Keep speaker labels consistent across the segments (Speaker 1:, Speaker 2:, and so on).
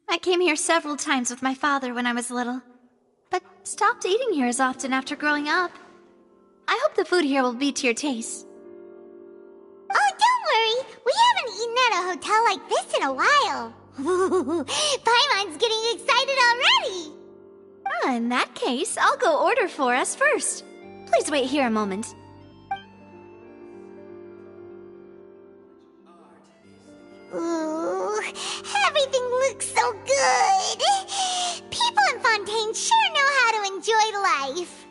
Speaker 1: I came here several times with my father when I was little, but stopped eating here as often after growing up. I hope the food here will be to your taste.
Speaker 2: Oh, don't worry! We haven't eaten at a hotel like this in a while. Paimon's getting excited already!
Speaker 1: In that case, I'll go order for us first. Please wait here a moment.
Speaker 2: Ooh, everything looks so good! People in Fontaine sure know how to enjoy life.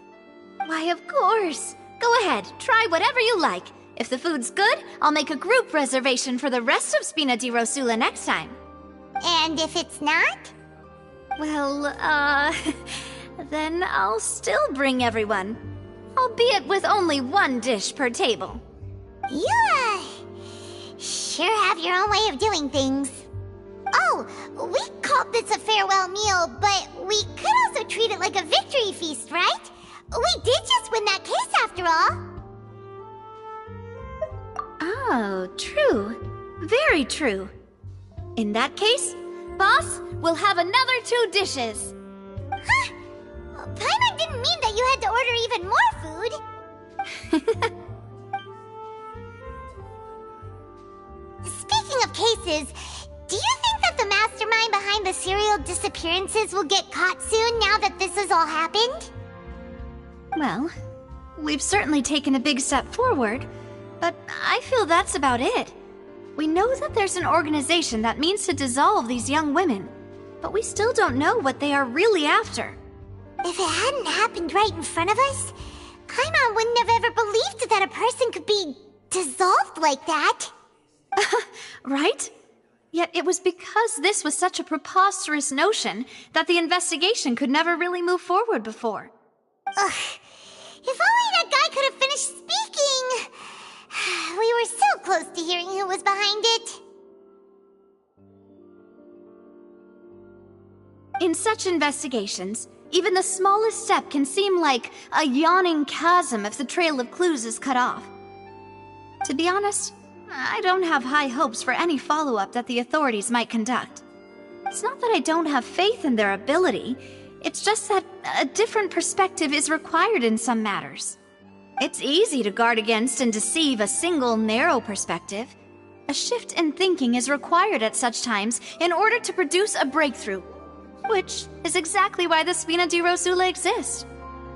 Speaker 1: Why, of course. Go ahead, try whatever you like. If the food's good, I'll make a group reservation for the rest of Spina di Rosula next time.
Speaker 2: And if it's not?
Speaker 1: Well, then I'll still bring everyone. Albeit with only one dish per table.
Speaker 2: You, sure have your own way of doing things. Oh, we called this a farewell meal, but we could also treat it like a victory feast, right? We did just win that case after all.
Speaker 1: Oh, true. Very true. In that case, boss, we'll have another 2 dishes.
Speaker 2: Huh? Paimon didn't mean that you had to order even more food. Speaking of cases, do you think that the mastermind behind the serial disappearances will get caught soon now that this has all happened?
Speaker 1: Well, we've certainly taken a big step forward, but I feel that's about it. We know that there's an organization that means to dissolve these young women, but we still don't know what they are really after.
Speaker 2: If it hadn't happened right in front of us, Paimon wouldn't have ever believed that a person could be dissolved like that.
Speaker 1: Right? Yet it was because this was such a preposterous notion that the investigation could never really move forward before.
Speaker 2: Ugh. If only that guy could have finished speaking! We were so close to hearing who was behind it.
Speaker 1: In such investigations, even the smallest step can seem like a yawning chasm if the trail of clues is cut off. To be honest, I don't have high hopes for any follow-up that the authorities might conduct. It's not that I don't have faith in their ability, it's just that a different perspective is required in some matters. It's easy to guard against and deceive a single narrow perspective. A shift in thinking is required at such times in order to produce a breakthrough, which is exactly why the Spina di Rosula exists.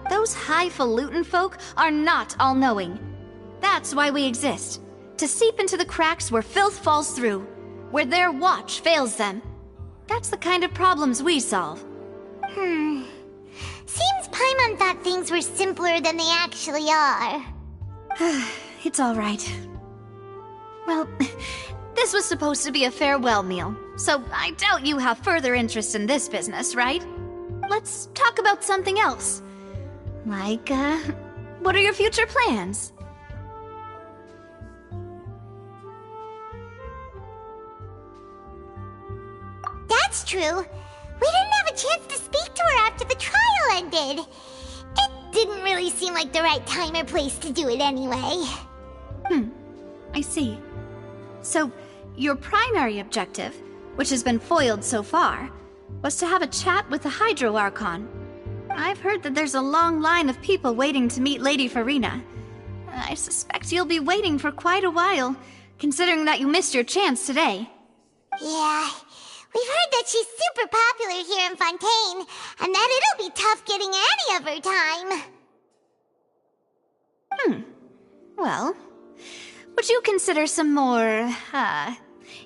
Speaker 1: Those highfalutin folk are not all-knowing. That's why we exist. To seep into the cracks where filth falls through, where their watch fails them. That's the kind of problems we solve.
Speaker 2: Seems Paimon thought things were simpler than they actually are.
Speaker 1: It's all right. Well, this was supposed to be a farewell meal, so I doubt you have further interest in this business, right? Let's talk about something else. Like, what are your future plans?
Speaker 2: That's true. We didn't have a chance to speak to her after the trial ended. It didn't really seem like the right time or place to do it anyway.
Speaker 1: I see. So, your primary objective, which has been foiled so far, was to have a chat with the Hydro Archon. I've heard that there's a long line of people waiting to meet Lady Farina. I suspect you'll be waiting for quite a while, considering that you missed your chance today.
Speaker 2: Yeah, we've heard that she's super popular here in Fontaine, and that it'll be tough getting any of her time.
Speaker 1: Well, would you consider some more,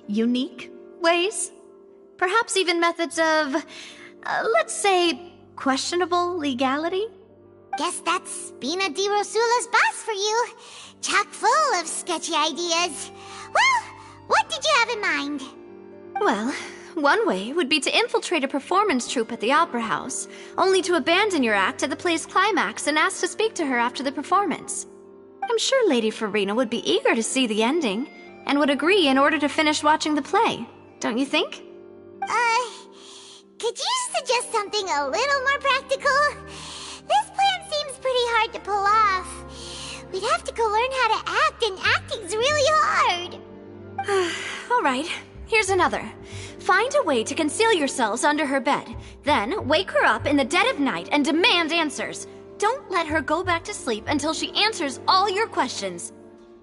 Speaker 1: unique ways? Perhaps even methods of, let's say, questionable legality?
Speaker 2: Guess that's Spina di Rosula's boss for you. Chock full of sketchy ideas. Well, what did you have in mind?
Speaker 1: Well, One way would be to infiltrate a performance troupe at the Opera House, only to abandon your act at the play's climax and ask to speak to her after the performance. I'm sure Lady Farina would be eager to see the ending, and would agree in order to finish watching the play, don't you think?
Speaker 2: Could you suggest something a little more practical? This plan seems pretty hard to pull off. We'd have to go learn how to act, and acting's really hard.
Speaker 1: Alright, here's another. Find a way to conceal yourselves under her bed. Then, wake her up in the dead of night and demand answers. Don't let her go back to sleep until she answers all your questions.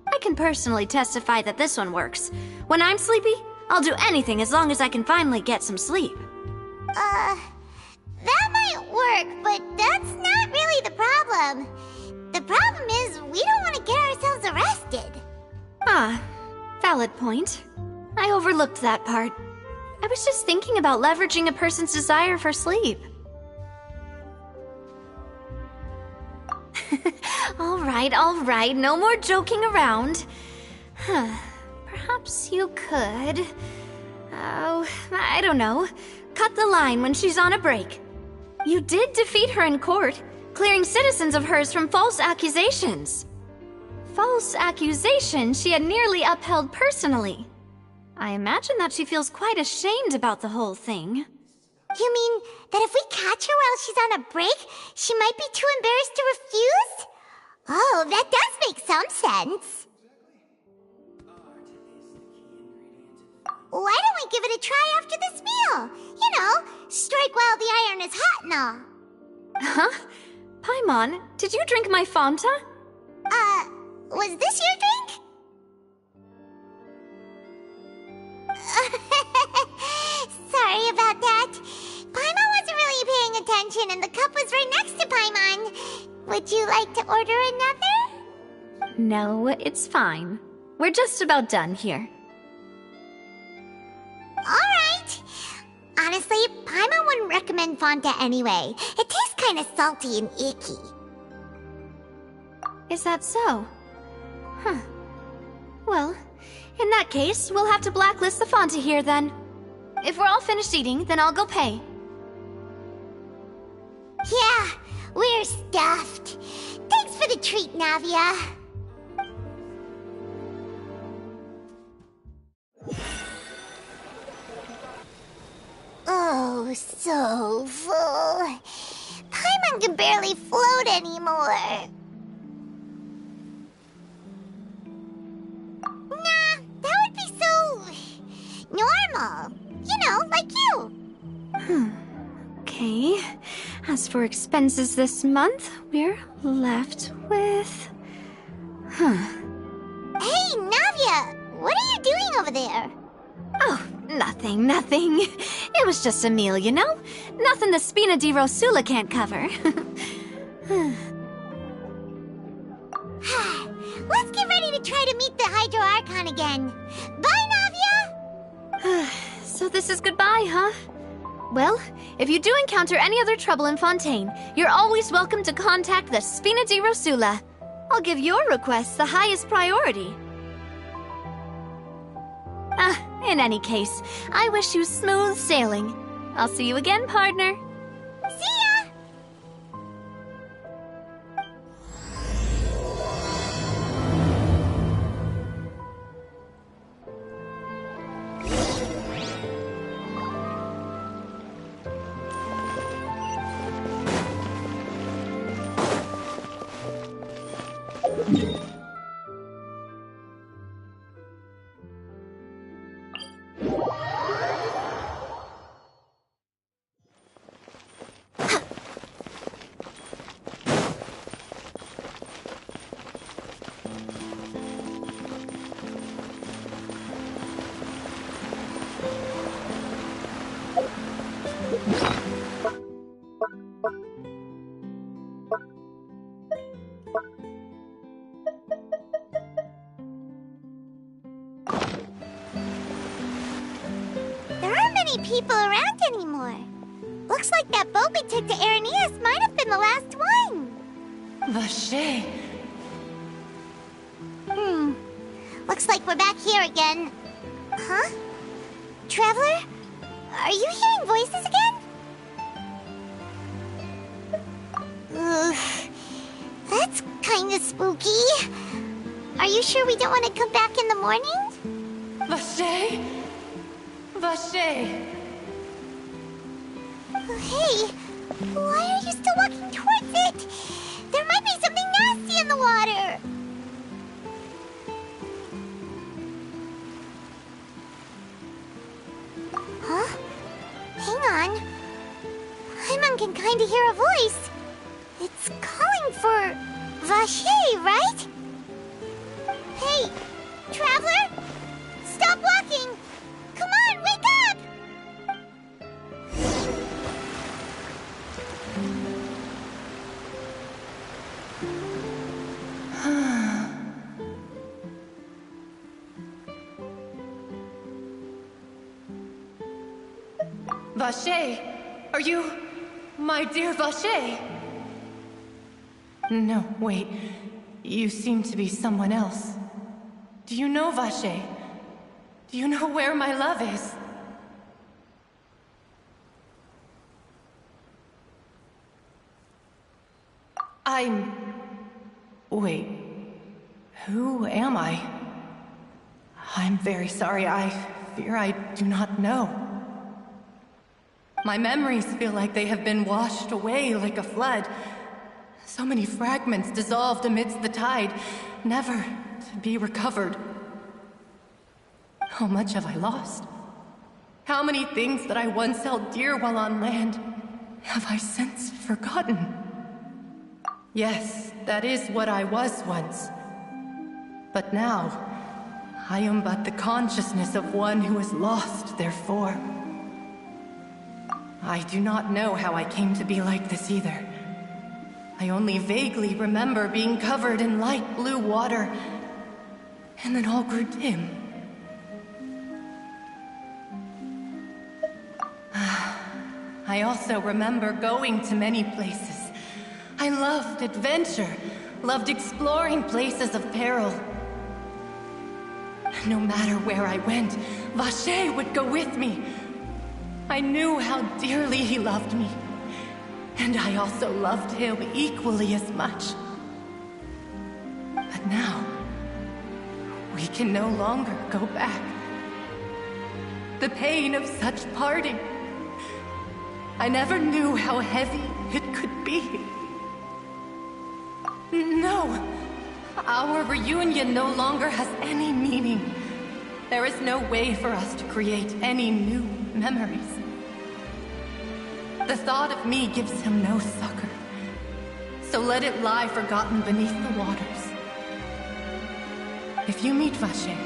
Speaker 1: I can personally testify that this one works. When I'm sleepy, I'll do anything as long as I can finally get some sleep.
Speaker 2: That might work, but that's not really the problem. The problem is we don't want to get ourselves arrested.
Speaker 1: Ah, valid point. I overlooked that part. I was just thinking about leveraging a person's desire for sleep. All right, no more joking around. Perhaps you could... Oh, I don't know. Cut the line when she's on a break. You did defeat her in court, clearing citizens of hers from false accusations. False accusations she had nearly upheld personally. I imagine that she feels quite ashamed about the whole thing.
Speaker 2: You mean that if we catch her while she's on a break, she might be too embarrassed to refuse? Oh, that does make some sense. Why don't we give it a try after this meal? You know, strike while the iron is hot and all.
Speaker 1: Huh? Paimon, did you drink my Fanta?
Speaker 2: Was this your drink? Sorry about that. Paimon wasn't really paying attention and the cup was right next to Paimon. Would you like to order another?
Speaker 1: No, it's fine. We're just about done here.
Speaker 2: Alright. Honestly, Paimon wouldn't recommend Fanta anyway. It tastes kind of salty and icky.
Speaker 1: Is that so? Huh. Well, in that case, we'll have to blacklist the Fanta here then. If we're all finished eating, then I'll go pay.
Speaker 2: Yeah, we're stuffed. Thanks for the treat, Navia. Oh, so full. Paimon can barely float anymore. Nah, that would be so... normal. You know, like you.
Speaker 1: Okay. As for expenses this month, we're left with...
Speaker 2: Hey, Navia! What are you doing over there?
Speaker 1: Oh, nothing. It was just a meal, you know? Nothing the Spina di Rosula can't cover.
Speaker 2: Let's get ready to try to meet the Hydro Archon again. Bye, Navia!
Speaker 1: So this is goodbye, huh? Well, if you do encounter any other trouble in Fontaine, you're always welcome to contact the Spina di Rosula. I'll give your request the highest priority. In any case, I wish you smooth sailing. I'll see you again, partner.
Speaker 2: See ya! People around anymore. Looks like that boat we took to Araneus might have been the last one.
Speaker 3: Vache.
Speaker 2: Looks like we're back here again. Huh? Traveler? Are you hearing voices again? Ugh, that's kinda spooky. Are you sure we don't want to come back in the morning?
Speaker 3: Vache? Vache!
Speaker 2: Hey, why are you still walking towards it? There might be something nasty in the water. Huh? Hang on. Paimon can kinda hear a voice. It's calling for Vache, right? Hey, Traveler! Stop walking! Come on, wake up!
Speaker 3: Vache! Are you... my dear Vache? No, wait. You seem to be someone else. Do you know Vache? Do you know where my love is? Wait. Who am I? I'm very sorry. I fear I do not know. My memories feel like they have been washed away like a flood. So many fragments dissolved amidst the tide, never to be recovered. How much have I lost? How many things that I once held dear while on land have I since forgotten? Yes, that is what I was once. But now, I am but the consciousness of one who is lost, therefore. I do not know how I came to be like this either. I only vaguely remember being covered in light blue water, and then all grew dim. I also remember going to many places. I loved adventure, loved exploring places of peril. No matter where I went, Vache would go with me. I knew how dearly he loved me, and I also loved him equally as much. But now, we can no longer go back. The pain of such parting, I never knew how heavy it could be. No, our reunion no longer has any meaning. There is no way for us to create any new memories. The thought of me gives him no succor, so let it lie forgotten beneath the waters. If you meet Vache,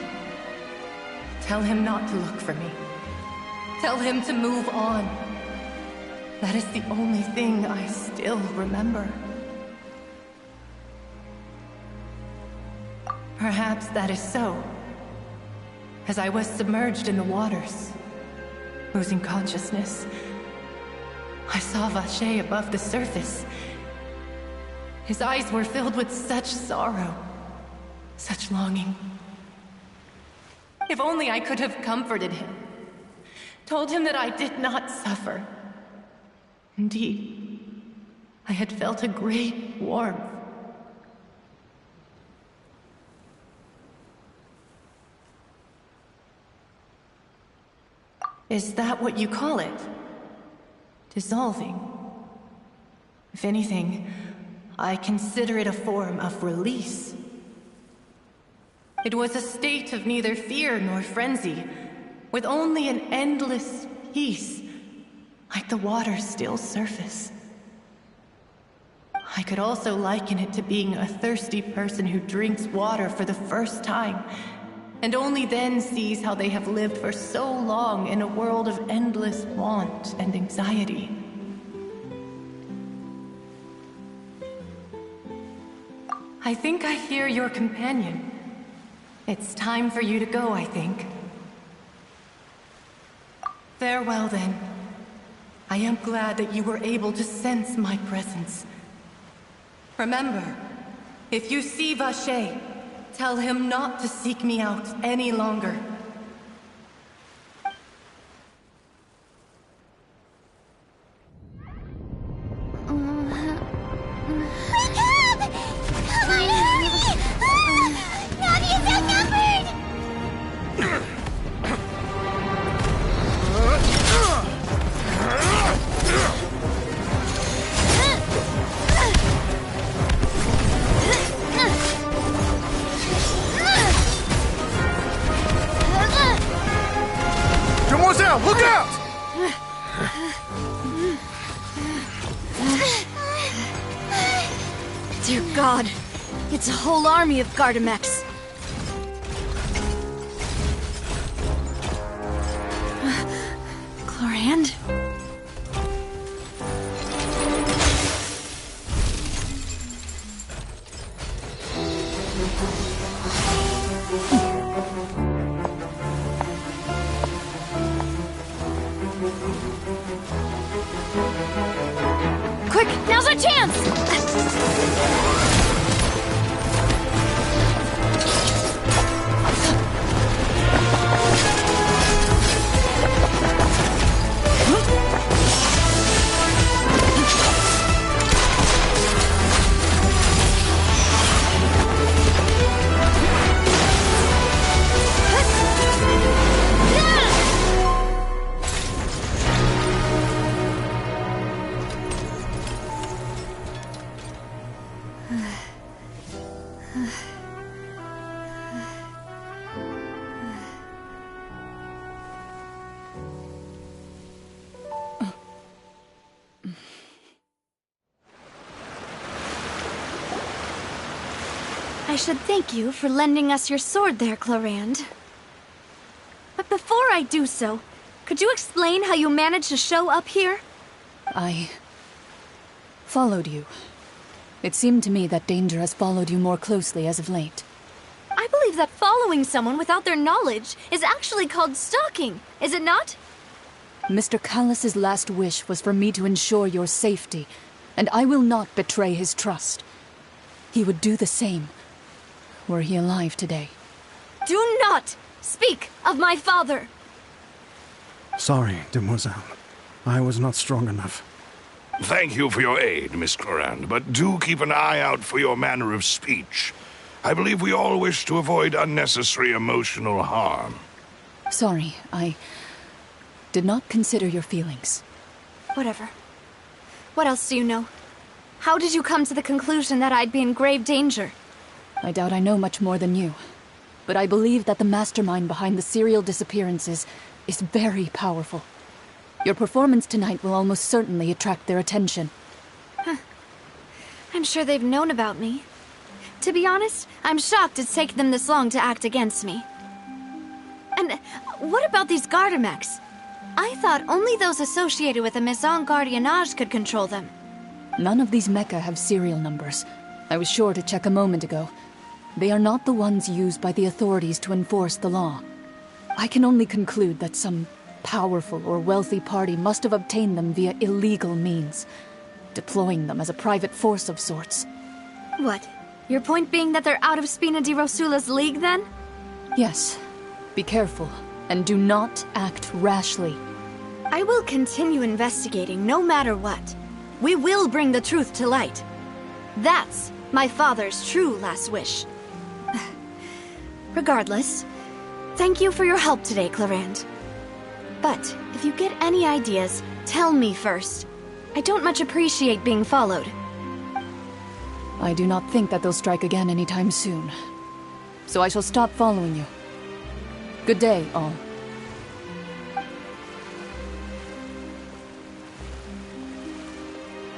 Speaker 3: tell him not to look for me. Tell him to move on. That is the only thing I still remember. Perhaps that is so. As I was submerged in the waters, losing consciousness, I saw Vache above the surface. His eyes were filled with such sorrow, such longing. If only I could have comforted him, told him that I did not suffer. Indeed, I had felt a great warmth. Is that what you call it? Dissolving? If anything, I consider it a form of release. It was a state of neither fear nor frenzy, with only an endless peace, like the water's still surface. I could also liken it to being a thirsty person who drinks water for the first time, and only then sees how they have lived for so long in a world of endless want and anxiety. I think I hear your companion. It's time for you to go, I think. Farewell, then. I am glad that you were able to sense my presence. Remember, if you see Vache, tell him not to seek me out any longer.
Speaker 1: Dear God, it's a whole army of Gardamex. Chlorand? Quick, now's our chance! I should thank you for lending us your sword there, Chlorand. But before I do so, could you explain how you managed to show up here?
Speaker 4: I followed you. It seemed to me that danger has followed you more closely as of late.
Speaker 1: I believe that following someone without their knowledge is actually called stalking, is it not?
Speaker 4: Mr. Callus's last wish was for me to ensure your safety, and I will not betray his trust. He would do the same, were he alive today.
Speaker 1: Do not speak of my father!
Speaker 5: Sorry, demoiselle. I was not strong enough.
Speaker 6: Thank you for your aid, Miss Chlorand, but do keep an eye out for your manner of speech. I believe we all wish to avoid unnecessary emotional harm.
Speaker 4: Sorry, I did not consider your feelings.
Speaker 1: Whatever. What else do you know? How did you come to the conclusion that I'd be in grave danger?
Speaker 4: I doubt I know much more than you, but I believe that the mastermind behind the serial disappearances is very powerful. Your performance tonight will almost certainly attract their attention.
Speaker 1: I'm sure they've known about me. To be honest, I'm shocked it's taken them this long to act against me. And what about these Gardamex? I thought only those associated with the Maison Gardiennage could control them.
Speaker 4: None of these mecha have serial numbers. I was sure to check a moment ago. They are not the ones used by the authorities to enforce the law. I can only conclude that some powerful or wealthy party must have obtained them via illegal means, deploying them as a private force of sorts.
Speaker 1: What? Your point being that they're out of Spina di Rosula's league, then?
Speaker 4: Yes. Be careful, and do not act rashly.
Speaker 1: I will continue investigating no matter what. We will bring the truth to light. That's my father's true last wish. Regardless, thank you for your help today, Chlorand. But if you get any ideas, tell me first. I don't much appreciate being followed.
Speaker 4: I do not think that they'll strike again anytime soon. So I shall stop following you. Good day, all.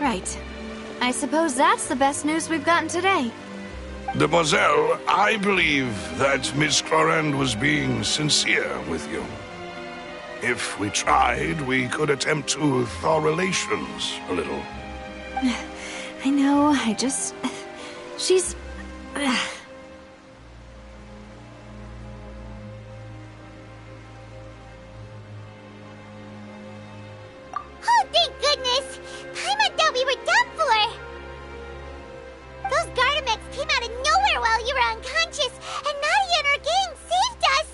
Speaker 1: Right. I suppose that's the best news we've gotten today.
Speaker 6: Demoiselle, I believe that Miss Chlorand was being sincere with you. If we tried, we could attempt to thaw relations a little.
Speaker 1: I know, she's...
Speaker 2: Oh, thank goodness! Paimon thought we were done for! Those Gardamex came out of nowhere while you were unconscious, and Nadia and her gang saved us!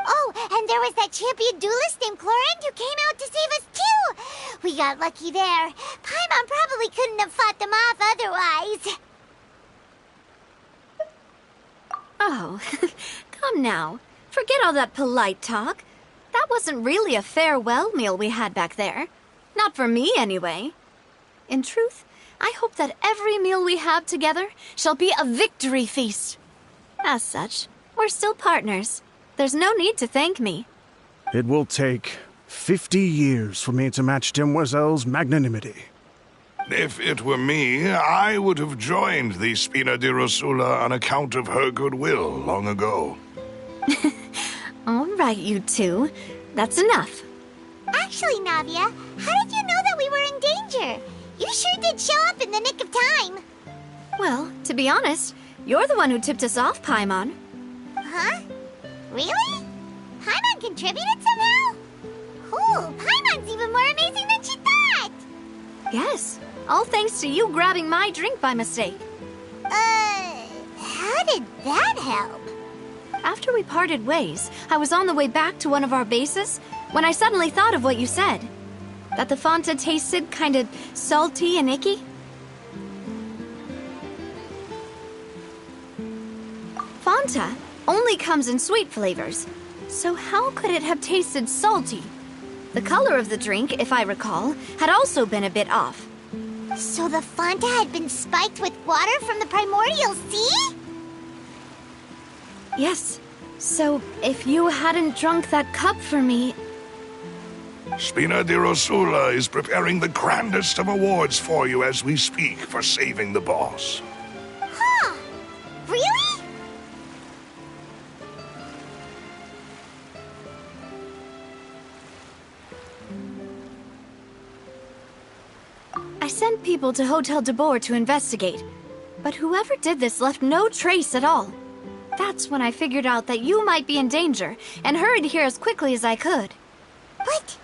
Speaker 2: Oh, and there was that champion duelist named Chlorand who came out to save us too! We got lucky there. Paimon probably couldn't have fought them off otherwise.
Speaker 1: Oh, come now. Forget all that polite talk. That wasn't really a farewell meal we had back there. Not for me, anyway. In truth, I hope that every meal we have together shall be a victory feast. As such, we're still partners. There's no need to thank me.
Speaker 5: It will take 50 years for me to match Demoiselle's magnanimity.
Speaker 6: If it were me, I would have joined the Spina di Rosula on account of her goodwill long ago.
Speaker 1: All right, you two. That's enough.
Speaker 2: Actually, Navia, how did you know that we were in danger? You sure did show up in the nick of time.
Speaker 1: Well, to be honest, you're the one who tipped us off, Paimon.
Speaker 2: Huh? Really? Paimon contributed somehow? Cool, Paimon's even more amazing than she thought!
Speaker 1: Yes, all thanks to you grabbing my drink by mistake.
Speaker 2: How did that help?
Speaker 1: After we parted ways, I was on the way back to one of our bases when I suddenly thought of what you said. That the Fonta tasted kind of salty and icky. Fonta only comes in sweet flavors, so how could it have tasted salty? The color of the drink, if I recall, had also been a bit off.
Speaker 2: So the Fonta had been spiked with water from the primordial sea?
Speaker 1: Yes. So, if you hadn't drunk that cup for me...
Speaker 6: Spina di Rosula is preparing the grandest of awards for you as we speak for saving the boss.
Speaker 2: Huh? Really?
Speaker 1: I sent people to Hotel de Boer to investigate, but whoever did this left no trace at all. That's when I figured out that you might be in danger, and hurried here as quickly as I could.
Speaker 2: But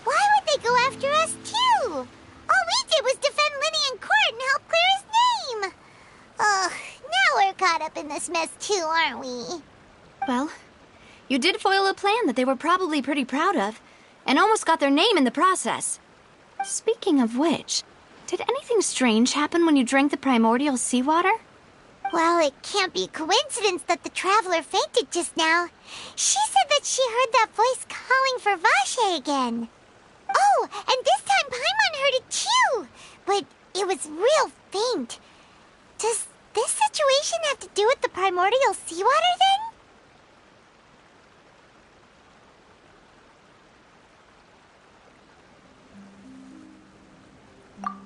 Speaker 2: why would they go after us, too? All we did was defend Linny in court and help clear his name. Ugh, now we're caught up in this mess, too, aren't we?
Speaker 1: Well, you did foil a plan that they were probably pretty proud of, and almost got their name in the process. Speaking of which, did anything strange happen when you drank the primordial seawater?
Speaker 2: Well, it can't be coincidence that the traveler fainted just now. She said that she heard that voice calling for Vache again. Oh, and this time Paimon heard it too, but it was real faint. Does this situation have to do with the primordial seawater then?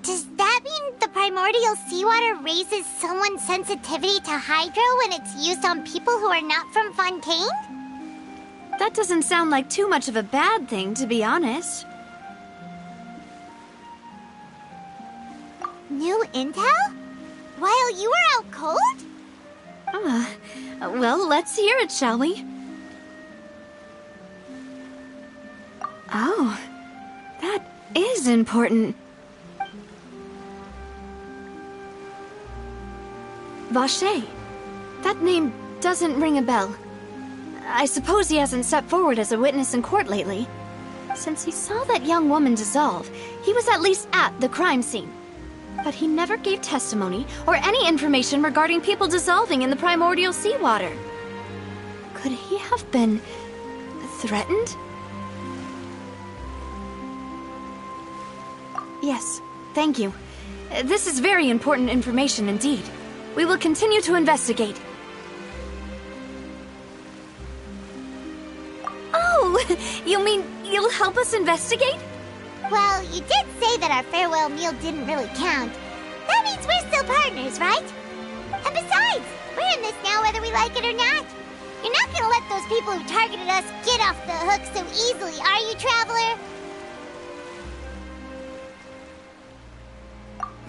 Speaker 2: Does that mean the primordial seawater raises someone's sensitivity to hydro when it's used on people who are not from Fontaine?
Speaker 1: That doesn't sound like too much of a bad thing, to be honest.
Speaker 2: New intel? While you were out cold?
Speaker 1: Well, let's hear it, shall we? Oh, that is important. Vache. That name doesn't ring a bell. I suppose he hasn't stepped forward as a witness in court lately. Since he saw that young woman dissolve, he was at least at the crime scene. But he never gave testimony or any information regarding people dissolving in the primordial seawater. Could he have been threatened? Yes, thank you. This is very important information indeed. We will continue to investigate. Oh, you mean you'll help us investigate?
Speaker 2: Well, you did say that our farewell meal didn't really count. That means we're still partners, right? And besides, we're in this now whether we like it or not. You're not gonna let those people who targeted us get off the hook so easily, are you, Traveler?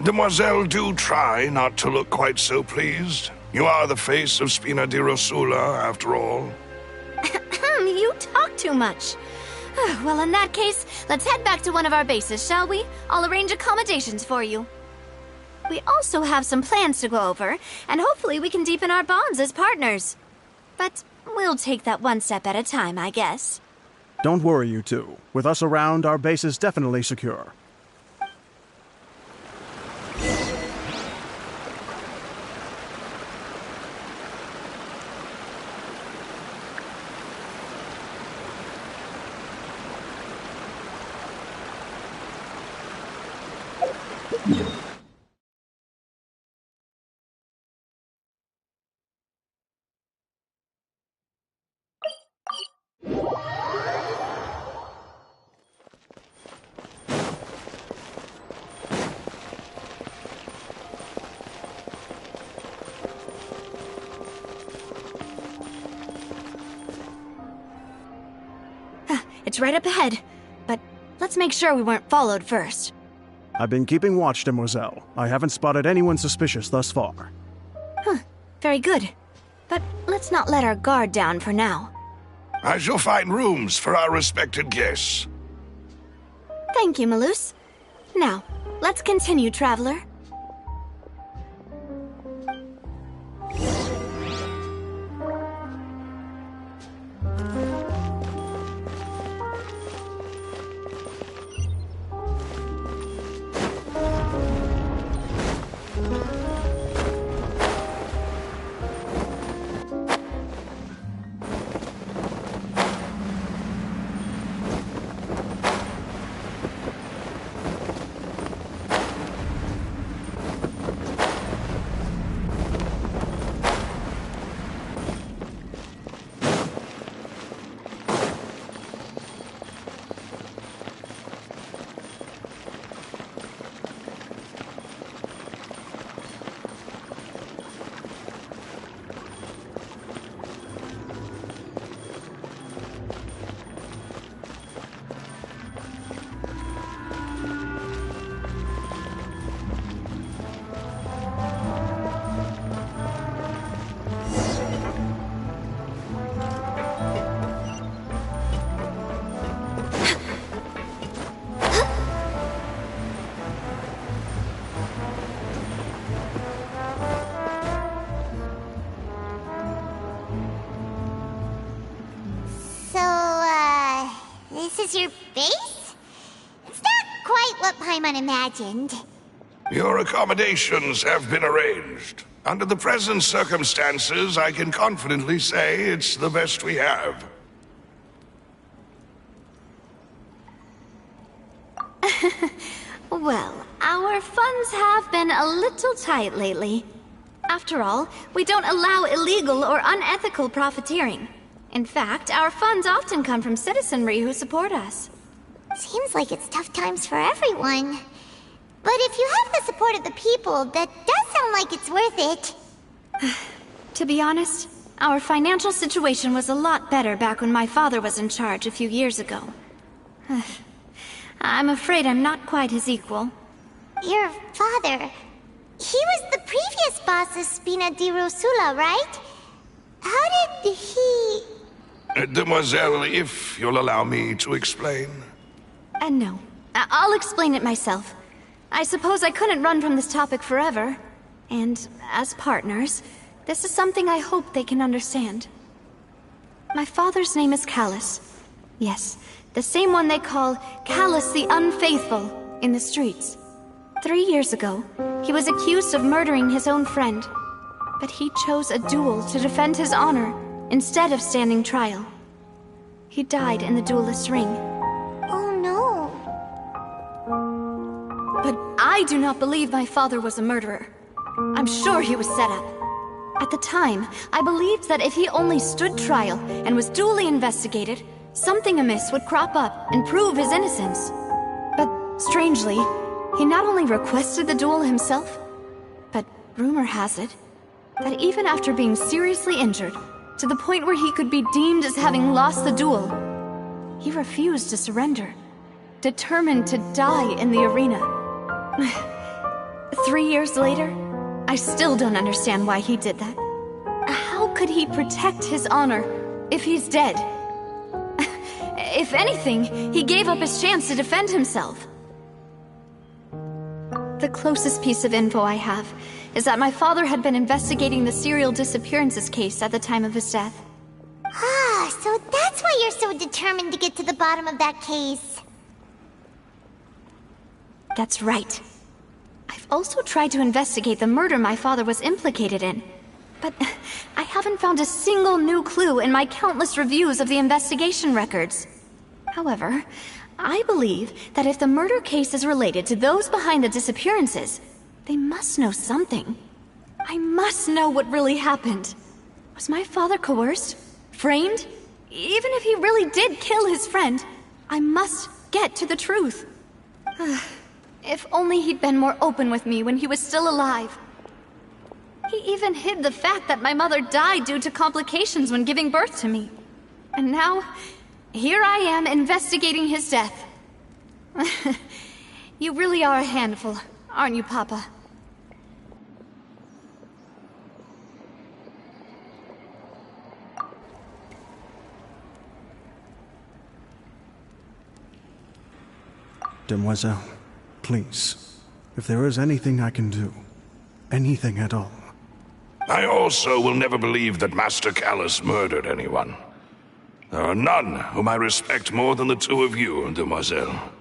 Speaker 6: Demoiselle, do try not to look quite so pleased. You are the face of Spina di Rosula, after all.
Speaker 1: You talk too much. Well, in that case, let's head back to one of our bases, shall we? I'll arrange accommodations for you. We also have some plans to go over, and hopefully we can deepen our bonds as partners. But we'll take that one step at a time, I guess.
Speaker 5: Don't worry, you two. With us around, our base is definitely secure.
Speaker 1: It's right up ahead, but let's make sure we weren't followed first.
Speaker 5: I've been keeping watch, Demoiselle. I haven't spotted anyone suspicious thus far.
Speaker 1: Very good. But let's not let our guard down for now.
Speaker 6: I shall find rooms for our respected guests.
Speaker 1: Thank you, Malus. Now, let's continue, traveler.
Speaker 2: This is your base? It's not quite what Paimon imagined.
Speaker 6: Your accommodations have been arranged. Under the present circumstances, I can confidently say it's the best we have.
Speaker 1: Well, our funds have been a little tight lately. After all, we don't allow illegal or unethical profiteering. In fact, our funds often come from citizenry who support us.
Speaker 2: Seems like it's tough times for everyone. But if you have the support of the people, that does sound like it's worth it.
Speaker 1: To be honest, our financial situation was a lot better back when my father was in charge a few years ago. I'm afraid I'm not quite his equal.
Speaker 2: Your father... he was the previous boss of Spina di Rosula, right? How did he...
Speaker 6: Demoiselle, if you'll allow me to explain.
Speaker 1: No. I'll explain it myself. I suppose I couldn't run from this topic forever. And as partners, this is something I hope they can understand. My father's name is Callus. Yes, the same one they call Callus the Unfaithful in the streets. 3 years ago, he was accused of murdering his own friend. But he chose a duel to defend his honor, instead of standing trial. He died in the duelist's ring.
Speaker 2: Oh no.
Speaker 1: But I do not believe my father was a murderer. I'm sure he was set up. At the time, I believed that if he only stood trial and was duly investigated, something amiss would crop up and prove his innocence. But strangely, he not only requested the duel himself, but rumor has it that even after being seriously injured, to the point where he could be deemed as having lost the duel, he refused to surrender, determined to die in the arena. 3 years later, I still don't understand why he did that. How could he protect his honor if he's dead? If anything, he gave up his chance to defend himself. The closest piece of info I have is that my father had been investigating the serial disappearances case at the time of his death.
Speaker 2: Ah, so that's why you're so determined to get to the bottom of that case.
Speaker 1: That's right. I've also tried to investigate the murder my father was implicated in, but I haven't found a single new clue in my countless reviews of the investigation records. However, I believe that if the murder case is related to those behind the disappearances, they must know something. I must know what really happened. Was my father coerced? Framed? Even if he really did kill his friend, I must get to the truth. If only he'd been more open with me when he was still alive. He even hid the fact that my mother died due to complications when giving birth to me. And now, here I am investigating his death. You really are a handful, aren't you, Papa?
Speaker 5: Demoiselle, please, if there is anything I can do, anything at all.
Speaker 6: I also will never believe that Master Callus murdered anyone. There are none whom I respect more than the two of you, Demoiselle.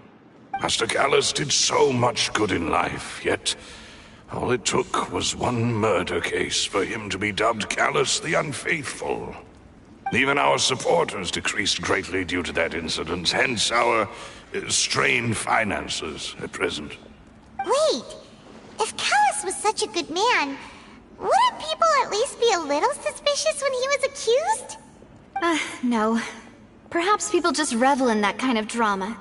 Speaker 6: Master Callus did so much good in life, yet all it took was one murder case for him to be dubbed Callus the Unfaithful. Even our supporters decreased greatly due to that incident, hence our strained finances at present.
Speaker 2: Wait, if Callus was such a good man, wouldn't people at least be a little suspicious when he was accused?
Speaker 1: No. Perhaps people just revel in that kind of drama.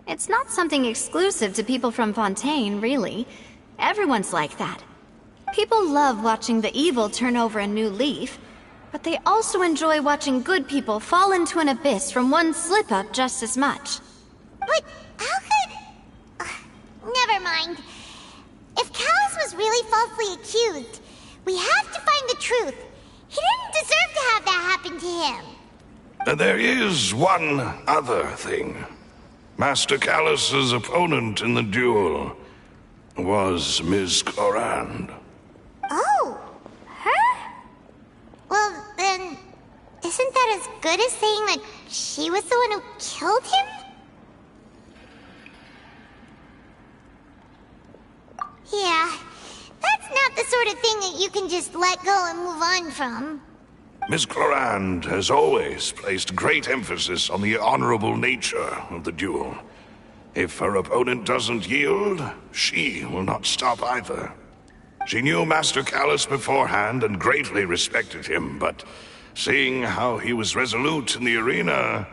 Speaker 1: It's not something exclusive to people from Fontaine, really. Everyone's like that. People love watching the evil turn over a new leaf, but they also enjoy watching good people fall into an abyss from one slip-up just as much.
Speaker 2: But how could... never mind. If Callus was really falsely accused, we have to find the truth. He didn't deserve to have that happen to him.
Speaker 6: There is one other thing. Master Callus's opponent in the duel was Ms. Clorand.
Speaker 2: Oh, her? Well, then, isn't that as good as saying that she was the one who killed him? Yeah, that's not the sort of thing that you can just let go and move on from.
Speaker 6: Ms. Clorand has always placed great emphasis on the honorable nature of the duel. If her opponent doesn't yield, she will not stop either. She knew Master Callus beforehand and greatly respected him, but seeing how he was resolute in the arena,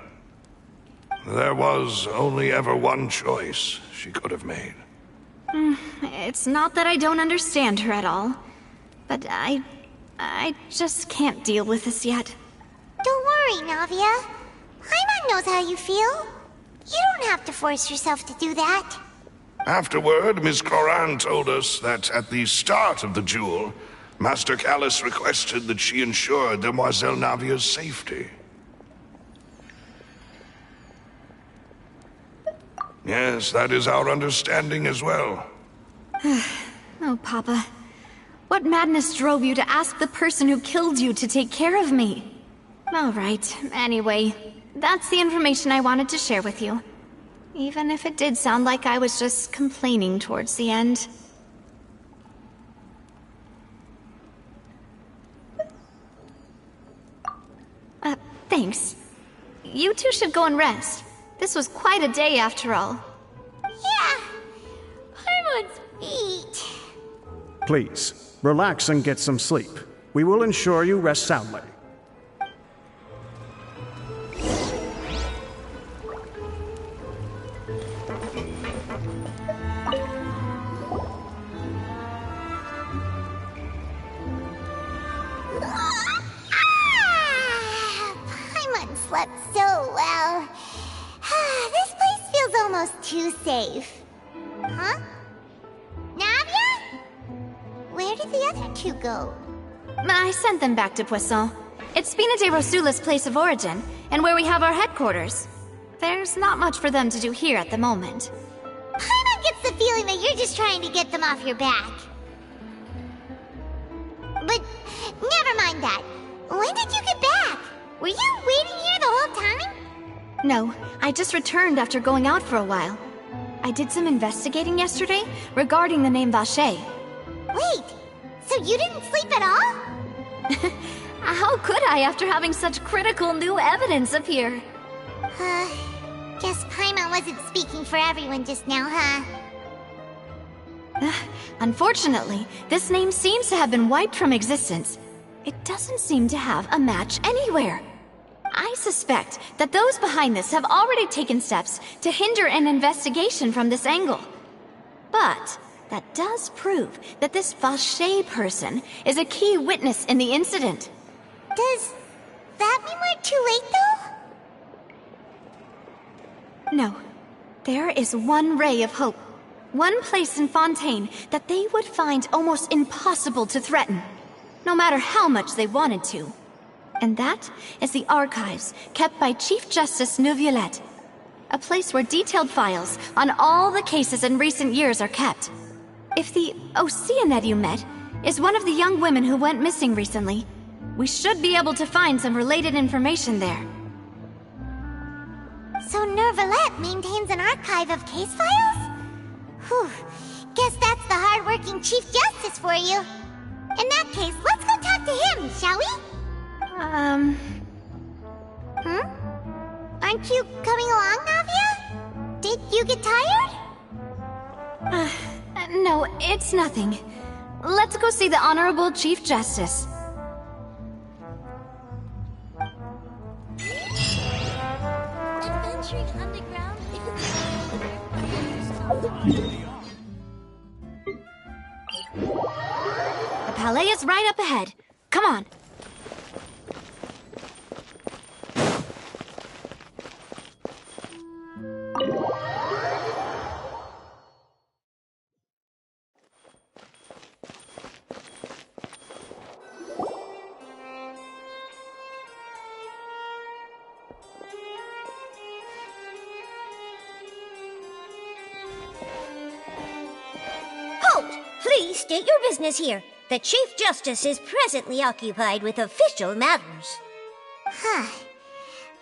Speaker 6: there was only ever one choice she could have made.
Speaker 1: It's not that I don't understand her at all, but I just can't deal with this yet.
Speaker 2: Don't worry, Navia. Paimon knows how you feel. You don't have to force yourself to do that.
Speaker 6: Afterward, Ms. Clorand told us that at the start of the duel, Master Callus requested that she ensure Demoiselle Navia's safety. Yes, that is our understanding as well.
Speaker 1: Oh, Papa. What madness drove you to ask the person who killed you to take care of me? All right, anyway, that's the information I wanted to share with you. Even if it did sound like I was just complaining towards the end. Thanks. You two should go and rest. This was quite a day after all.
Speaker 2: Yeah, Paimon's feet.
Speaker 5: Please, relax and get some sleep. We will ensure you rest soundly.
Speaker 2: Paimon slept so well. This place feels almost too safe. Huh? Navia? Where did the other two go?
Speaker 1: I sent them back to Poisson. It's Spina de Rosula's place of origin, and where we have our headquarters. There's not much for them to do here at the moment.
Speaker 2: Paimon gets the feeling that you're just trying to get them off your back. But never mind that. When did you get back? Were you waiting here the whole time?
Speaker 1: No, I just returned after going out for a while. I did some investigating yesterday regarding the name Vache.
Speaker 2: Wait, so you didn't sleep at all?
Speaker 1: How could I after having such critical new evidence appear?
Speaker 2: Guess Paimon wasn't speaking for everyone just now, huh?
Speaker 1: Unfortunately, this name seems to have been wiped from existence. It doesn't seem to have a match anywhere. I suspect that those behind this have already taken steps to hinder an investigation from this angle. But that does prove that this Vache person is a key witness in the incident.
Speaker 2: Does that mean we're too late, though?
Speaker 1: No. There is one ray of hope. One place in Fontaine that they would find almost impossible to threaten, no matter how much they wanted to. And that is the archives kept by Chief Justice Neuvillette. A place where detailed files on all the cases in recent years are kept. If the Oceanid you met is one of the young women who went missing recently, we should be able to find some related information there.
Speaker 2: So Neuvillette maintains an archive of case files? Whew. Guess that's the hard-working Chief Justice for you. In that case, let's go talk to him, shall we? Aren't you coming along, Navia? Did you get tired?
Speaker 1: No, it's nothing. Let's go see the Honorable Chief Justice.
Speaker 2: Adventuring underground
Speaker 1: The palais is right up ahead. Come on.
Speaker 7: Please state your business here. The Chief Justice is presently occupied with official matters.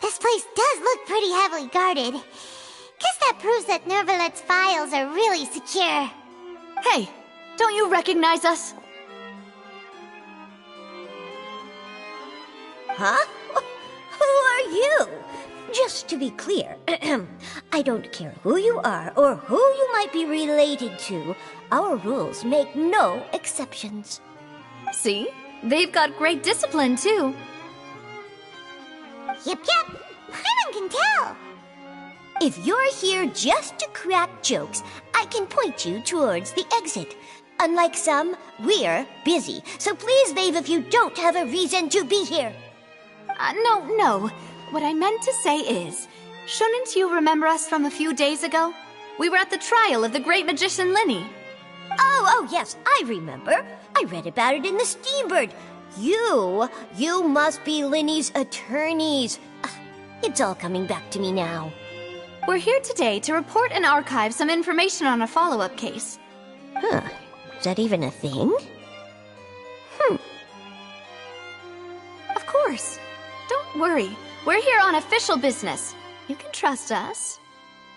Speaker 2: This place does look pretty heavily guarded. Guess that proves that Neuvillette's files are really secure.
Speaker 1: Hey, don't you recognize us?
Speaker 7: Huh? Who are you? Just to be clear, I don't care who you are or who you might be related to. Our rules make no exceptions.
Speaker 1: See? They've got great discipline, too.
Speaker 2: Yep. Paimon can tell.
Speaker 7: If you're here just to crack jokes, I can point you towards the exit. Unlike some, we're busy, so please leave if you don't have a reason to be here.
Speaker 1: No. What I meant to say is, shouldn't you remember us from a few days ago? We were at the trial of the great magician Linny.
Speaker 7: Oh, yes, I remember. I read about it in the Steambird. You must be Linny's attorneys. It's all coming back to me now.
Speaker 1: We're here today to report and archive some information on a follow-up case.
Speaker 7: Is that even a thing?
Speaker 1: Of course. Don't worry. We're here on official business. You can trust us.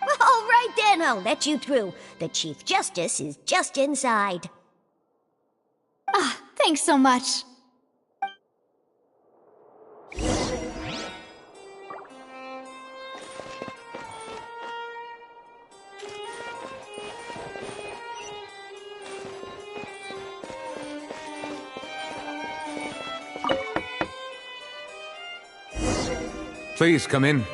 Speaker 7: All right then, I'll let you through. The Chief Justice is just inside.
Speaker 1: Thanks so much.
Speaker 8: Please come in.
Speaker 2: Sorry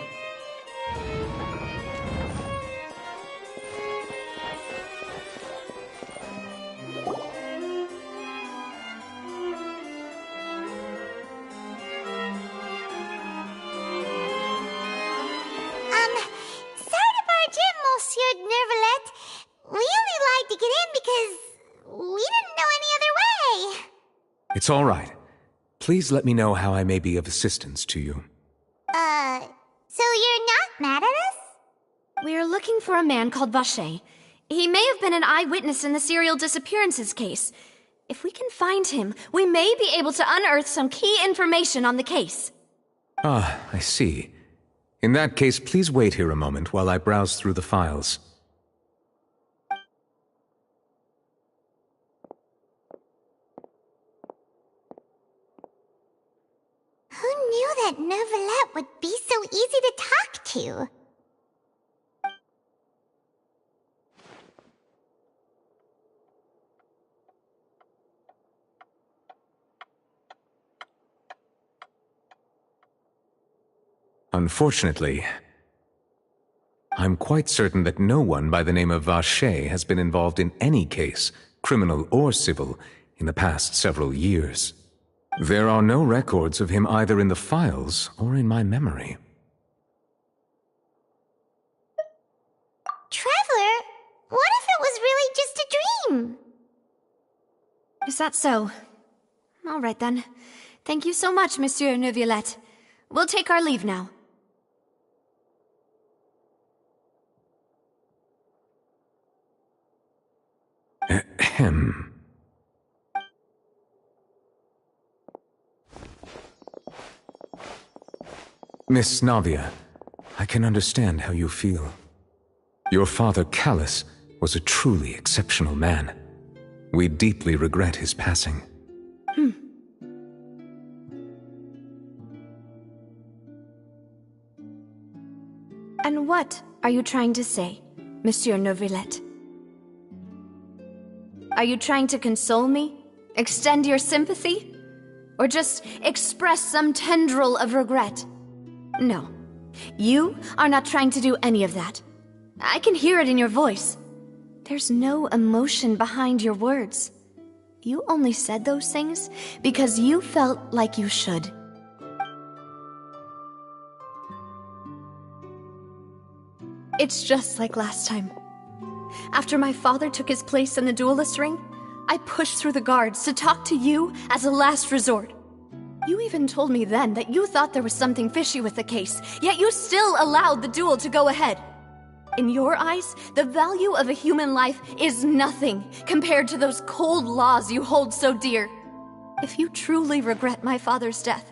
Speaker 2: to barge in, Monsieur Neuvillette. We only lied to get in because we didn't know any other way.
Speaker 8: It's all right. Please let me know how I may be of assistance to you.
Speaker 2: So you're not mad at us?
Speaker 1: We're looking for a man called Vacher. He may have been an eyewitness in the serial disappearances case. If we can find him, we may be able to unearth some key information on the case.
Speaker 8: Ah, I see. In that case, please wait here a moment while I browse through the files.
Speaker 2: Who knew that Neuvillette would be so easy to talk to?
Speaker 8: Unfortunately, I'm quite certain that no one by the name of Vacher has been involved in any case, criminal or civil, in the past several years. There are no records of him either in the files or in my memory.
Speaker 1: Is that so? All right then. Thank you so much, Monsieur Neuvillette. We'll take our leave now.
Speaker 8: Ahem. Miss Navia, I can understand how you feel. Your father, Callus, was a truly exceptional man. We deeply regret his passing.
Speaker 1: And what are you trying to say, Monsieur Neuvillette? Are you trying to console me? Extend your sympathy? Or just express some tendril of regret? No. You are not trying to do any of that. I can hear it in your voice. There's no emotion behind your words. You only said those things because you felt like you should. It's just like last time. After my father took his place in the duelist ring, I pushed through the guards to talk to you as a last resort. You even told me then that you thought there was something fishy with the case, yet you still allowed the duel to go ahead. In your eyes, the value of a human life is nothing compared to those cold laws you hold so dear. If you truly regret my father's death,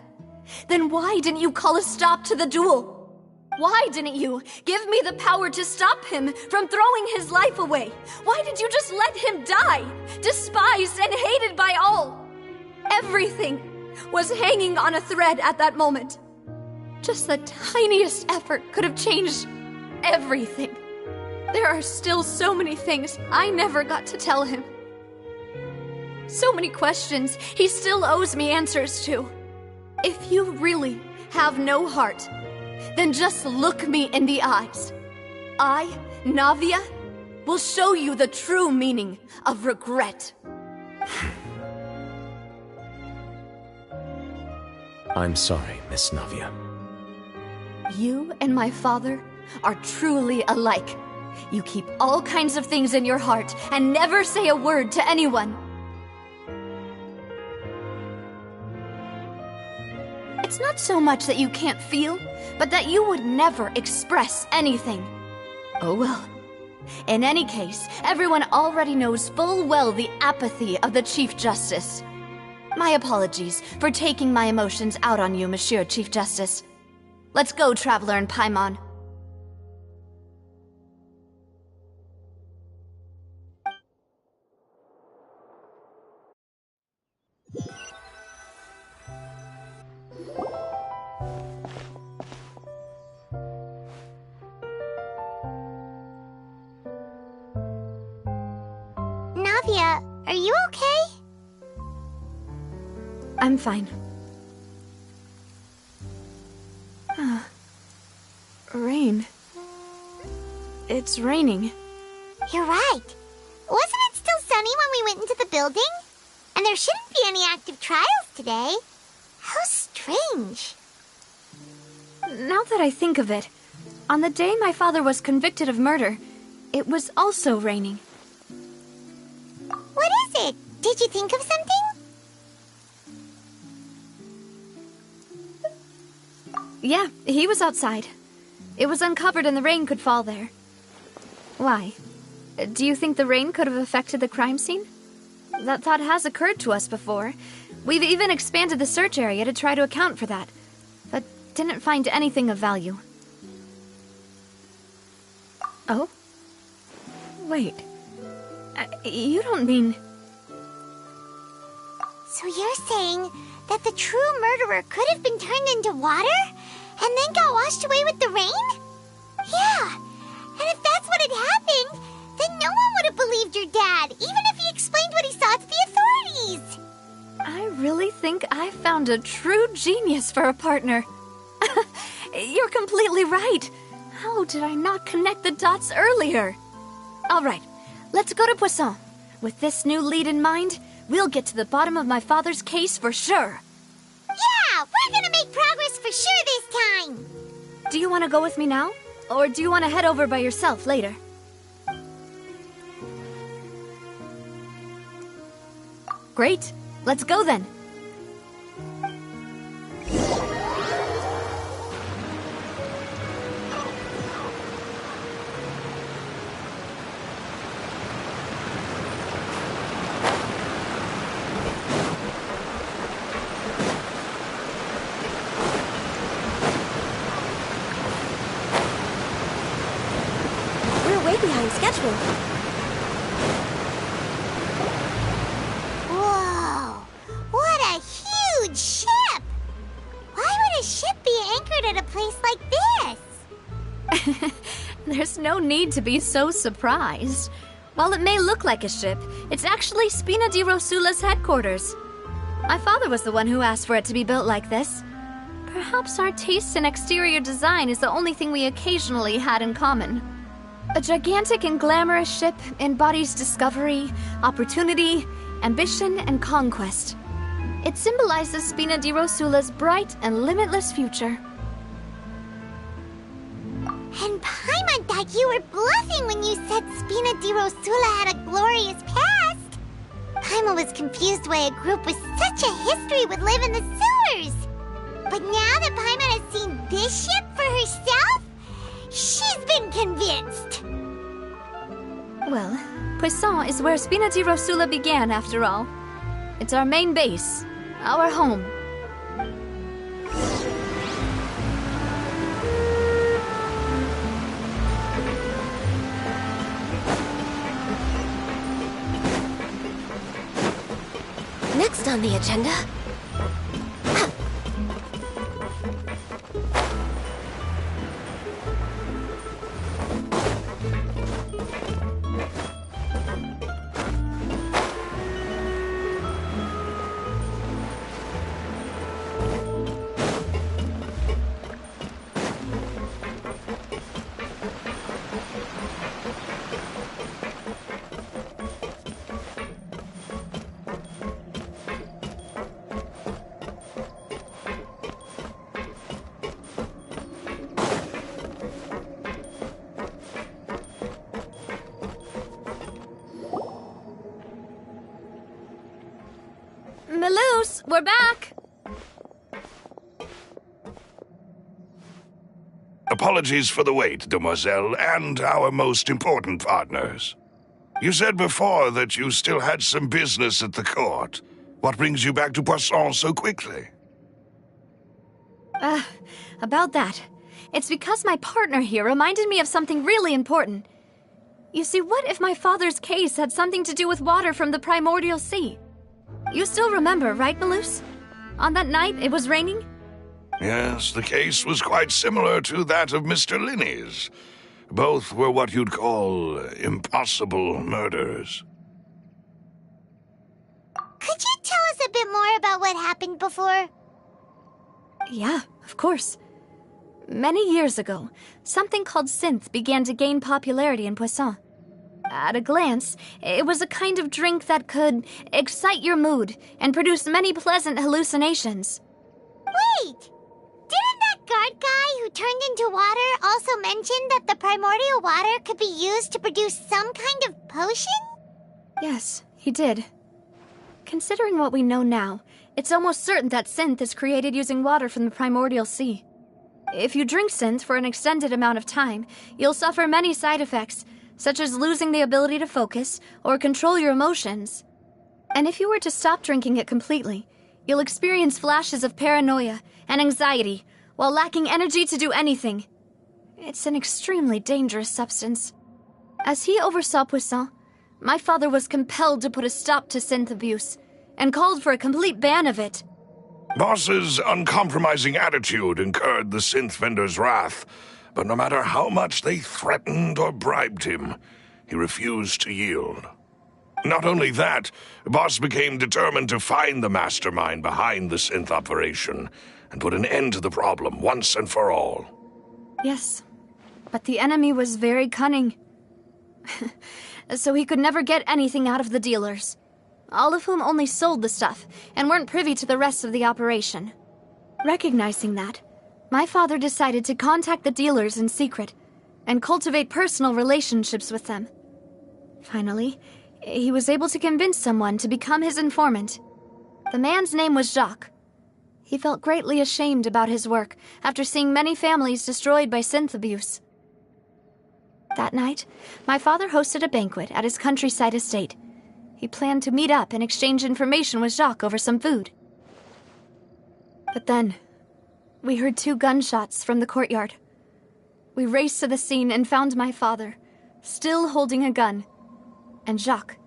Speaker 1: then why didn't you call a stop to the duel? Why didn't you give me the power to stop him from throwing his life away? Why did you just let him die, despised and hated by all? Everything was hanging on a thread at that moment. Just the tiniest effort could have changed everything. There are still so many things I never got to tell him. So many questions he still owes me answers to. If you really have no heart, then just look me in the eyes. I, Navia, will show you the true meaning of regret.
Speaker 8: I'm sorry, Miss Navia.
Speaker 1: You and my father are truly alike. You keep all kinds of things in your heart and never say a word to anyone. It's not so much that you can't feel, but that you would never express anything. Oh well. In any case, everyone already knows full well the apathy of the Chief Justice. My apologies for taking my emotions out on you, Monsieur Chief Justice. Let's go, Traveler and Paimon.
Speaker 2: Navia, are you okay?
Speaker 1: I'm fine. Rain. It's raining.
Speaker 2: You're right. Wasn't it still sunny when we went into the building? And there shouldn't be any active trials today. How strange.
Speaker 1: Now that I think of it, on the day my father was convicted of murder, it was also raining.
Speaker 2: What is it? Did you think of something?
Speaker 1: Yeah, he was outside. It was uncovered and the rain could fall there. Why? Do you think the rain could have affected the crime scene? That thought has occurred to us before. We've even expanded the search area to try to account for that, but didn't find anything of value. Oh? Wait. You don't mean...
Speaker 2: So you're saying that the true murderer could have been turned into water? And then got washed away with the rain? Yeah. And if that's what had happened, then no one would have believed your dad, even if he explained what he saw to the authorities.
Speaker 1: I really think I found a true genius for a partner. You're completely right. How did I not connect the dots earlier? All right, let's go to Poisson. With this new lead in mind, we'll get to the bottom of my father's case for sure.
Speaker 2: Yeah, we're gonna make progress for sure this time.
Speaker 1: Do you want to go with me now? Or do you want to head over by yourself later? Great. Let's go then.
Speaker 7: Behind schedule.
Speaker 2: Whoa! What a huge ship! Why would a ship be anchored at a place like this?
Speaker 1: There's no need to be so surprised. While it may look like a ship, it's actually Spina di Rosula's headquarters. My father was the one who asked for it to be built like this. Perhaps our taste in exterior design is the only thing we occasionally had in common. A gigantic and glamorous ship embodies discovery, opportunity, ambition, and conquest. It symbolizes Spina di Rosula's bright and limitless future.
Speaker 2: And Paimon thought you were bluffing when you said Spina di Rosula had a glorious past. Paimon was confused why a group with such a history would live in the sewers. But now that Paimon has seen this ship for herself, she's been convinced.
Speaker 1: Well, Poisson is where Spina di Rosula began, after all. It's our main base, our home.
Speaker 7: Next on the agenda...
Speaker 1: Melus, we're back!
Speaker 6: Apologies for the wait, demoiselle, and our most important partners. You said before that you still had some business at the court. What brings you back to Poisson so quickly?
Speaker 1: About that. It's because my partner here reminded me of something really important. You see, what if my father's case had something to do with water from the primordial sea? You still remember, right, Melus? On that night, it was raining?
Speaker 6: Yes, the case was quite similar to that of Mr. Linney's. Both were what you'd call impossible murders.
Speaker 2: Could you tell us a bit more about what happened before?
Speaker 1: Yeah, of course. Many years ago, something called synth began to gain popularity in Poisson. At a glance, it was a kind of drink that could excite your mood and produce many pleasant hallucinations.
Speaker 2: Wait! Didn't that guard guy who turned into water also mention that the primordial water could be used to produce some kind of potion?
Speaker 1: Yes, he did. Considering what we know now, it's almost certain that synth is created using water from the primordial sea. If you drink synth for an extended amount of time, you'll suffer many side effects, such as losing the ability to focus or control your emotions. And if you were to stop drinking it completely, you'll experience flashes of paranoia and anxiety while lacking energy to do anything. It's an extremely dangerous substance. As he oversaw Poisson, my father was compelled to put a stop to synth abuse and called for a complete ban of it.
Speaker 6: Boss's uncompromising attitude incurred the synth vendor's wrath, but no matter how much they threatened or bribed him, he refused to yield. Not only that, Boss became determined to find the mastermind behind the synth operation and put an end to the problem once and for all.
Speaker 1: Yes, but the enemy was very cunning. So he could never get anything out of the dealers, all of whom only sold the stuff and weren't privy to the rest of the operation. Recognizing that, my father decided to contact the dealers in secret and cultivate personal relationships with them. Finally, he was able to convince someone to become his informant. The man's name was Jacques. He felt greatly ashamed about his work after seeing many families destroyed by synth abuse. That night, my father hosted a banquet at his countryside estate. He planned to meet up and exchange information with Jacques over some food. But then, we heard 2 gunshots from the courtyard. We raced to the scene and found my father, still holding a gun, and Jacques,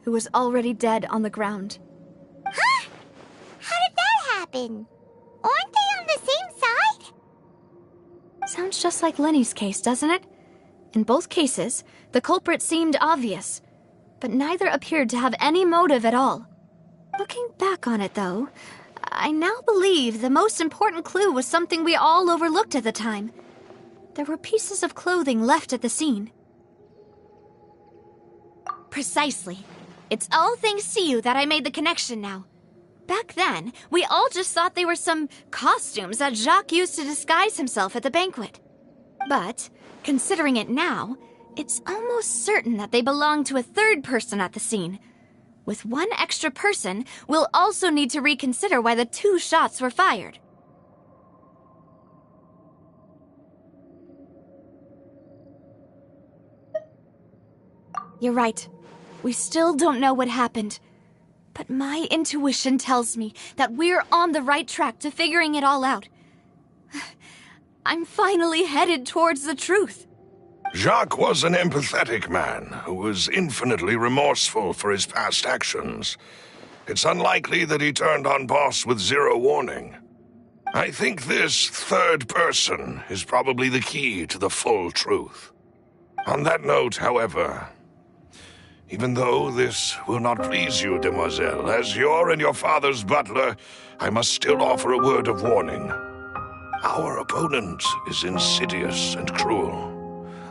Speaker 1: who was already dead on the ground.
Speaker 2: Huh? How did that happen? Aren't they on the same side?
Speaker 1: Sounds just like Lenny's case, doesn't it? In both cases, the culprit seemed obvious, but neither appeared to have any motive at all. Looking back on it, though, I now believe the most important clue was something we all overlooked at the time. There were pieces of clothing left at the scene. Precisely. It's all thanks to you that I made the connection now. Back then, we all just thought they were some costumes that Jacques used to disguise himself at the banquet. But, considering it now, it's almost certain that they belong to a third person at the scene. With one extra person, we'll also need to reconsider why the 2 shots were fired. You're right. We still don't know what happened. But my intuition tells me that we're on the right track to figuring it all out. I'm finally headed towards the truth.
Speaker 6: Jacques was an empathetic man who was infinitely remorseful for his past actions. It's unlikely that he turned on Boss with 0 warning. I think this third person is probably the key to the full truth. On that note, however, even though this will not please you, demoiselle, as your and your father's butler, I must still offer a word of warning. Our opponent is insidious and cruel.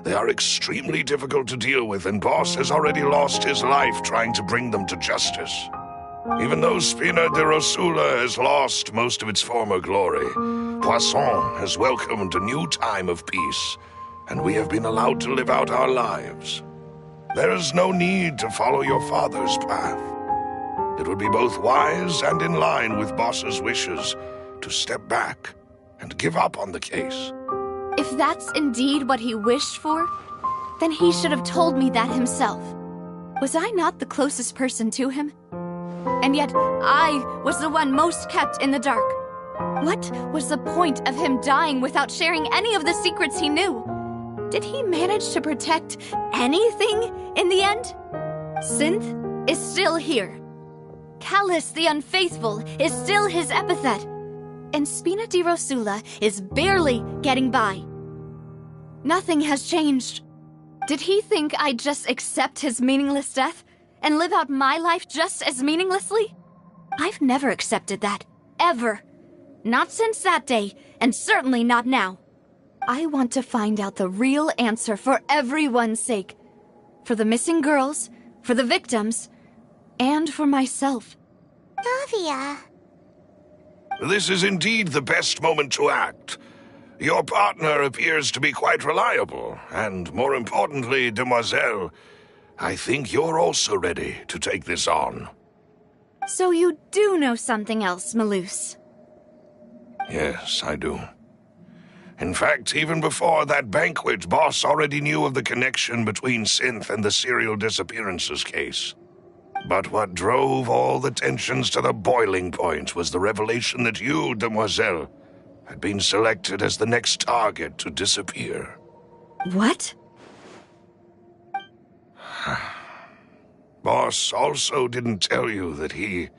Speaker 6: They are extremely difficult to deal with, and Boss has already lost his life trying to bring them to justice. Even though Spina de Rosula has lost most of its former glory, Poisson has welcomed a new time of peace, and we have been allowed to live out our lives. There is no need to follow your father's path. It would be both wise and in line with Boss's wishes to step back and give up on the case.
Speaker 1: If that's indeed what he wished for, then he should have told me that himself. Was I not the closest person to him? And yet, I was the one most kept in the dark. What was the point of him dying without sharing any of the secrets he knew? Did he manage to protect anything in the end? Synth is still here. Callus the Unfaithful is still his epithet. And Spina di Rosula is barely getting by. Nothing has changed. Did he think I'd just accept his meaningless death and live out my life just as meaninglessly? I've never accepted that. Ever. Not since that day, and certainly not now. I want to find out the real answer for everyone's sake. For the missing girls, for the victims, and for myself.
Speaker 2: Navia.
Speaker 6: This is indeed the best moment to act. Your partner appears to be quite reliable, and more importantly, demoiselle, I think you're also ready to take this on.
Speaker 1: So you do know something else, Malouse?
Speaker 6: Yes, I do. In fact, even before that banquet, Boss already knew of the connection between Synth and the serial disappearances case. But what drove all the tensions to the boiling point was the revelation that you, demoiselle, had been selected as the next target to disappear.
Speaker 1: What?
Speaker 6: Boss also didn't tell you that he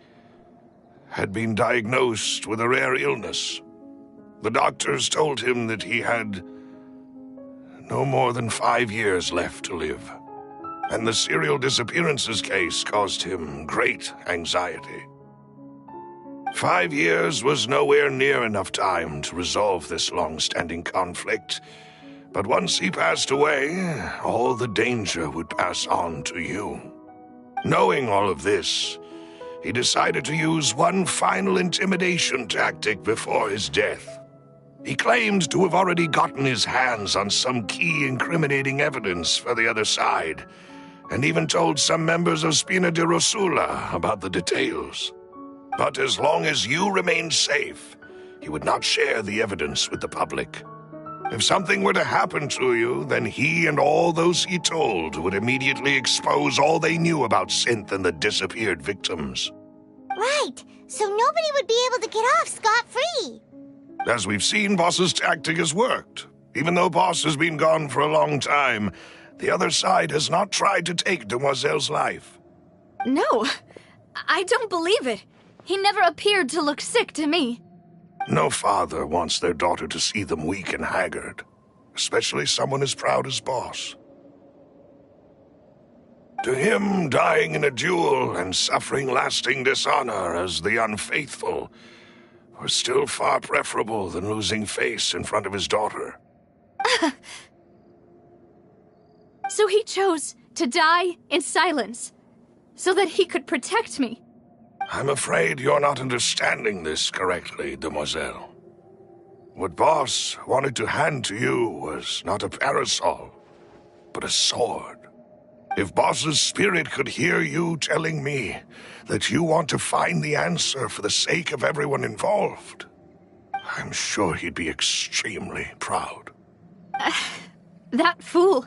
Speaker 6: had been diagnosed with a rare illness. The doctors told him that he had no more than 5 years left to live, and the serial disappearances case caused him great anxiety. 5 years was nowhere near enough time to resolve this long-standing conflict, but once he passed away, all the danger would pass on to you. Knowing all of this, he decided to use one final intimidation tactic before his death. He claimed to have already gotten his hands on some key incriminating evidence for the other side, and even told some members of Spina di Rosula about the details. But as long as you remained safe, he would not share the evidence with the public. If something were to happen to you, then he and all those he told would immediately expose all they knew about Synth and the disappeared victims.
Speaker 2: Right, so nobody would be able to get off scot-free.
Speaker 6: As we've seen, Boss's tactic has worked. Even though Boss has been gone for a long time, the other side has not tried to take Demoiselle's life.
Speaker 1: No, I don't believe it. He never appeared to look sick to me.
Speaker 6: No father wants their daughter to see them weak and haggard, especially someone as proud as Boss. To him, dying in a duel and suffering lasting dishonor as the unfaithful was still far preferable than losing face in front of his daughter.
Speaker 1: So he chose to die in silence, so that he could protect me.
Speaker 6: I'm afraid you're not understanding this correctly, Demoiselle. What Boss wanted to hand to you was not a parasol, but a sword. If Boss's spirit could hear you telling me that you want to find the answer for the sake of everyone involved, I'm sure he'd be extremely proud.
Speaker 1: That fool.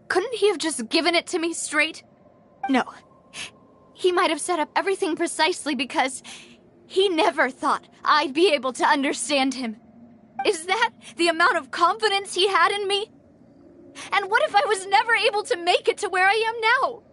Speaker 1: Couldn't he have just given it to me straight? No. He might have set up everything precisely because he never thought I'd be able to understand him. Is that the amount of confidence he had in me? And what if I was never able to make it to where I am now?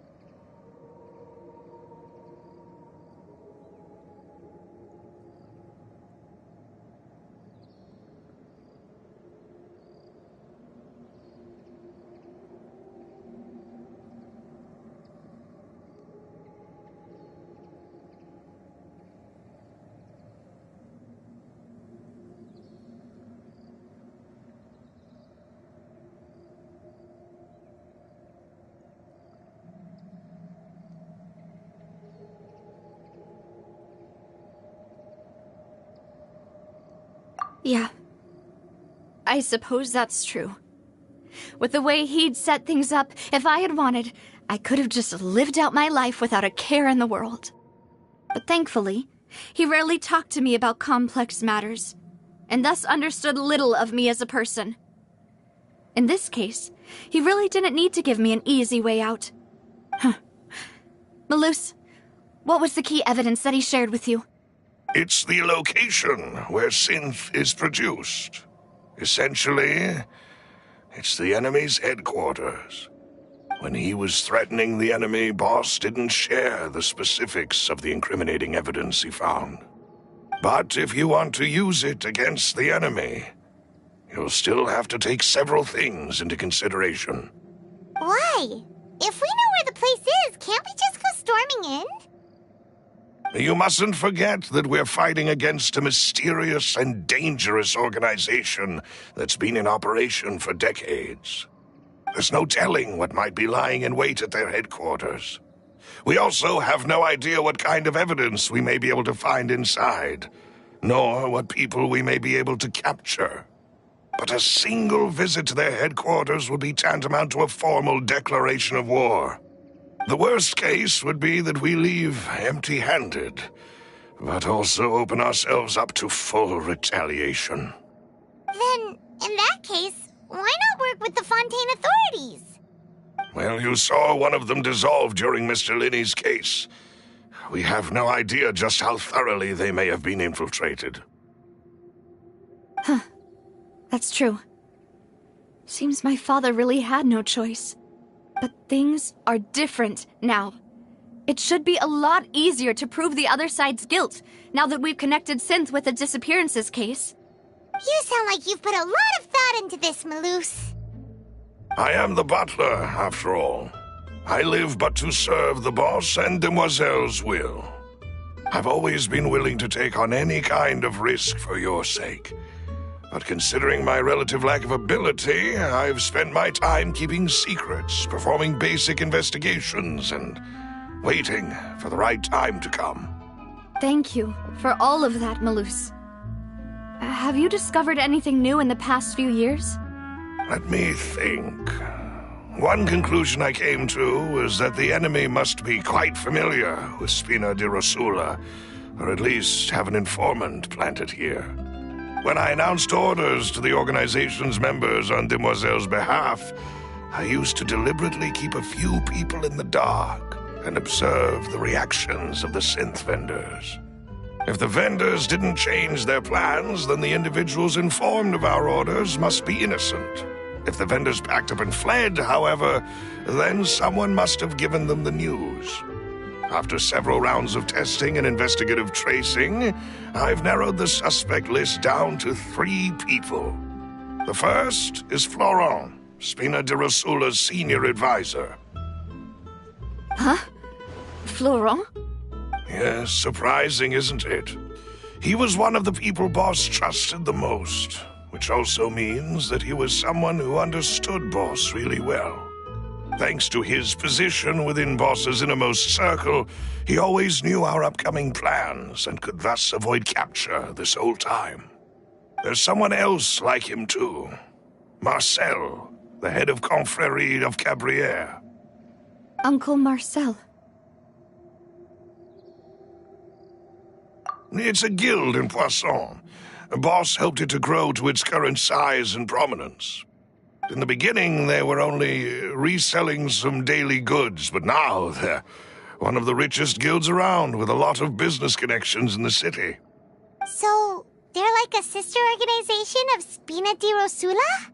Speaker 1: Yeah. I suppose that's true. With the way he'd set things up, if I had wanted, I could have just lived out my life without a care in the world. But thankfully, he rarely talked to me about complex matters, and thus understood little of me as a person. In this case, he really didn't need to give me an easy way out. Malus, what was the key evidence that he shared with you?
Speaker 6: It's the location where synth is produced. Essentially, it's the enemy's headquarters. When he was threatening the enemy, Boss didn't share the specifics of the incriminating evidence he found. But if you want to use it against the enemy, you'll still have to take several things into consideration.
Speaker 2: Why? If we know where the place is, can't we just go storming in?
Speaker 6: You mustn't forget that we're fighting against a mysterious and dangerous organization that's been in operation for decades. There's no telling what might be lying in wait at their headquarters. We also have no idea what kind of evidence we may be able to find inside, nor what people we may be able to capture. But a single visit to their headquarters would be tantamount to a formal declaration of war. The worst case would be that we leave empty-handed, but also open ourselves up to full retaliation.
Speaker 2: Then, in that case, why not work with the Fontaine authorities?
Speaker 6: Well, you saw one of them dissolve during Mr. Linney's case. We have no idea just how thoroughly they may have been infiltrated.
Speaker 1: Huh. That's true. Seems my father really had no choice. But things are different now. It should be a lot easier to prove the other side's guilt, now that we've connected Synth with the disappearances case.
Speaker 2: You sound like you've put a lot of thought into this, Malus.
Speaker 6: I am the butler, after all. I live but to serve the boss and Demoiselle's will. I've always been willing to take on any kind of risk for your sake. But considering my relative lack of ability, I've spent my time keeping secrets, performing basic investigations, and waiting for the right time to come.
Speaker 1: Thank you for all of that, Malus. Have you discovered anything new in the past few years?
Speaker 6: Let me think. One conclusion I came to was that the enemy must be quite familiar with Spina di Rosula, or at least have an informant planted here. When I announced orders to the organization's members on Demoiselle's behalf, I used to deliberately keep a few people in the dark and observe the reactions of the synth vendors. If the vendors didn't change their plans, then the individuals informed of our orders must be innocent. If the vendors packed up and fled, however, then someone must have given them the news. After several rounds of testing and investigative tracing, I've narrowed the suspect list down to 3 people. The first is Florent, Spina di Rosula's senior advisor.
Speaker 1: Huh? Florent?
Speaker 6: Yes, surprising, isn't it? He was one of the people Boss trusted the most, which also means that he was someone who understood Boss really well. Thanks to his position within Boss's innermost circle, he always knew our upcoming plans and could thus avoid capture this whole time. There's someone else like him too. Marcel, the head of Confrérie of Cabrières.
Speaker 1: Uncle Marcel.
Speaker 6: It's a guild in Poisson. Boss helped it to grow to its current size and prominence. In the beginning, they were only reselling some daily goods, but now they're one of the richest guilds around with a lot of business connections in the city.
Speaker 2: So, they're like a sister organization of Spina di Rosula?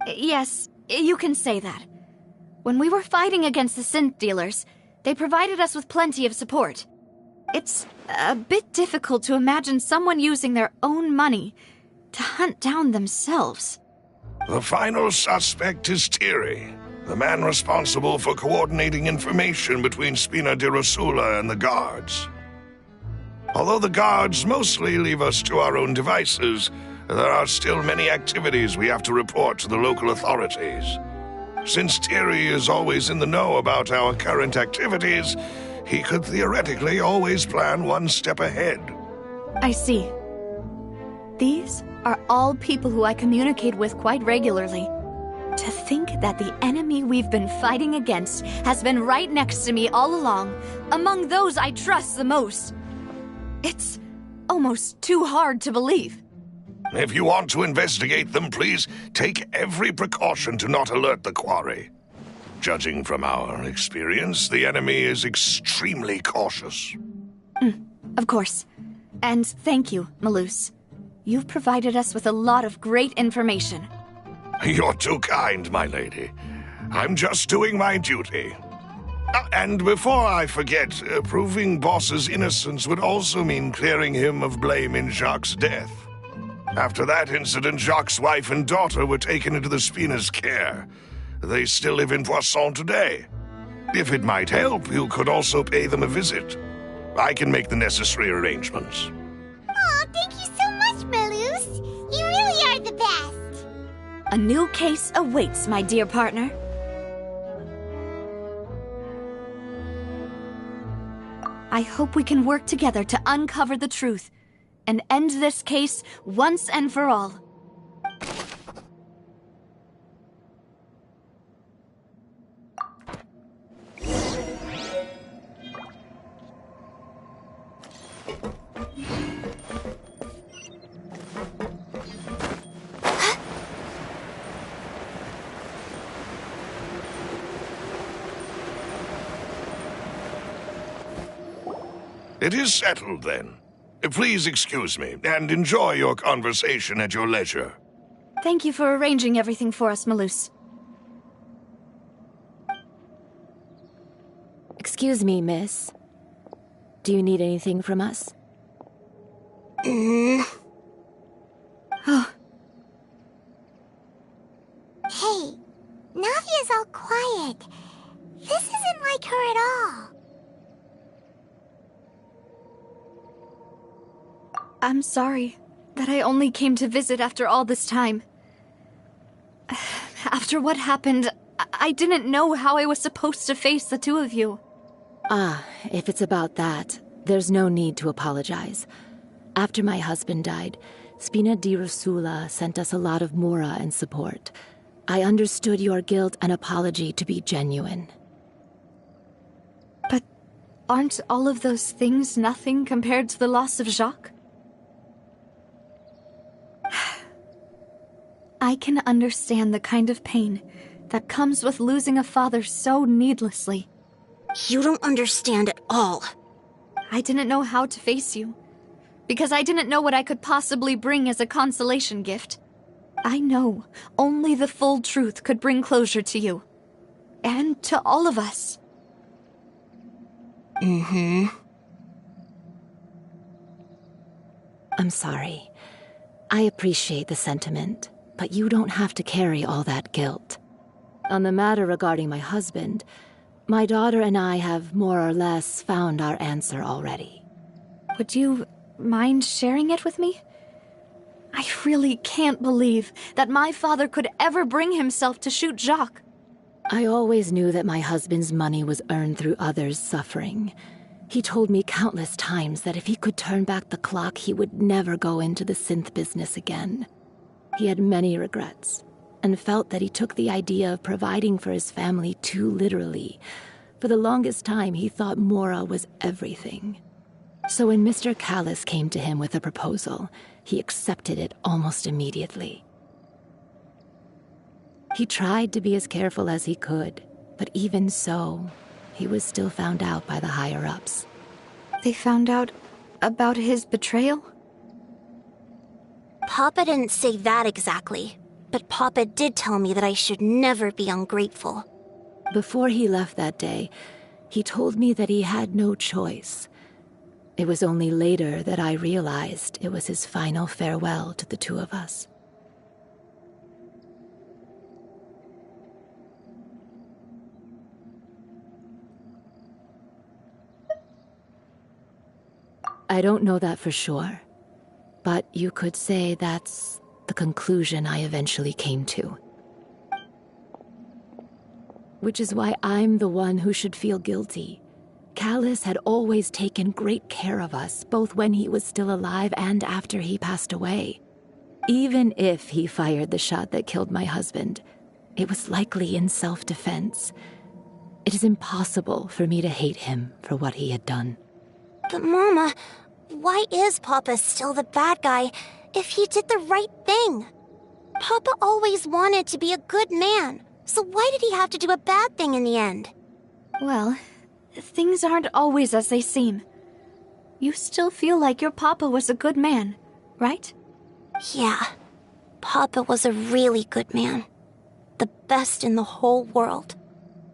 Speaker 1: Yes, you can say that. When we were fighting against the synth dealers, they provided us with plenty of support. It's a bit difficult to imagine someone using their own money to hunt down themselves.
Speaker 6: The final suspect is Thierry, the man responsible for coordinating information between Spina di Rosula and the guards. Although the guards mostly leave us to our own devices, there are still many activities we have to report to the local authorities. Since Thierry is always in the know about our current activities, he could theoretically always plan one step ahead.
Speaker 1: I see. These are all people who I communicate with quite regularly. To think that the enemy we've been fighting against has been right next to me all along, among those I trust the most. It's almost too hard to believe.
Speaker 6: If you want to investigate them, please take every precaution to not alert the quarry. Judging from our experience, the enemy is extremely cautious.
Speaker 1: Of course. And thank you, Malus. You've provided us with a lot of great information.
Speaker 6: You're too kind, my lady. I'm just doing my duty. And before I forget, proving Boss's innocence would also mean clearing him of blame in Jacques' death. After that incident, Jacques' wife and daughter were taken into the Spina's care. They still live in Poisson today. If it might help, you could also pay them a visit. I can make the necessary arrangements.
Speaker 2: Aw, thank you so much, Malus. You really are the best.
Speaker 1: A new case awaits, my dear partner. I hope we can work together to uncover the truth and end this case once and for all.
Speaker 6: It is settled, then. Please excuse me, and enjoy your conversation at your leisure.
Speaker 1: Thank you for arranging everything for us, Malus.
Speaker 9: Excuse me, miss. Do you need anything from us?
Speaker 1: Oh.
Speaker 2: Hey, Navia's all quiet. This isn't like her at all.
Speaker 1: I'm sorry that I only came to visit after all this time. After what happened, I didn't know how I was supposed to face the two of you.
Speaker 9: Ah, if it's about that, there's no need to apologize. After my husband died, Spina di Rosula sent us a lot of mora and support. I understood your guilt and apology to be genuine.
Speaker 1: But aren't all of those things nothing compared to the loss of Jacques? I can understand the kind of pain that comes with losing a father so needlessly.
Speaker 2: You don't understand at all.
Speaker 1: I didn't know how to face you, because I didn't know what I could possibly bring as a consolation gift. I know only the full truth could bring closure to you, and to all of us.
Speaker 9: I'm sorry. I appreciate the sentiment, but you don't have to carry all that guilt. On the matter regarding my husband, my daughter and I have more or less found our answer already.
Speaker 1: Would you mind sharing it with me? I really can't believe that my father could ever bring himself to shoot Jacques.
Speaker 9: I always knew that my husband's money was earned through others' suffering. He told me countless times that if he could turn back the clock, he would never go into the synth business again. He had many regrets, and felt that he took the idea of providing for his family too literally. For the longest time, he thought Mora was everything. So when Mr. Callis came to him with a proposal, he accepted it almost immediately. He tried to be as careful as he could, but even so, he was still found out by the higher-ups.
Speaker 1: They found out about his betrayal?
Speaker 2: Papa didn't say that exactly, but Papa did tell me that I should never be ungrateful.
Speaker 9: Before he left that day, he told me that he had no choice. It was only later that I realized it was his final farewell to the two of us. I don't know that for sure, but you could say that's the conclusion I eventually came to. Which is why I'm the one who should feel guilty. Callis had always taken great care of us, both when he was still alive and after he passed away. Even if he fired the shot that killed my husband, it was likely in self-defense. It is impossible for me to hate him for what he had done.
Speaker 2: But Mama, why is Papa still the bad guy if he did the right thing? Papa always wanted to be a good man, so why did he have to do a bad thing in the end?
Speaker 1: Well, things aren't always as they seem. You still feel like your papa was a good man, right?
Speaker 2: Yeah, Papa was a really good man. The best in the whole world.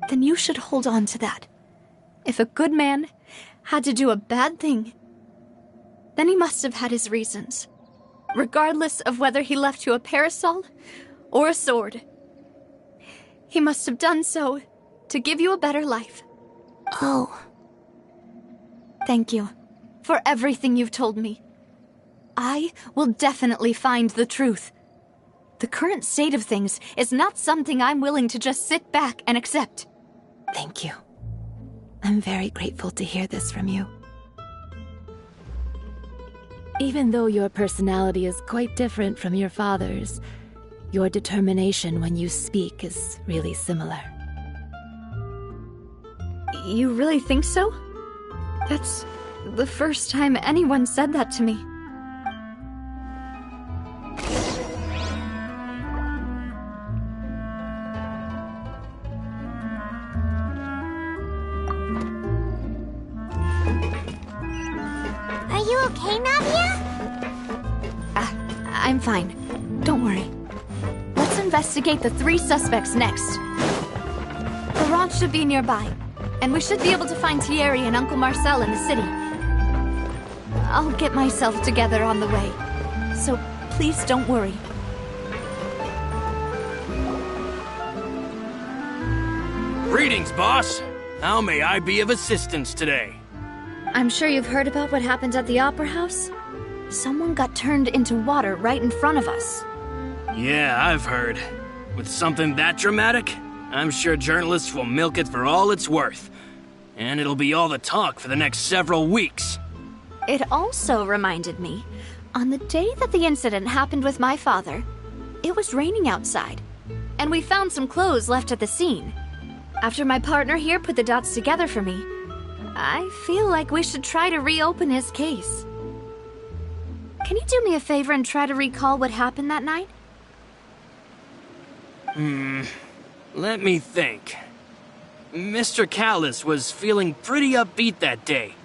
Speaker 1: Then you should hold on to that. If a good man had to do a bad thing, then he must have had his reasons. Regardless of whether he left you a parasol or a sword. He must have done so to give you a better life.
Speaker 2: Oh.
Speaker 1: Thank you for everything you've told me. I will definitely find the truth. The current state of things is not something I'm willing to just sit back and accept.
Speaker 9: Thank you. I'm very grateful to hear this from you. Even though your personality is quite different from your father's, your determination when you speak is really similar.
Speaker 1: You really think so? That's the first time anyone said that to me.
Speaker 2: Are you okay, Navia?
Speaker 1: I'm fine. Don't worry. Let's investigate the 3 suspects next. Laurent should be nearby, and we should be able to find Thierry and Uncle Marcel in the city. I'll get myself together on the way, so please don't worry.
Speaker 10: Greetings, boss. How may I be of assistance today?
Speaker 1: I'm sure you've heard about what happened at the Opera House? Someone got turned into water right in front of us.
Speaker 10: Yeah, I've heard. With something that dramatic, I'm sure journalists will milk it for all it's worth. And it'll be all the talk for the next several weeks.
Speaker 1: It also reminded me, on the day that the incident happened with my father, it was raining outside. and we found some clothes left at the scene. After my partner here put the dots together for me, I feel like we should try to reopen his case. Can you do me a favor and try to recall what happened that night?
Speaker 10: Let me think. Mr. Callus was feeling pretty upbeat that day.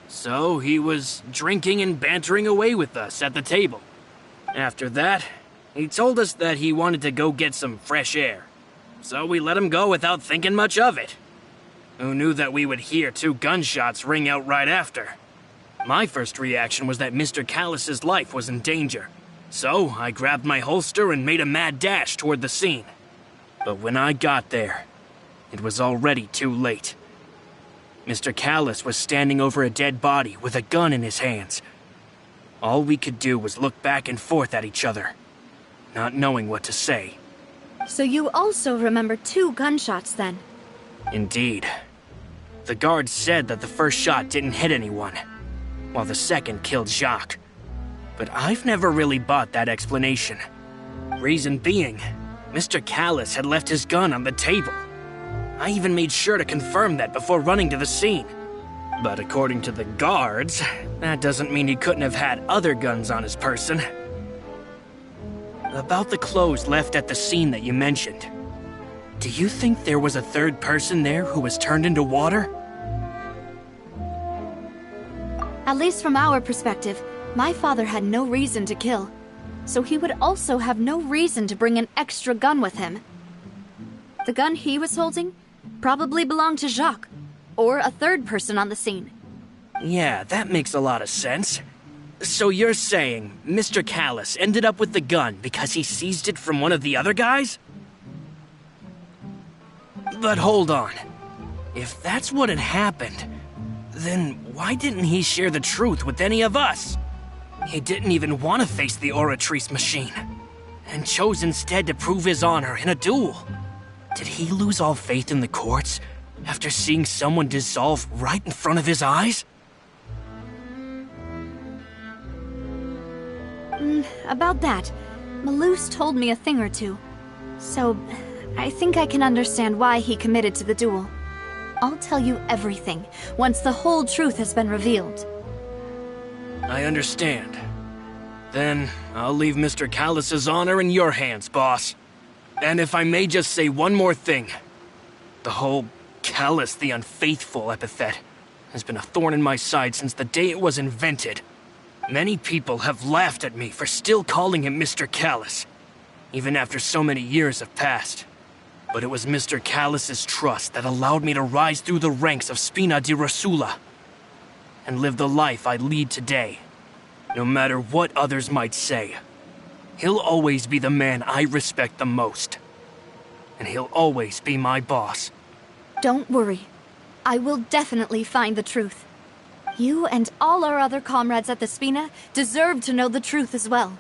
Speaker 10: So he was drinking and bantering away with us at the table. After that, he told us that he wanted to go get some fresh air. So we let him go without thinking much of it. Who knew that we would hear 2 gunshots ring out right after? My first reaction was that Mr. Callus's life was in danger. So I grabbed my holster and made a mad dash toward the scene. But when I got there, it was already too late. Mr. Callus was standing over a dead body with a gun in his hands. All we could do was look back and forth at each other, not knowing what to say.
Speaker 1: So you also remember 2 gunshots then?
Speaker 10: Indeed. The guard said that the first shot didn't hit anyone, while the second killed Jacques. But I've never really bought that explanation. Reason being, Mr. Callus had left his gun on the table. I even made sure to confirm that before running to the scene. But according to the guards, that doesn't mean he couldn't have had other guns on his person. About the clothes left at the scene that you mentioned, do you think there was a third person there who was turned into water?
Speaker 1: At least from our perspective, my father had no reason to kill. So he would also have no reason to bring an extra gun with him. The gun he was holding probably belonged to Jacques, or a third person on the scene.
Speaker 10: Yeah, that makes a lot of sense. So you're saying Mr. Callus ended up with the gun because he seized it from one of the other guys? But hold on. If that's what had happened, then why didn't he share the truth with any of us? He didn't even want to face the Oratrice machine, and chose instead to prove his honor in a duel. Did he lose all faith in the courts after seeing someone dissolve right in front of his eyes?
Speaker 1: About that, Malus told me a thing or two. So, I think I can understand why he committed to the duel. I'll tell you everything, once the whole truth has been revealed.
Speaker 10: I understand. Then, I'll leave Mr. Callus's honor in your hands, boss. And if I may just say one more thing. The whole Callus the Unfaithful epithet has been a thorn in my side since the day it was invented. Many people have laughed at me for still calling him Mr. Callus, even after so many years have passed. But it was Mr. Callus's trust that allowed me to rise through the ranks of Spina di Rosula and live the life I lead today. No matter what others might say, he'll always be the man I respect the most. And he'll always be my boss.
Speaker 1: Don't worry. I will definitely find the truth. You and all our other comrades at the Spina deserve to know the truth as well.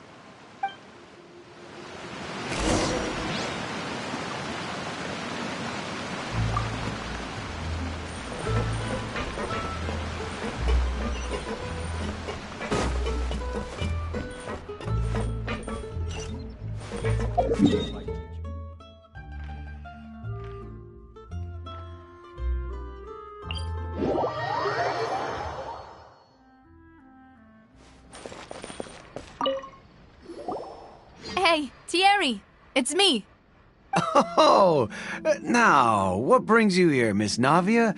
Speaker 1: Hey, Thierry! It's me!
Speaker 11: Oh, now, what brings you here, Miss Navia?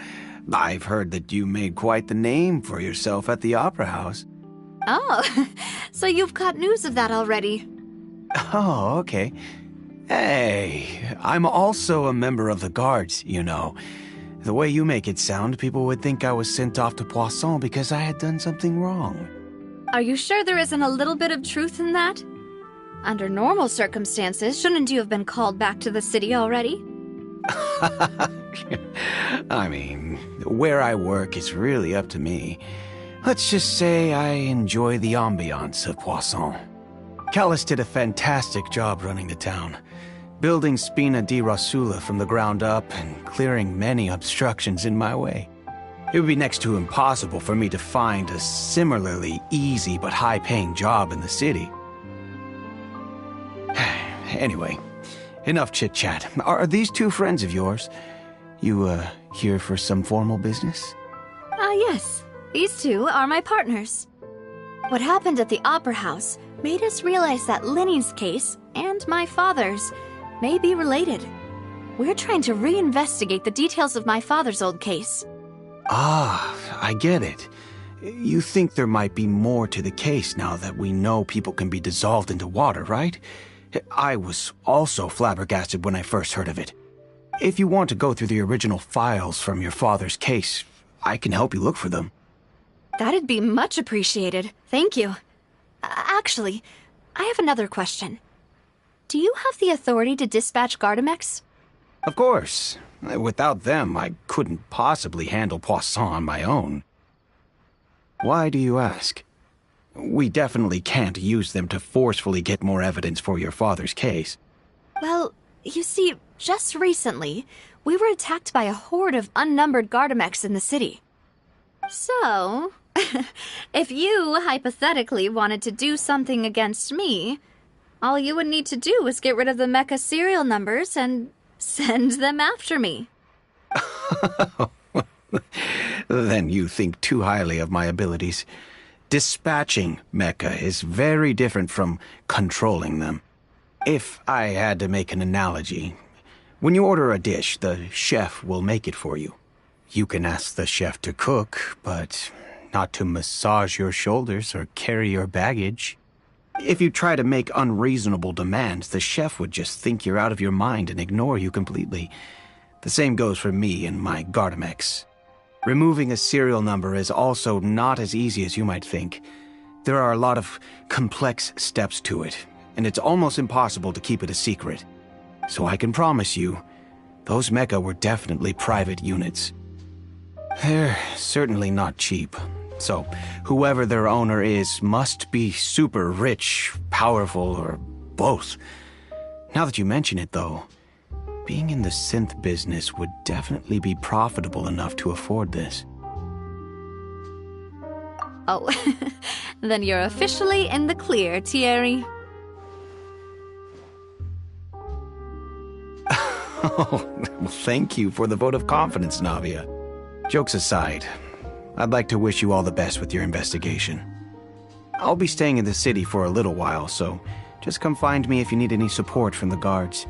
Speaker 11: I've heard that you made quite the name for yourself at the Opera House.
Speaker 1: Oh, so you've caught news of that already.
Speaker 11: Oh, okay. Hey, I'm also a member of the Guards, you know. The way you make it sound, people would think I was sent off to Poisson because I had done something wrong.
Speaker 1: Are you sure there isn't a little bit of truth in that? Under normal circumstances, shouldn't you have been called back to the city already?
Speaker 11: I mean, where I work is really up to me. Let's just say I enjoy the ambiance of Poisson. Callus did a fantastic job running the town, building Spina di Rosula from the ground up and clearing many obstructions in my way. It would be next to impossible for me to find a similarly easy but high-paying job in the city. Anyway, enough chit-chat. Are these two friends of yours? You, here for some formal business?
Speaker 1: Yes. These two are my partners. What happened at the Opera House made us realize that Linny's case and my father's may be related. We're trying to reinvestigate the details of my father's old case.
Speaker 11: Ah, I get it. You think there might be more to the case now that we know people can be dissolved into water, right? I was also flabbergasted when I first heard of it. If you want to go through the original files from your father's case, I can help you look for them.
Speaker 1: That'd be much appreciated. Thank you. Actually, I have another question. Do you have the authority to dispatch Gardamex?
Speaker 11: Of course. Without them, I couldn't possibly handle Poisson on my own. Why do you ask? We definitely can't use them to forcefully get more evidence for your father's case.
Speaker 1: Well, you see, just recently, we were attacked by a horde of unnumbered Gardamex in the city. So, if you hypothetically wanted to do something against me, all you would need to do was get rid of the mecha serial numbers and send them after me.
Speaker 11: Then you think too highly of my abilities. Dispatching mecha is very different from controlling them. If I had to make an analogy, when you order a dish, the chef will make it for you. You can ask the chef to cook, but not to massage your shoulders or carry your baggage. If you try to make unreasonable demands, the chef would just think you're out of your mind and ignore you completely. The same goes for me and my Gardamex. Removing a serial number is also not as easy as you might think. There are a lot of complex steps to it, and it's almost impossible to keep it a secret. So I can promise you, those mecha were definitely private units. They're certainly not cheap. So, whoever their owner is must be super rich, powerful, or both. Now that you mention it, though, being in the synth business would definitely be profitable enough to afford this.
Speaker 1: Oh, then you're officially in the clear, Thierry.
Speaker 11: Oh, well, thank you for the vote of confidence, Navia. Jokes aside, I'd like to wish you all the best with your investigation. I'll be staying in the city for a little while, so just come find me if you need any support from the guards.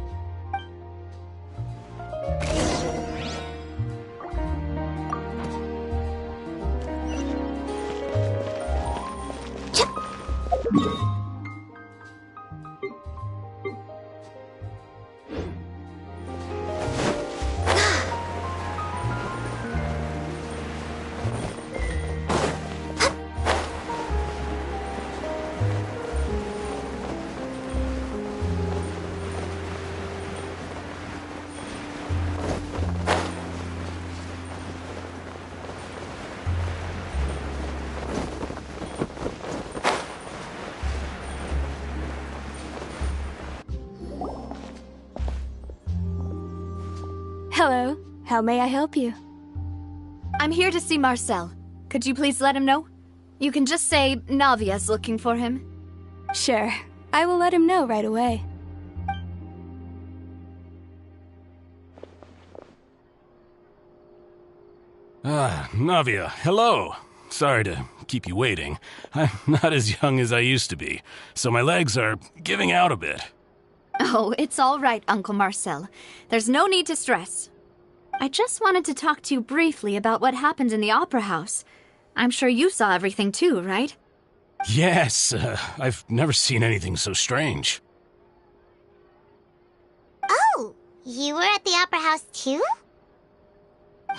Speaker 12: Hello. How may I help you?
Speaker 1: I'm here to see Marcel. Could you please let him know? You can just say Navia's looking for him.
Speaker 12: Sure. I will let him know right away.
Speaker 13: Navia, hello. Sorry to keep you waiting. I'm not as young as I used to be, so my legs are giving out a bit.
Speaker 1: Oh, it's all right, Uncle Marcel. There's no need to stress. I just wanted to talk to you briefly about what happened in the Opera House. I'm sure you saw everything too, right?
Speaker 13: Yes, I've never seen anything so strange.
Speaker 2: Oh, you were at the Opera House too?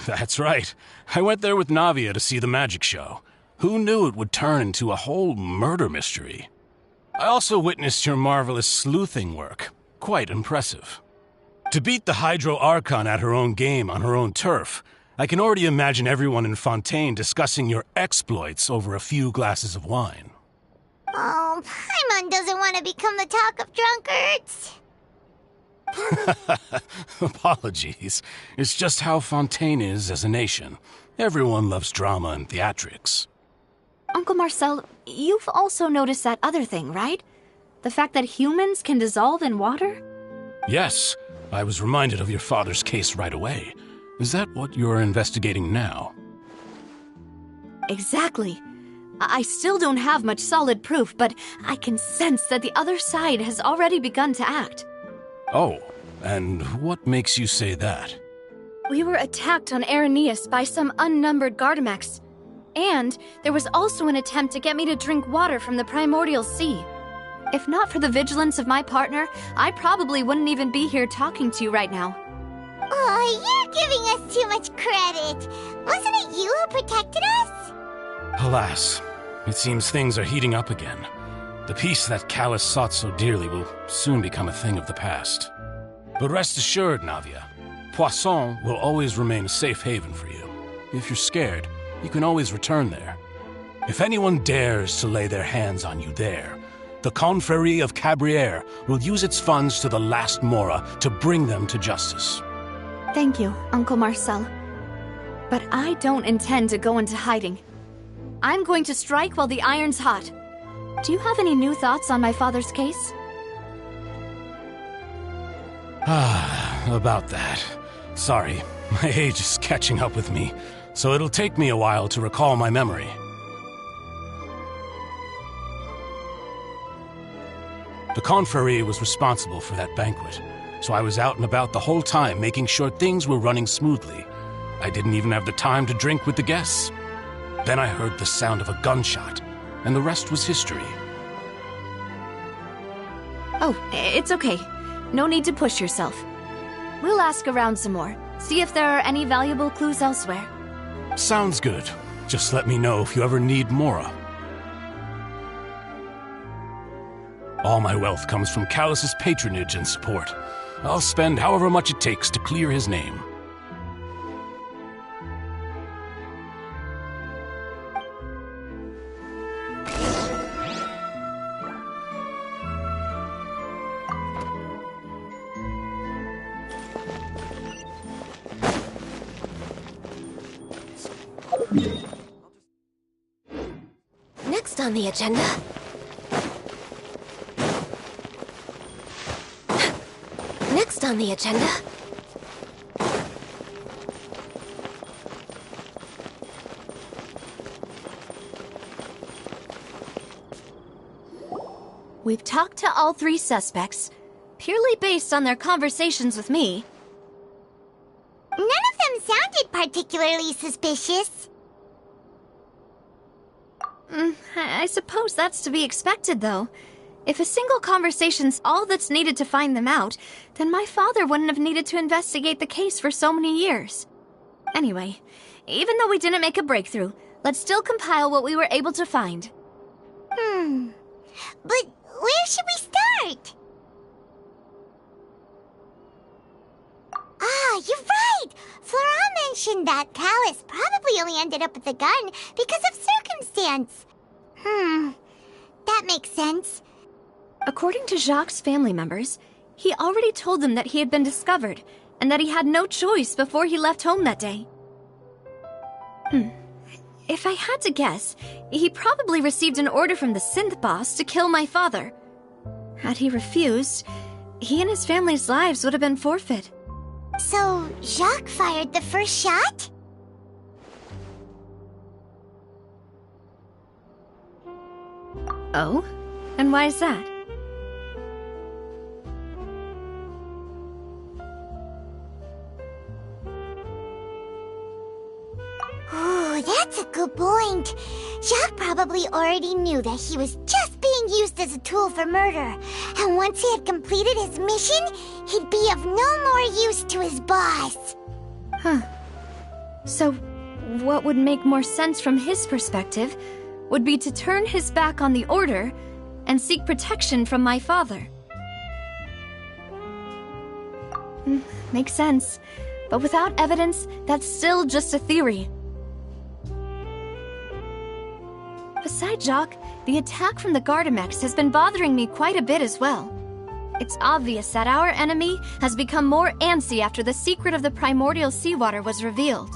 Speaker 13: That's right. I went there with Navia to see the magic show. Who knew it would turn into a whole murder mystery? I also witnessed your marvelous sleuthing work. Quite impressive. To beat the Hydro Archon at her own game on her own turf, I can already imagine everyone in Fontaine discussing your exploits over a few glasses of wine.
Speaker 2: Oh, Paimon doesn't want to become the talk of drunkards.
Speaker 13: Apologies. It's just how Fontaine is as a nation. Everyone loves drama and theatrics.
Speaker 1: Uncle Marcel, you've also noticed that other thing, right? The fact that humans can dissolve in water?
Speaker 13: Yes, I was reminded of your father's case right away. Is that what you're investigating now?
Speaker 1: Exactly. I still don't have much solid proof, but I can sense that the other side has already begun to act.
Speaker 13: Oh, and what makes you say that?
Speaker 1: We were attacked on Araneus by some unnumbered Gardamex. And there was also an attempt to get me to drink water from the primordial sea. If not for the vigilance of my partner, I probably wouldn't even be here talking to you right now.
Speaker 2: Oh, you're giving us too much credit. Wasn't it you who protected us?
Speaker 13: Alas, it seems things are heating up again. The peace that Callus sought so dearly will soon become a thing of the past. But rest assured, Navia, Poisson will always remain a safe haven for you. If you're scared, you can always return there. If anyone dares to lay their hands on you there, the Confrérie of Cabrières will use its funds to the last Mora to bring them to justice.
Speaker 1: Thank you, Uncle Marcel. But I don't intend to go into hiding. I'm going to strike while the iron's hot. Do you have any new thoughts on my father's case?
Speaker 13: About that. Sorry, my age is catching up with me, so it'll take me a while to recall my memory. The Confrérie was responsible for that banquet, so I was out and about the whole time making sure things were running smoothly. I didn't even have the time to drink with the guests. Then I heard the sound of a gunshot, and the rest was history.
Speaker 1: Oh, it's okay. No need to push yourself. We'll ask around some more, see if there are any valuable clues elsewhere.
Speaker 13: Sounds good. Just let me know if you ever need Mora. All my wealth comes from Callus's patronage and support. I'll spend however much it takes to clear his name.
Speaker 14: Next on the agenda... Next on the agenda...
Speaker 1: We've talked to all three suspects, purely based on their conversations with me.
Speaker 2: None of them sounded particularly suspicious.
Speaker 1: I suppose that's to be expected, though. If a single conversation's all that's needed to find them out, then my father wouldn't have needed to investigate the case for so many years. Anyway, even though we didn't make a breakthrough, let's still compile what we were able to find.
Speaker 2: But where should we start? You're right! Florent mentioned that Callus probably only ended up with the gun because of circumstance. That makes sense.
Speaker 1: According to Jacques' family members, he already told them that he had been discovered, and that he had no choice before he left home that day. If I had to guess, he probably received an order from the synth boss to kill my father. Had he refused, he and his family's lives would have been forfeit.
Speaker 2: So, Jacques fired the first shot?
Speaker 1: Oh? And why is that?
Speaker 2: Ooh, that's a good point. Jacques probably already knew that he was just being used as a tool for murder. And once he had completed his mission, he'd be of no more use to his boss.
Speaker 1: So, what would make more sense from his perspective would be to turn his back on the Order and seek protection from my father. Makes sense. But without evidence, that's still just a theory. Besides Jacques, the attack from the Gardamex has been bothering me quite a bit as well. It's obvious that our enemy has become more antsy after the secret of the primordial seawater was revealed.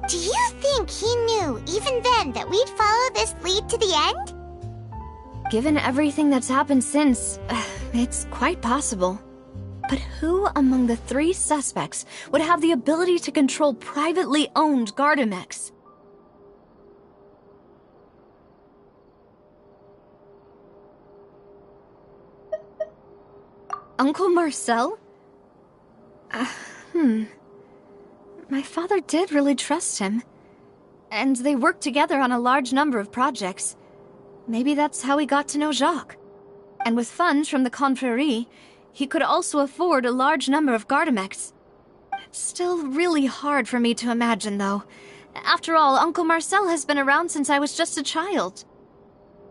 Speaker 2: Do you think he knew, even then, that we'd follow this lead to the end?
Speaker 1: Given everything that's happened since, it's quite possible. But who among the 3 suspects would have the ability to control privately owned Gardamex? Uncle Marcel? My father did really trust him. And they worked together on a large number of projects. Maybe that's how he got to know Jacques. And with funds from the Confrérie, he could also afford a large number of Gardamex. It's still really hard for me to imagine, though. After all, Uncle Marcel has been around since I was just a child.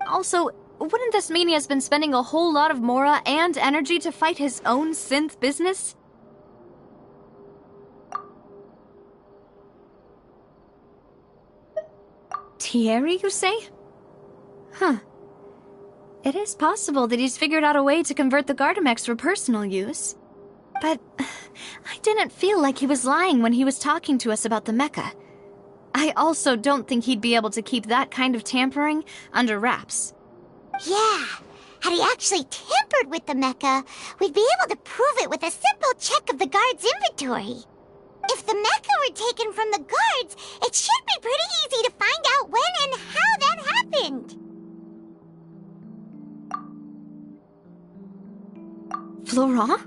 Speaker 1: Also, wouldn't this mean he has been spending a whole lot of mora and energy to fight his own synth business? Thierry, you say? Huh. It is possible that he's figured out a way to convert the Gardamex for personal use. But I didn't feel like he was lying when he was talking to us about the mecha. I also don't think he'd be able to keep that kind of tampering under wraps.
Speaker 2: Yeah, had he actually tampered with the mecha, we'd be able to prove it with a simple check of the guard's inventory. If the mecha were taken from the guards, it should be pretty easy to find out when and how that happened.
Speaker 1: Florent?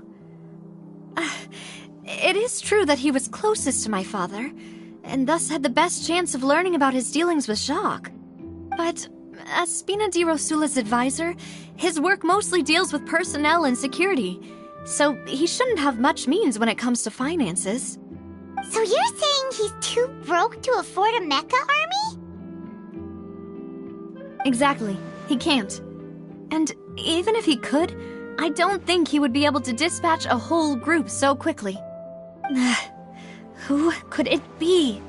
Speaker 1: It is true that he was closest to my father, and thus had the best chance of learning about his dealings with Jacques. But as Spina di Rosula's advisor, his work mostly deals with personnel and security, so he shouldn't have much means when it comes to finances.
Speaker 2: So you're saying he's too broke to afford a mecha army?
Speaker 1: Exactly. He can't. And even if he could, I don't think he would be able to dispatch a whole group so quickly. Who could it be?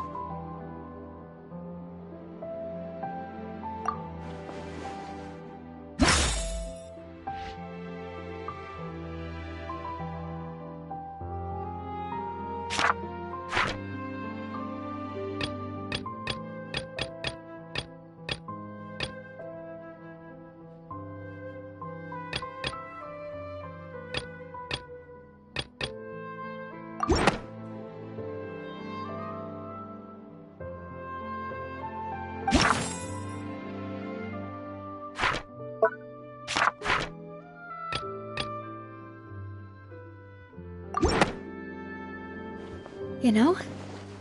Speaker 1: You know,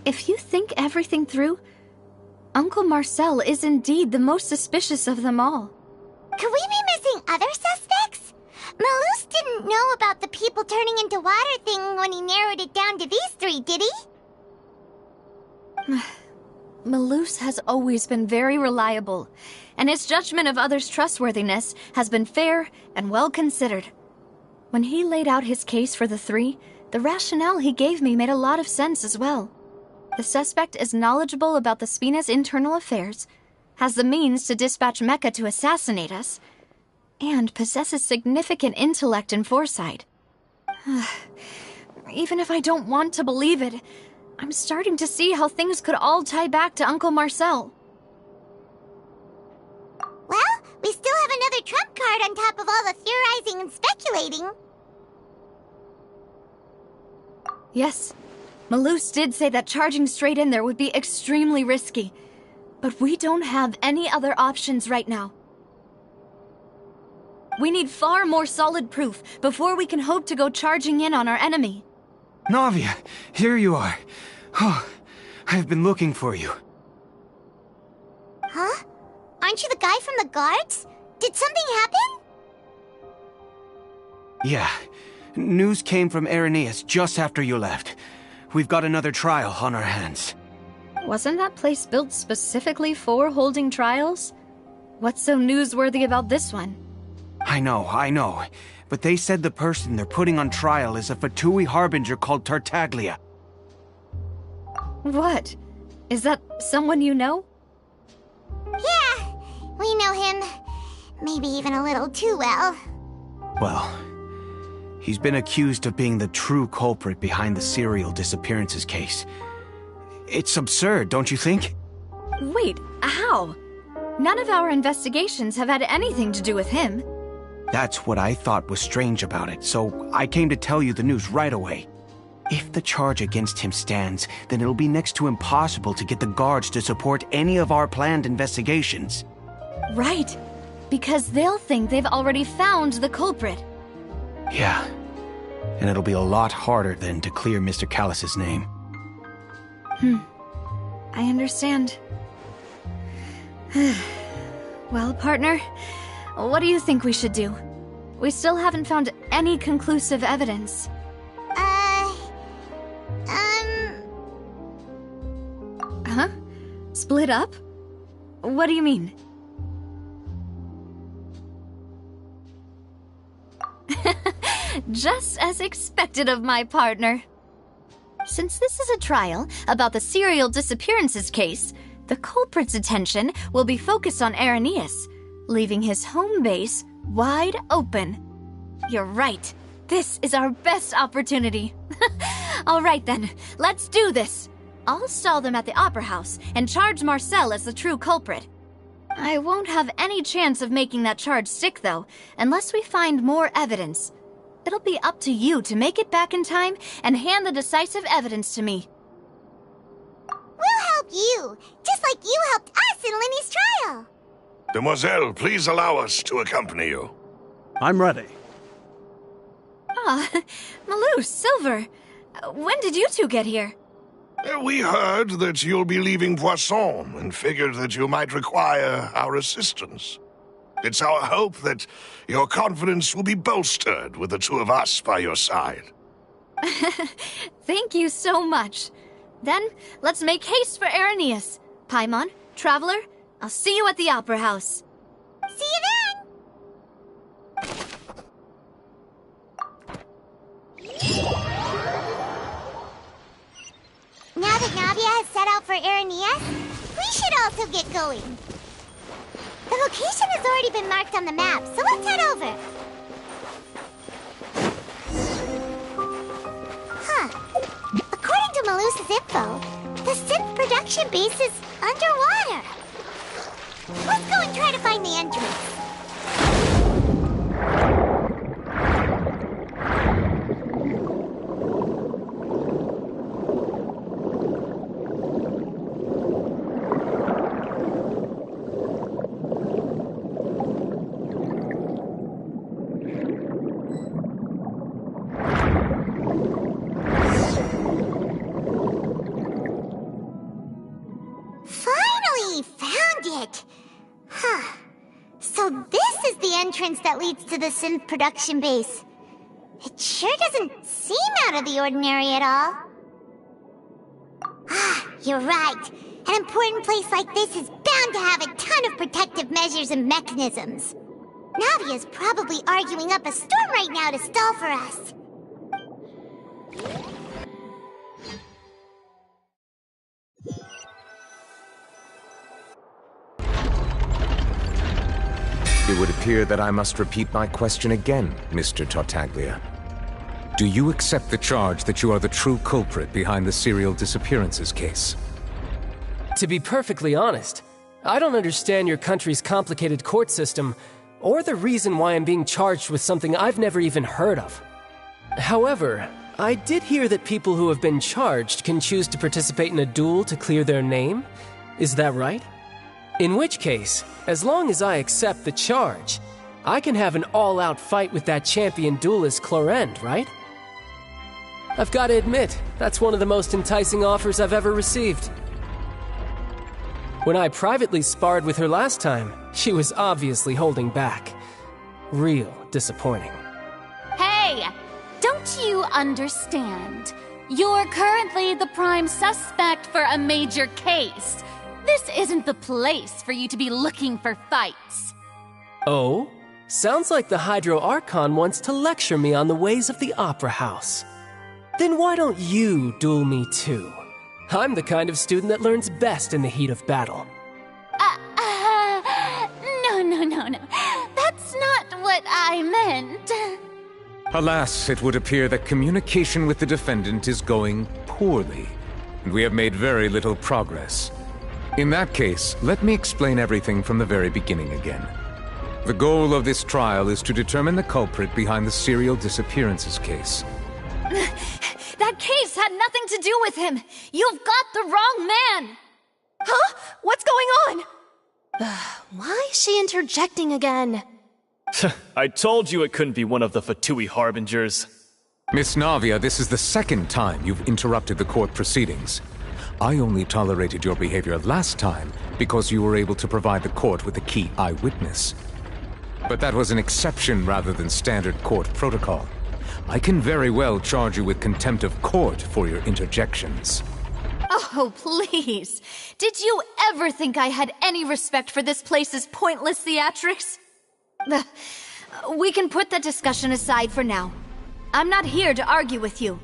Speaker 1: if you think everything through, Uncle Marcel is indeed the most suspicious of them all.
Speaker 2: Could we be missing other suspects? Malus didn't know about the people turning into water thing when he narrowed it down to these 3, did he?
Speaker 1: Malus has always been very reliable, and his judgment of others' trustworthiness has been fair and well considered. When he laid out his case for the 3, the rationale he gave me made a lot of sense as well. The suspect is knowledgeable about the Spina's internal affairs, has the means to dispatch mecha to assassinate us, and possesses significant intellect and foresight. Even if I don't want to believe it, I'm starting to see how things could all tie back to Uncle Marcel.
Speaker 2: Well, we still have another trump card on top of all the theorizing and speculating.
Speaker 1: Yes, Malus did say that charging straight in there would be extremely risky, but we don't have any other options right now. We need far more solid proof before we can hope to go charging in on our enemy.
Speaker 11: Navia, here you are. Oh, I've been looking for you.
Speaker 2: Huh? Aren't you the guy from the guards? Did something happen?
Speaker 11: Yeah. News came from Irenaeus just after you left. We've got another trial on our hands.
Speaker 1: Wasn't that place built specifically for holding trials? What's so newsworthy about this one?
Speaker 11: I know. But they said the person they're putting on trial is a Fatui harbinger called Tartaglia.
Speaker 1: What? Is that someone you know?
Speaker 2: Yeah, we know him. Maybe even a little too well.
Speaker 11: Well, he's been accused of being the true culprit behind the serial disappearances case. It's absurd, don't you think?
Speaker 1: Wait, how? None of our investigations have had anything to do with him.
Speaker 11: That's what I thought was strange about it, so I came to tell you the news right away. If the charge against him stands, then it'll be next to impossible to get the guards to support any of our planned investigations.
Speaker 1: Right. Because they'll think they've already found the culprit.
Speaker 11: Yeah. And it'll be a lot harder then to clear Mr. Callus's name.
Speaker 1: I understand. Well, partner, what do you think we should do? We still haven't found any conclusive evidence. Huh? Split up? What do you mean? Just as expected of my partner. Since this is a trial about the serial disappearances case, the culprit's attention will be focused on Irenaeus, leaving his home base wide open. You're right. This is our best opportunity. All right then, let's do this. I'll stall them at the Opera House and charge Marcel as the true culprit. I won't have any chance of making that charge stick, though, unless we find more evidence. It'll be up to you to make it back in time and hand the decisive evidence to me.
Speaker 2: We'll help you, just like you helped us in Linny's trial.
Speaker 6: Demoiselle, please allow us to accompany you.
Speaker 5: I'm ready.
Speaker 1: Ah, Malou, Silver, when did you two get here?
Speaker 6: We heard that you'll be leaving Poisson and figured that you might require our assistance. It's our hope that your confidence will be bolstered with the two of us by your side.
Speaker 1: Thank you so much. Then, let's make haste for Irenaeus. Paimon, Traveler, I'll see you at the Opera House.
Speaker 2: See you then! Now that Navia has set out for Irenaeus, we should also get going. The location has already been marked on the map, so let's head over. According to Malusa's info, the synth production base is underwater. Let's go and try to find the entrance. So this is the entrance that leads to the synth production base. It sure doesn't seem out of the ordinary at all. You're right. An important place like this is bound to have a ton of protective measures and mechanisms. Navia's probably arguing up a storm right now to stall for us.
Speaker 8: It would appear that I must repeat my question again, Mr. Tartaglia. Do you accept the charge that you are the true culprit behind the serial disappearances case?
Speaker 15: To be perfectly honest, I don't understand your country's complicated court system, or the reason why I'm being charged with something I've never even heard of. However, I did hear that people who have been charged can choose to participate in a duel to clear their name. Is that right? In which case, as long as I accept the charge, I can have an all-out fight with that champion duelist Clorend, right? I've got to admit, that's one of the most enticing offers I've ever received. When I privately sparred with her last time, she was obviously holding back. Real disappointing.
Speaker 16: Hey! Don't you understand? You're currently the prime suspect for a major case. This isn't the place for you to be looking for fights.
Speaker 15: Oh? Sounds like the Hydro Archon wants to lecture me on the ways of the Opera House. Then why don't you duel me too? I'm the kind of student that learns best in the heat of battle.
Speaker 16: No. That's not what I meant.
Speaker 8: Alas, it would appear that communication with the defendant is going poorly, and we have made very little progress. In that case, let me explain everything from the very beginning again. The goal of this trial is to determine the culprit behind the serial disappearances case.
Speaker 1: That case had nothing to do with him! You've got the wrong man!
Speaker 14: Huh? What's going on? Why is she interjecting again?
Speaker 17: I told you it couldn't be one of the Fatui harbingers.
Speaker 8: Miss Navia, this is the second time you've interrupted the court proceedings. I only tolerated your behavior last time because you were able to provide the court with a key eyewitness. But that was an exception rather than standard court protocol. I can very well charge you with contempt of court for your interjections.
Speaker 1: Oh, please. Did you ever think I had any respect for this place's pointless theatrics? We can put that discussion aside for now. I'm not here to argue with you.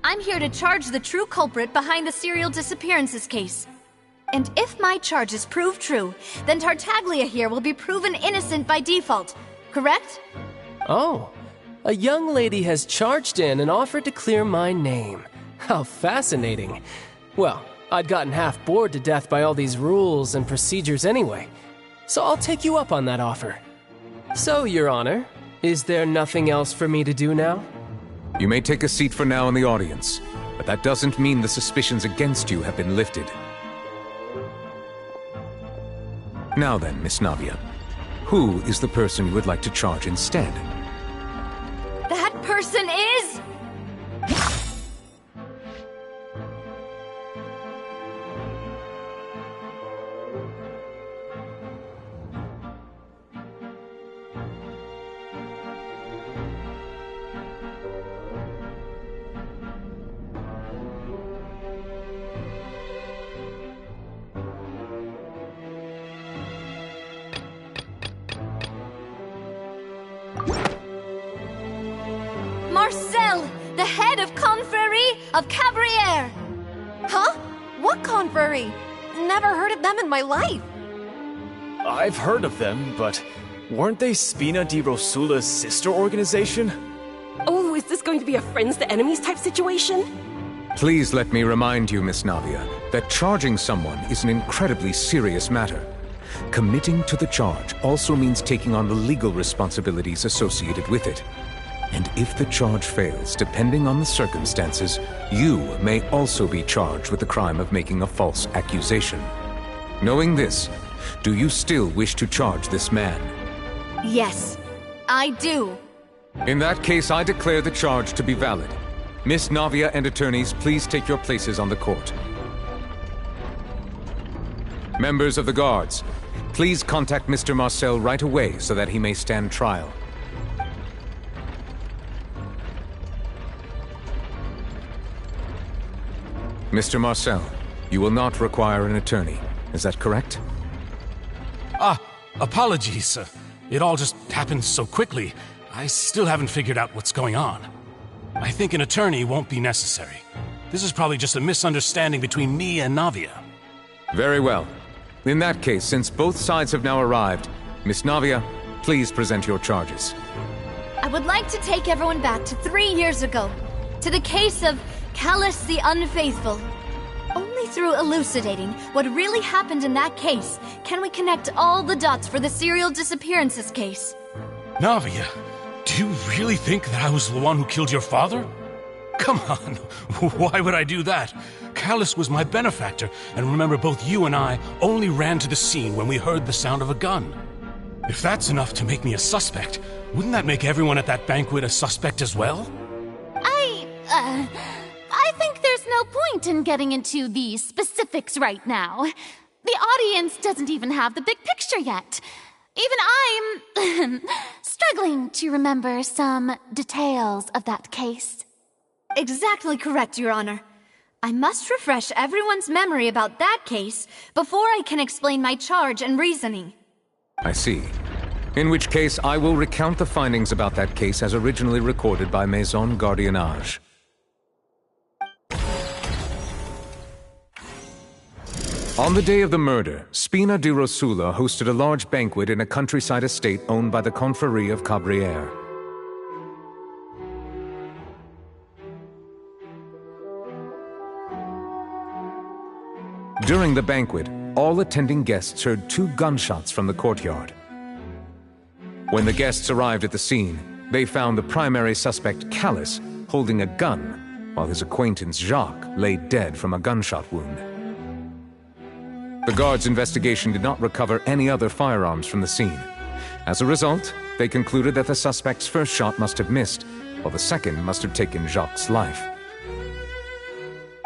Speaker 1: I'm here to charge the true culprit behind the serial disappearances case. And if my charges prove true, then Tartaglia here will be proven innocent by default, correct?
Speaker 15: Oh, a young lady has charged in and offered to clear my name. How fascinating. Well, I'd gotten half bored to death by all these rules and procedures anyway, so I'll take you up on that offer. So, Your Honor, is there nothing else for me to do now?
Speaker 8: You may take a seat for now in the audience, but that doesn't mean the suspicions against you have been lifted. Now then, Miss Navia, who is the person you would like to charge instead?
Speaker 1: That person is... Marcel, the head of Confrérie of Cabrières!
Speaker 14: Huh? What confrérie? Never heard of them in my life.
Speaker 17: I've heard of them, but weren't they Spina di Rosula's sister organization?
Speaker 12: Oh, is this going to be a friends to enemies type situation?
Speaker 8: Please let me remind you, Miss Navia, that charging someone is an incredibly serious matter. Committing to the charge also means taking on the legal responsibilities associated with it. And if the charge fails, depending on the circumstances, you may also be charged with the crime of making a false accusation. Knowing this, do you still wish to charge this man?
Speaker 1: Yes, I do.
Speaker 8: In that case, I declare the charge to be valid. Miss Navia and attorneys, please take your places on the court. Members of the guards, please contact Mr. Marcel right away so that he may stand trial. Mr. Marcel, you will not require an attorney. Is that correct?
Speaker 13: Apologies. It all just happened so quickly. I still haven't figured out what's going on. I think an attorney won't be necessary. This is probably just a misunderstanding between me and Navia.
Speaker 8: Very well. In that case, since both sides have now arrived, Miss Navia, please present your charges.
Speaker 1: I would like to take everyone back to 3 years ago, to the case of Callus the Unfaithful. Only through elucidating what really happened in that case can we connect all the dots for the serial disappearances case.
Speaker 13: Navia, do you really think that I was the one who killed your father? Come on, why would I do that? Callus was my benefactor, and remember, both you and I only ran to the scene when we heard the sound of a gun. If that's enough to make me a suspect, wouldn't that make everyone at that banquet a suspect as well?
Speaker 16: I think there's no point in getting into the specifics right now. The audience doesn't even have the big picture yet. Even I'm struggling to remember some details of that case.
Speaker 1: Exactly correct, Your Honor. I must refresh everyone's memory about that case before I can explain my charge and reasoning.
Speaker 8: I see. In which case, I will recount the findings about that case as originally recorded by Maison Gardiennage. On the day of the murder, Spina di Rosula hosted a large banquet in a countryside estate owned by the Confrérie of Cabrières. During the banquet, all attending guests heard 2 gunshots from the courtyard. When the guests arrived at the scene, they found the primary suspect, Callus, holding a gun, while his acquaintance, Jacques, lay dead from a gunshot wound. The guards' investigation did not recover any other firearms from the scene. As a result, they concluded that the suspect's first shot must have missed, while the second must have taken Jacques' life.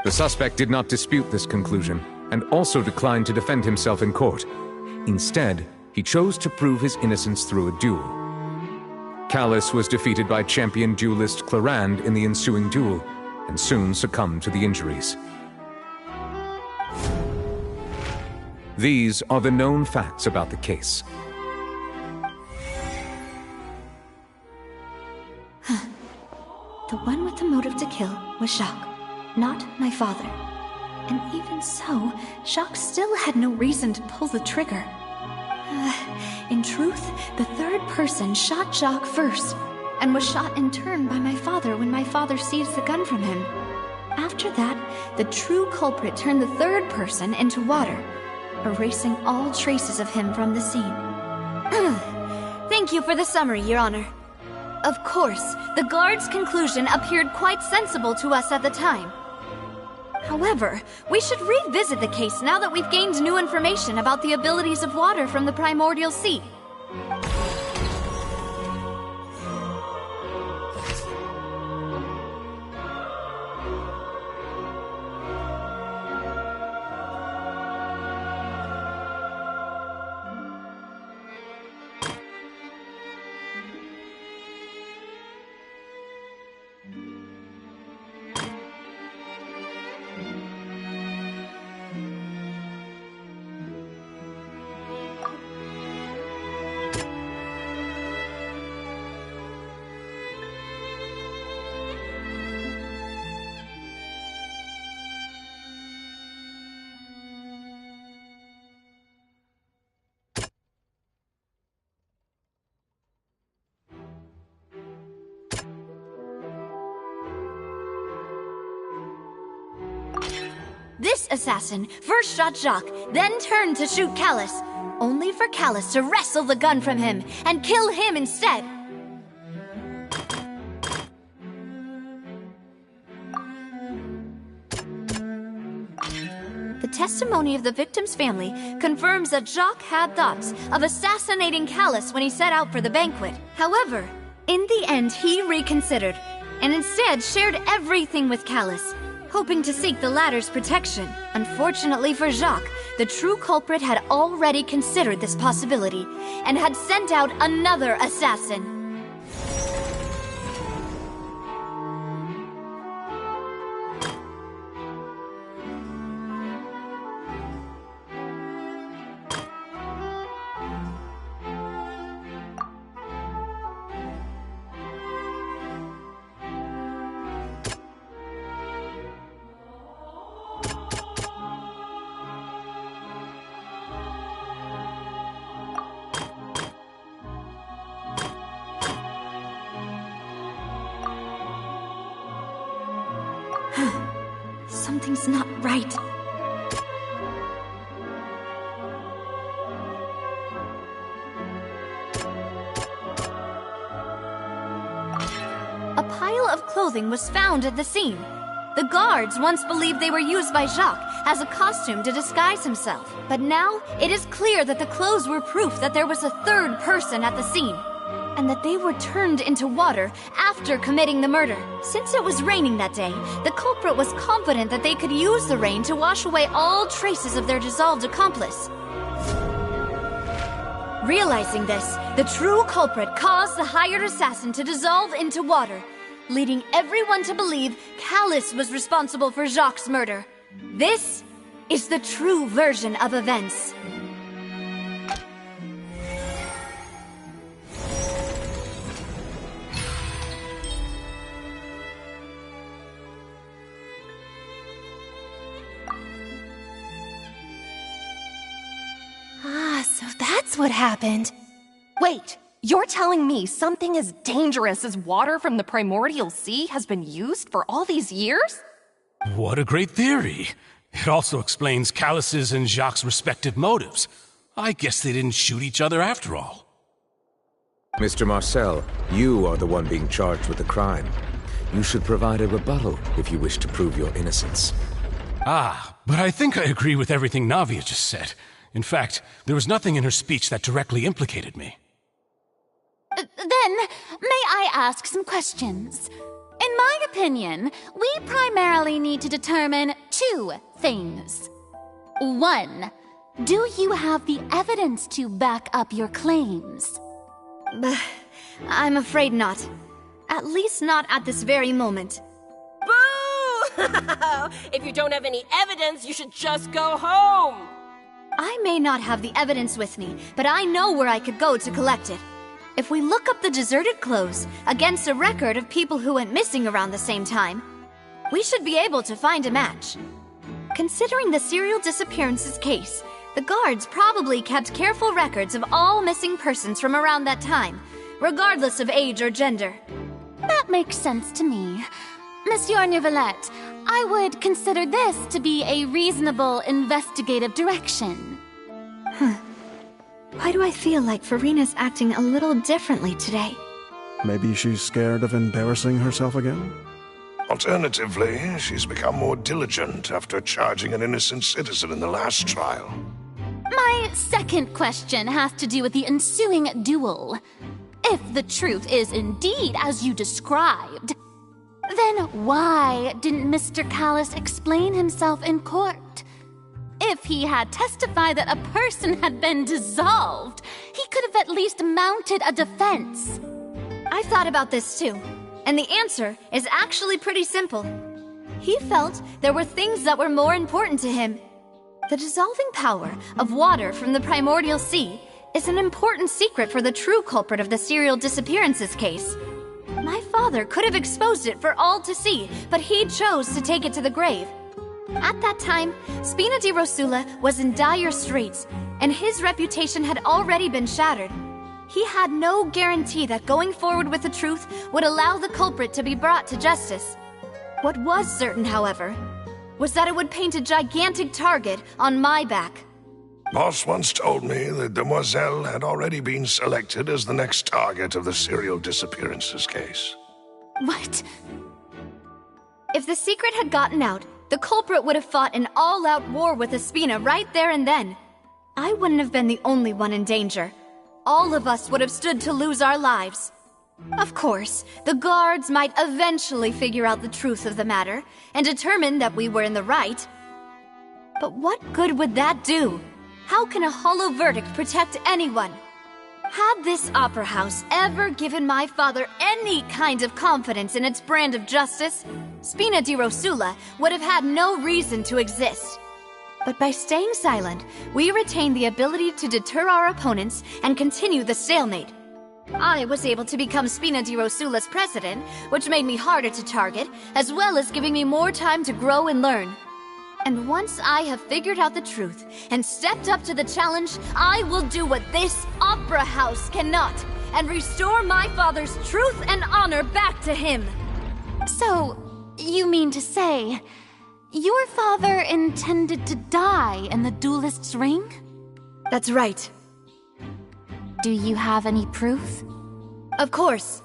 Speaker 8: The suspect did not dispute this conclusion, and also declined to defend himself in court. Instead, he chose to prove his innocence through a duel. Callus was defeated by champion duelist Clarand in the ensuing duel, and soon succumbed to the injuries. These are the known facts about the case.
Speaker 1: The one with the motive to kill was Jacques, not my father. And even so, Jacques still had no reason to pull the trigger. In truth, the third person shot Jacques first, and was shot in turn by my father when my father seized the gun from him. After that, the true culprit turned the third person into water, erasing all traces of him from the scene. Thank you for the summary, Your Honor. Of course, the guard's conclusion appeared quite sensible to us at the time. However, we should revisit the case now that we've gained new information about the abilities of water from the primordial sea. This assassin first shot Jacques, then turned to shoot Callus, only for Callus to wrestle the gun from him and kill him instead. The testimony of the victim's family confirms that Jacques had thoughts of assassinating Callus when he set out for the banquet. However, in the end he reconsidered, and instead shared everything with Callus, hoping to seek the latter's protection. Unfortunately for Jacques, the true culprit had already considered this possibility, and had sent out another assassin. Something's not right. A pile of clothing was found at the scene. The guards once believed they were used by Jacques as a costume to disguise himself. But now, it is clear that the clothes were proof that there was a third person at the scene, and that they were turned into water after committing the murder. Since it was raining that day, the culprit was confident that they could use the rain to wash away all traces of their dissolved accomplice. Realizing this, the true culprit caused the hired assassin to dissolve into water, leading everyone to believe Callus was responsible for Jacques' murder. This is the true version of events.
Speaker 14: So that's what happened. Wait, you're telling me something as dangerous as water from the primordial sea has been used for all these years?
Speaker 13: What a great theory. It also explains Callus's and Jacques' respective motives. I guess they didn't shoot each other after all.
Speaker 8: Mr. Marcel, you are the one being charged with the crime. You should provide a rebuttal if you wish to prove your innocence.
Speaker 13: Ah, but I think I agree with everything Navia just said. In fact, there was nothing in her speech that directly implicated me.
Speaker 16: Then, may I ask some questions? In my opinion, we primarily need to determine two things. One, do you have the evidence to back up your claims?
Speaker 1: I'm afraid not. At least not at this very moment.
Speaker 18: Boo! If you don't have any evidence, you should just go home!
Speaker 1: I may not have the evidence with me, but I know where I could go to collect it. If we look up the deserted clothes against a record of people who went missing around the same time, we should be able to find a match. Considering the serial disappearances case, the guards probably kept careful records of all missing persons from around that time, regardless of age or gender.
Speaker 16: That makes sense to me. Monsieur Neuvillette, I would consider this to be a reasonable investigative direction.
Speaker 1: Why do I feel like Farina's acting a little differently today?
Speaker 5: Maybe she's scared of embarrassing herself again?
Speaker 6: Alternatively, she's become more diligent after charging an innocent citizen in the last trial.
Speaker 16: My second question has to do with the ensuing duel. If the truth is indeed as you described, then why didn't Mr. Callis explain himself in court? If he had testified that a person had been dissolved, he could have at least mounted a defense.
Speaker 1: I've thought about this too, and the answer is actually pretty simple. He felt there were things that were more important to him. The dissolving power of water from the primordial sea is an important secret for the true culprit of the serial disappearances case. My father could have exposed it for all to see, but he chose to take it to the grave. At that time, Spina di Rosula was in dire straits, and his reputation had already been shattered. He had no guarantee that going forward with the truth would allow the culprit to be brought to justice. What was certain, however, was that it would paint a gigantic target on my back.
Speaker 6: Boss once told me that Demoiselle had already been selected as the next target of the serial disappearances case.
Speaker 16: What?
Speaker 1: If the secret had gotten out, the culprit would have fought an all-out war with Espina right there and then. I wouldn't have been the only one in danger. All of us would have stood to lose our lives. Of course, the guards might eventually figure out the truth of the matter and determine that we were in the right. But what good would that do? How can a hollow verdict protect anyone? Had this opera house ever given my father any kind of confidence in its brand of justice, Spina di Rosula would have had no reason to exist. But by staying silent, we retained the ability to deter our opponents and continue the stalemate. I was able to become Spina di Rosula's president, which made me harder to target, as well as giving me more time to grow and learn. And once I have figured out the truth and stepped up to the challenge, I will do what this opera house cannot, and restore my father's truth and honor back to him.
Speaker 16: So, you mean to say, your father intended to die in the duelist's ring?
Speaker 1: That's right.
Speaker 16: Do you have any proof?
Speaker 1: Of course.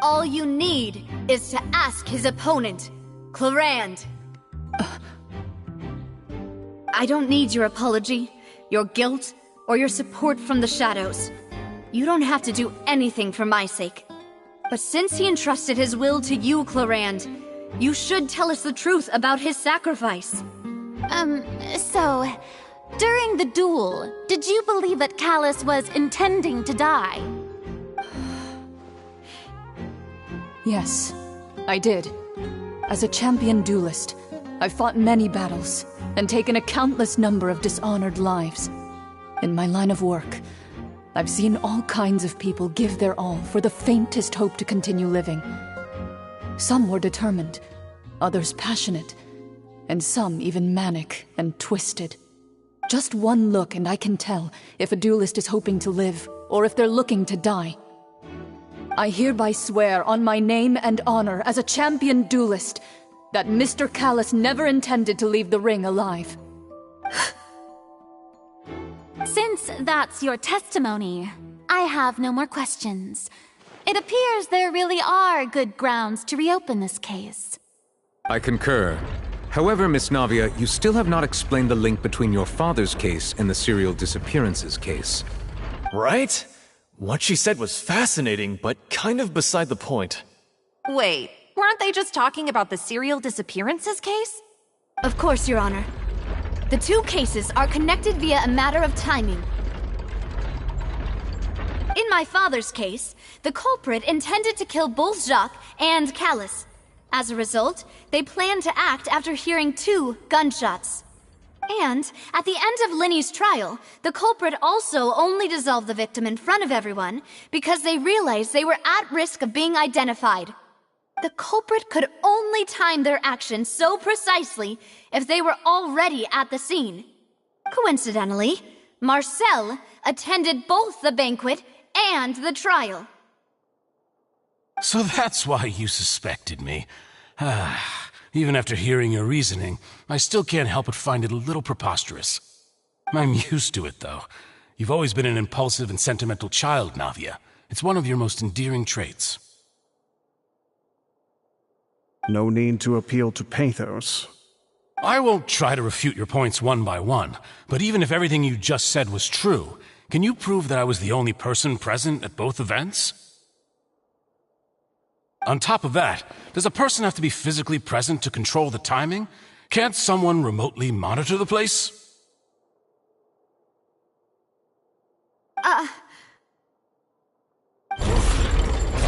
Speaker 1: All you need is to ask his opponent, Clarand. I don't need your apology, your guilt, or your support from the shadows. You don't have to do anything for my sake. But since he entrusted his will to you, Clarand, you should tell us the truth about his sacrifice.
Speaker 16: So, during the duel, did you believe that Callis was intending to die?
Speaker 4: Yes, I did. As a champion duelist, I've fought many battles and taken a countless number of dishonored lives. In my line of work, I've seen all kinds of people give their all for the faintest hope to continue living. Some were determined, others passionate, and some even manic and twisted. Just one look and I can tell if a duelist is hoping to live or if they're looking to die. I hereby swear on my name and honor as a champion duelist that Mr. Callis never intended to leave the ring alive.
Speaker 16: Since that's your testimony, I have no more questions. It appears there really are good grounds to reopen this case.
Speaker 8: I concur. However, Miss Navia, you still have not explained the link between your father's case and the serial disappearances case.
Speaker 17: Right? What she said was fascinating, but kind of beside the point.
Speaker 14: Wait, weren't they just talking about the serial disappearances case?
Speaker 1: Of course, Your Honor. The two cases are connected via a matter of timing. In my father's case, the culprit intended to kill both Jacques and Callus. As a result, they planned to act after hearing 2 gunshots. And, at the end of Linny's trial, the culprit also only dissolved the victim in front of everyone because they realized they were at risk of being identified. The culprit could only time their actions so precisely if they were already at the scene. Coincidentally, Marcel attended both the banquet and the trial.
Speaker 13: So that's why you suspected me. Even after hearing your reasoning, I still can't help but find it a little preposterous. I'm used to it, though. You've always been an impulsive and sentimental child, Navia. It's one of your most endearing traits.
Speaker 5: No need to appeal to pathos.
Speaker 13: I won't try to refute your points one by one, but even if everything you just said was true, can you prove that I was the only person present at both events? On top of that, does a person have to be physically present to control the timing? Can't someone remotely monitor the place?
Speaker 17: Don't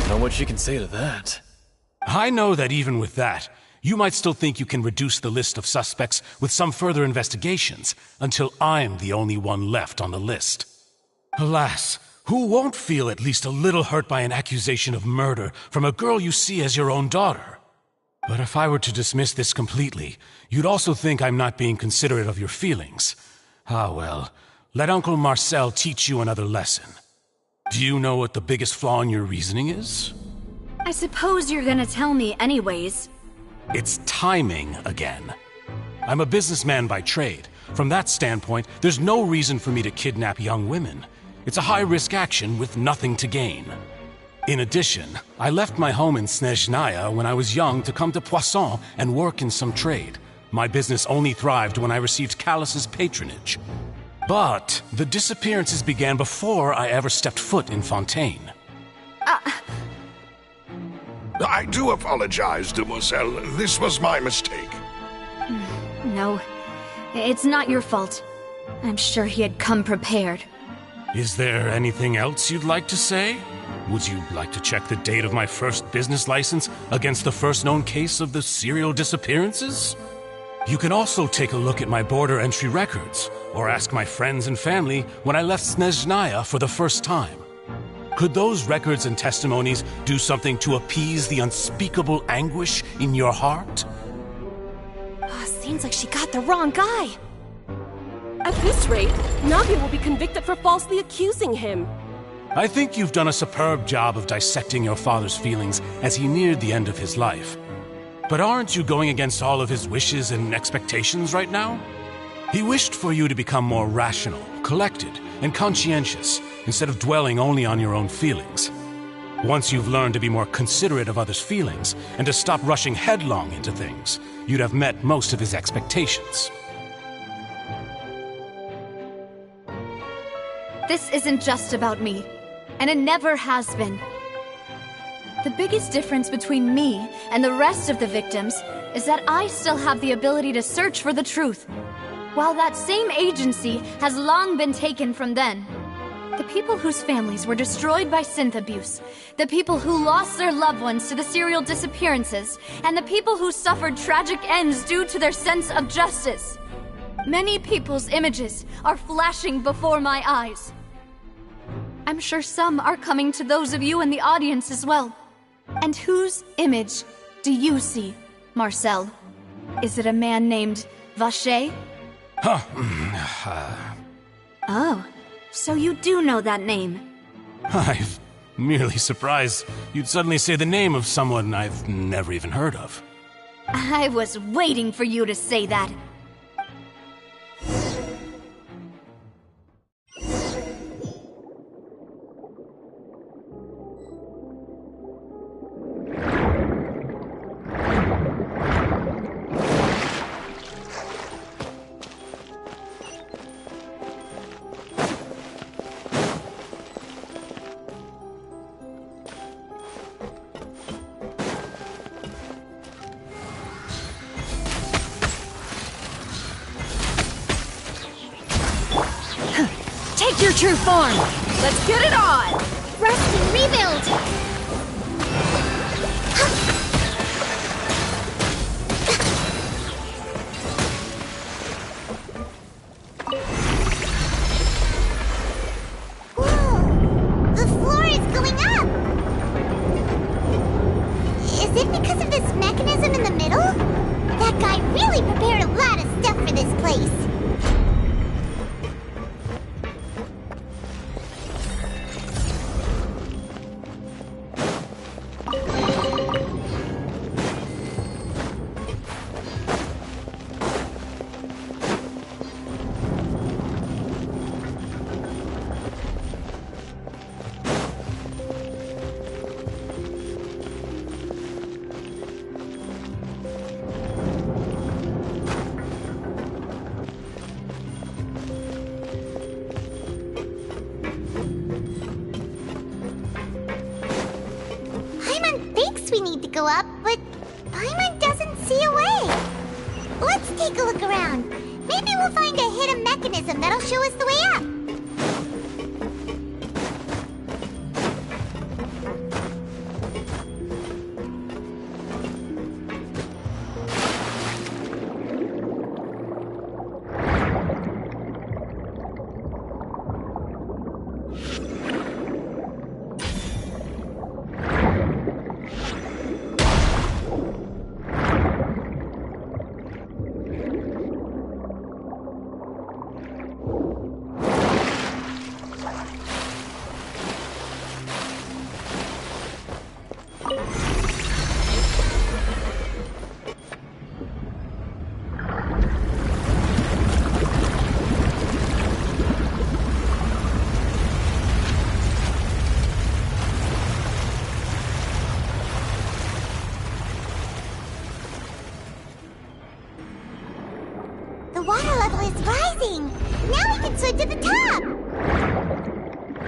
Speaker 17: know what she can say to that.
Speaker 13: I know that even with that, you might still think you can reduce the list of suspects with some further investigations until I'm the only one left on the list. Alas, who won't feel at least a little hurt by an accusation of murder from a girl you see as your own daughter? But if I were to dismiss this completely, you'd also think I'm not being considerate of your feelings. Ah well, let Uncle Marcel teach you another lesson. Do you know what the biggest flaw in your reasoning is?
Speaker 1: I suppose you're gonna tell me anyways.
Speaker 13: It's timing again. I'm a businessman by trade. From that standpoint, there's no reason for me to kidnap young women. It's a high-risk action with nothing to gain. In addition, I left my home in Snezhnaya when I was young to come to Poisson and work in some trade. My business only thrived when I received Callus's patronage. But the disappearances began before I ever stepped foot in Fontaine.
Speaker 6: I do apologize, Demoiselle. This was my mistake.
Speaker 1: No, it's not your fault. I'm sure he had come prepared.
Speaker 13: Is there anything else you'd like to say? Would you like to check the date of my first business license against the first known case of the serial disappearances? You can also take a look at my border entry records, or ask my friends and family when I left Snezhnaya for the first time. Could those records and testimonies do something to appease the unspeakable anguish in your heart?
Speaker 14: Seems like she got the wrong guy. At this rate, Navia will be convicted for falsely accusing him.
Speaker 13: I think you've done a superb job of dissecting your father's feelings as he neared the end of his life. But aren't you going against all of his wishes and expectations right now? He wished for you to become more rational, collected, and conscientious, instead of dwelling only on your own feelings. Once you've learned to be more considerate of others' feelings, and to stop rushing headlong into things, you'd have met most of his expectations.
Speaker 1: This isn't just about me, and it never has been. The biggest difference between me and the rest of the victims is that I still have the ability to search for the truth, while that same agency has long been taken from them. The people whose families were destroyed by synth abuse, the people who lost their loved ones to the serial disappearances, and the people who suffered tragic ends due to their sense of justice. Many people's images are flashing before my eyes. I'm sure some are coming to those of you in the audience as well. And whose image do you see, Marcel? Is it a man named Vacher? Oh, so you do know that name.
Speaker 13: I'm merely surprised you'd suddenly say the name of someone I've never even heard of.
Speaker 1: I was waiting for you to say that.
Speaker 14: Take your true form! Let's get it on!
Speaker 2: Rest and rebuild! Whoa! The floor is going up! Is it because of this mechanism in the middle? That guy really prepared a lot of stuff for this place. We need to go up, but Paimon doesn't see a way. Let's take a look around. Maybe we'll find a hidden mechanism that'll show us the way up. The water level is rising! Now we can swim to the top!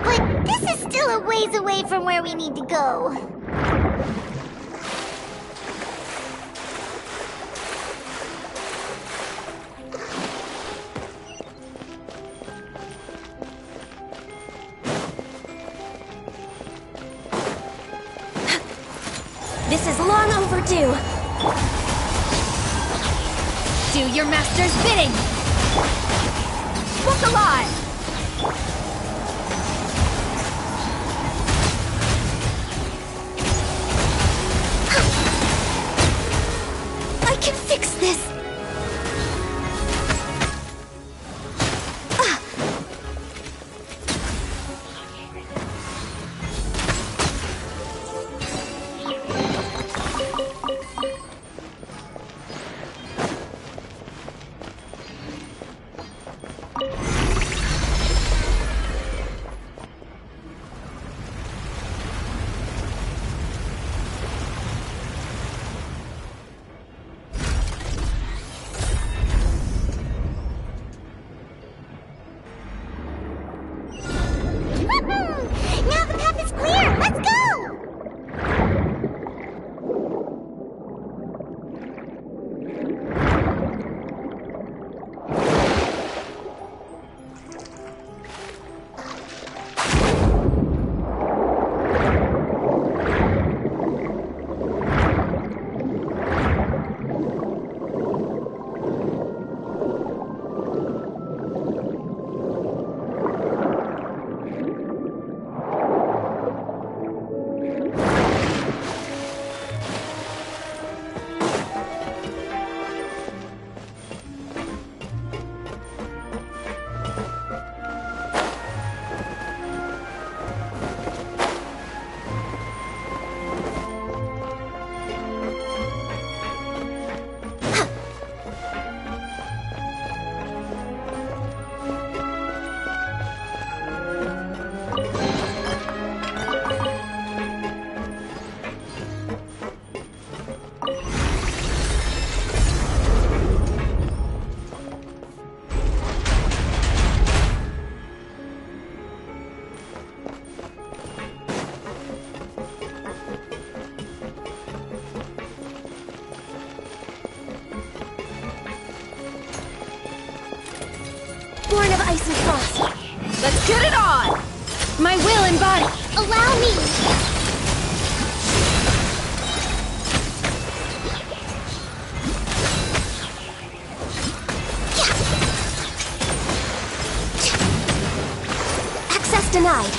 Speaker 2: But this is still a ways away from where we need to go.
Speaker 7: This is long overdue.
Speaker 14: Do your master's bidding! Look alive!
Speaker 7: I can fix this!
Speaker 2: Now the path is clear! Let's go!
Speaker 7: Born of ice and frost.
Speaker 14: Let's get it on! My will and body!
Speaker 2: Allow me!
Speaker 14: Access denied.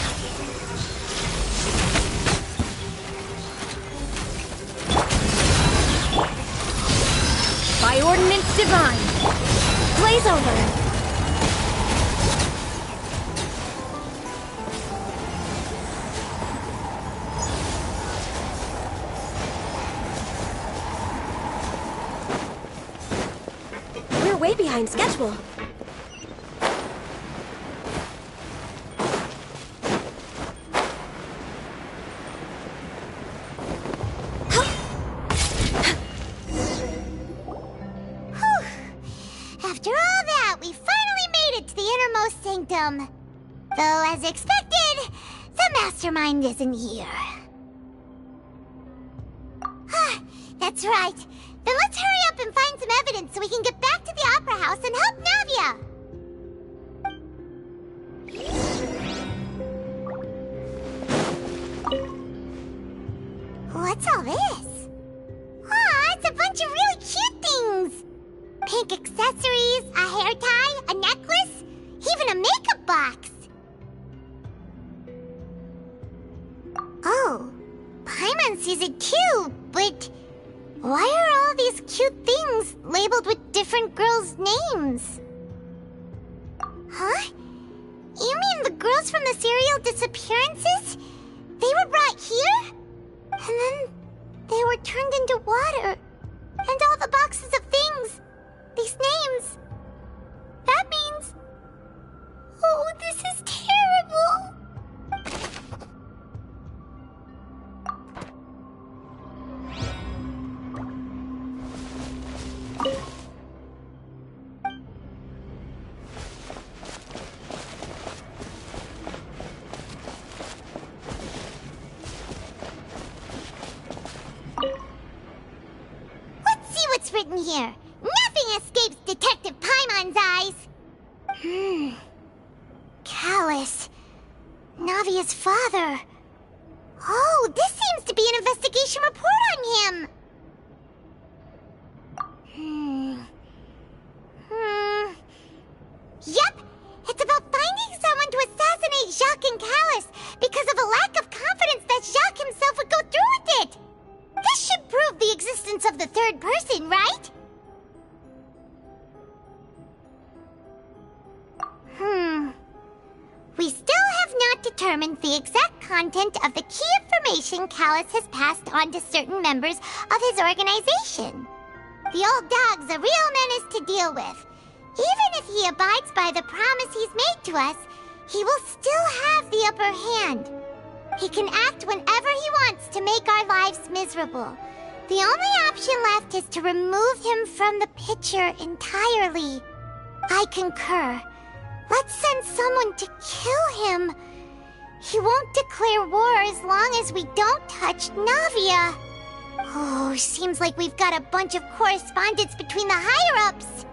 Speaker 14: By ordinance divine. Blaze over. We're way behind schedule.
Speaker 2: After all that, we finally made it to the innermost sanctum. Though, as expected, the mastermind isn't here. That's right. Then let's hurry up and find some evidence so we can get back to the Opera House and help Navia! What's all this? Aw, it's a bunch of really cute things! Pink accessories, a hair tie, a necklace, even a makeup box! Oh, Paimon sees it too, but why are all these cute things labeled with different girls' names? Huh? You mean the girls from the serial disappearances? They were brought here? And then they were turned into water. And all the boxes of things, these names. That means... Oh, this is terrible! Let's see what's written here. Nothing escapes Detective Paimon's eyes. Callus. Navia's father. Oh, this seems to be an investigation report on him. Yep, it's about finding someone to assassinate Jacques and Callus because of a lack of confidence that Jacques himself would go through with it. This should prove the existence of the third person, right? We still have not determined the exact content of the key information Callus has passed on to certain members of his organization. The old dog's a real menace to deal with. Even if he abides by the promise he's made to us, he will still have the upper hand. He can act whenever he wants to make our lives miserable. The only option left is to remove him from the picture entirely. I concur. Let's send someone to kill him. He won't declare war as long as we don't touch Navia. Oh, seems like we've got a bunch of correspondence between the higher-ups.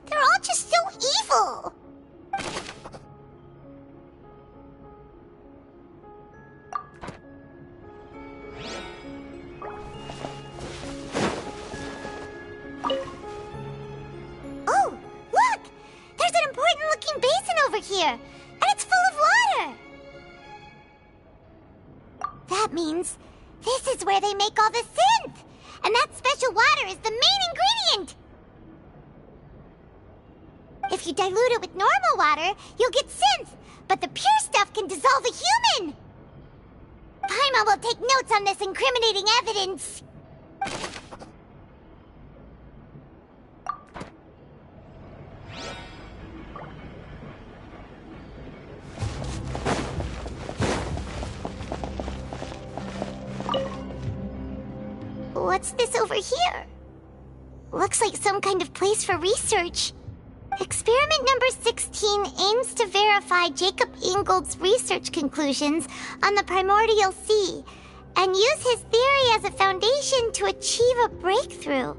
Speaker 2: They're all just so evil. Oh, look! There's an important-looking basin over here, and it's full of water. That means this is where they make all the synth, and that special water is the main ingredient. If you dilute it with normal water, you'll get synth, but the pure stuff can dissolve a human. Paimon will take notes on this incriminating evidence. What's this over here? Looks like some kind of place for research. Experiment number 16 aims to verify Jacob Ingold's research conclusions on the primordial sea and use his theory as a foundation to achieve a breakthrough.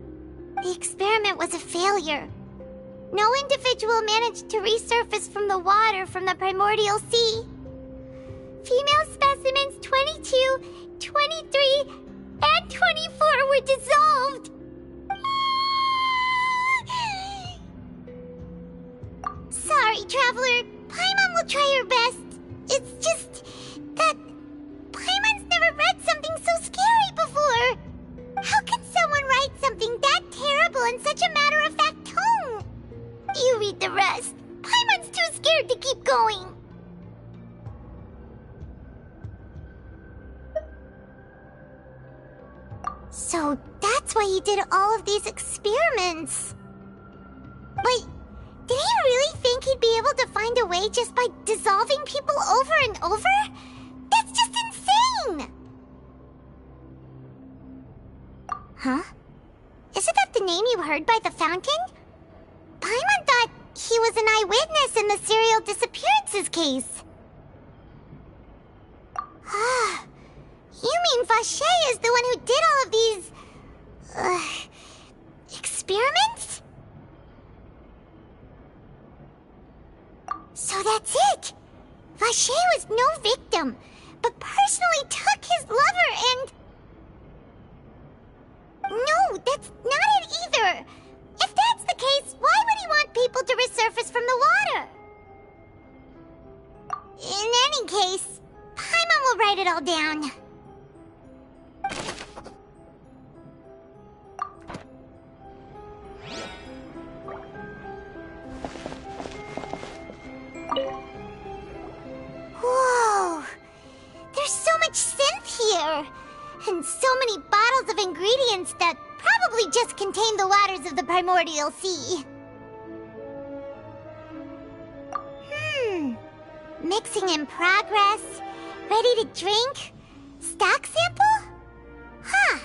Speaker 2: The experiment was a failure. No individual managed to resurface from the water from the primordial sea. Female specimens 22, 23, and 24 were dissolved. Sorry, Traveler. Paimon will try her best. It's just that Paimon's never read something so scary before. How can someone write something that terrible in such a matter-of-fact tone? You read the rest. Paimon's too scared to keep going. So that's why he did all of these experiments. But did he really think he'd be able to find a way just by dissolving people over and over? That's just insane! Huh? Isn't that the name you heard by the fountain? Paimon thought he was an eyewitness in the serial disappearances case. Ah, you mean Vache is the one who did all of these... experiments? So that's it! Vache was no victim, but personally took his lover and... No, that's not it either! If that's the case, why would he want people to resurface from the water? In any case, Paimon will write it all down. Whoa! There's so much synth here! And so many bottles of ingredients that probably just contain the waters of the primordial sea. Mixing in progress, ready to drink, stock sample? Huh.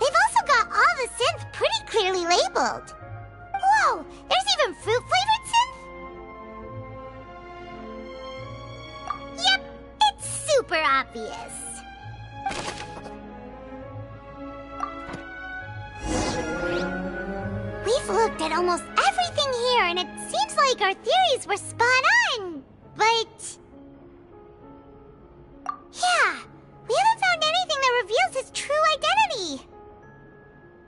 Speaker 2: They've also got all the synth pretty clearly labeled. Whoa, there's even fruit-flavored synth? Yep, it's super obvious. We've looked at almost everything here, and it seems like our theories were spot on, but... yeah, we haven't found anything that reveals his true identity.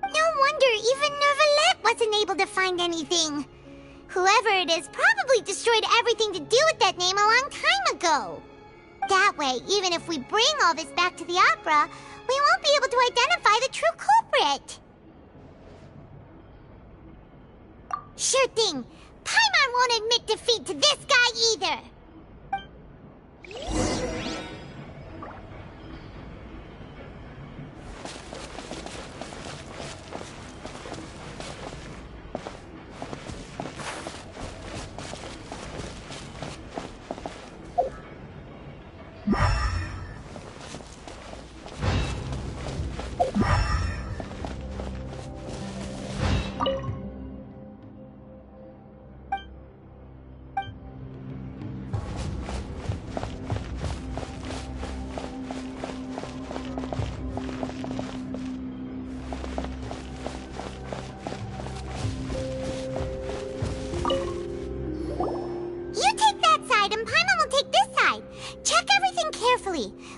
Speaker 2: No wonder even Neuvillette wasn't able to find anything. Whoever it is probably destroyed everything to do with that name a long time ago. That way, even if we bring all this back to the opera, we won't be able to identify the true culprit. Sure thing. Paimon won't admit defeat to this guy either.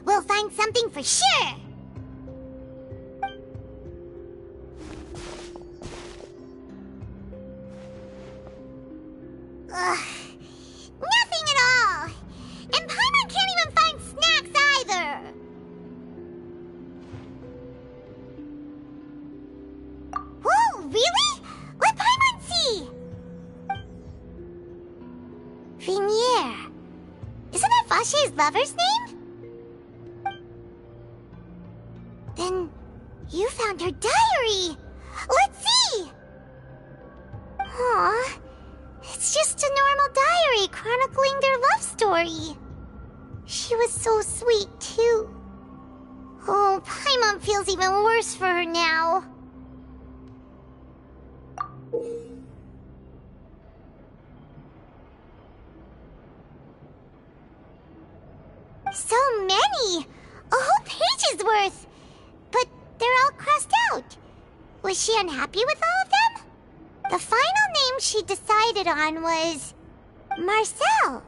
Speaker 2: We'll find something for sure. Ugh, nothing at all. And Paimon can't even find snacks either. Whoa, really? Let Paimon see. Vinier. Isn't that Vache's lover's name? Then you found her diary! Let's see! Aw, it's just a normal diary chronicling their love story. She was so sweet, too. Oh, Paimon feels even worse for her now. So many! A whole page's worth! they're all crossed out. Was she unhappy with all of them? The final name she decided on was... Marcel.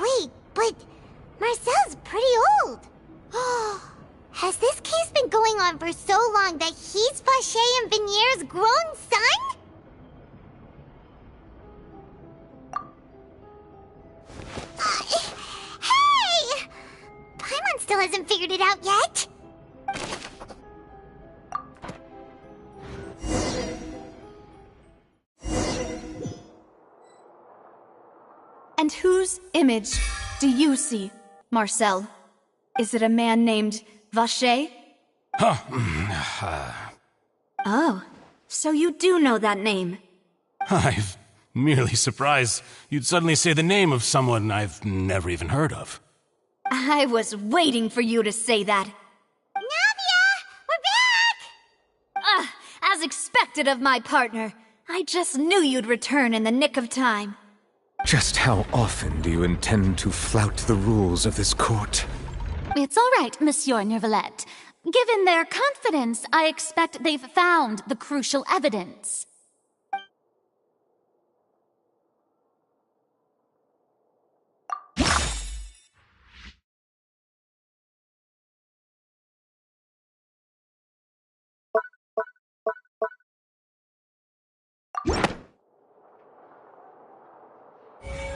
Speaker 2: Wait, but Marcel's pretty old. Has this case been going on for so long that he's Vacher and Vinier's grown son? Hey! Paimon still hasn't figured it out yet.
Speaker 1: And whose image do you see, Marcel? Is it a man named Vacher? Oh, so you do know that name.
Speaker 13: I'm merely surprised you'd suddenly say the name of someone I've never even heard of.
Speaker 1: I was waiting for you to say that.
Speaker 2: Navia! We're back!
Speaker 1: As expected of my partner. I just knew you'd return in the nick of time.
Speaker 8: Just how often do you intend to flout the rules of this court?
Speaker 16: It's all right, Monsieur Neuvillette. Given their confidence, I expect they've found the crucial evidence.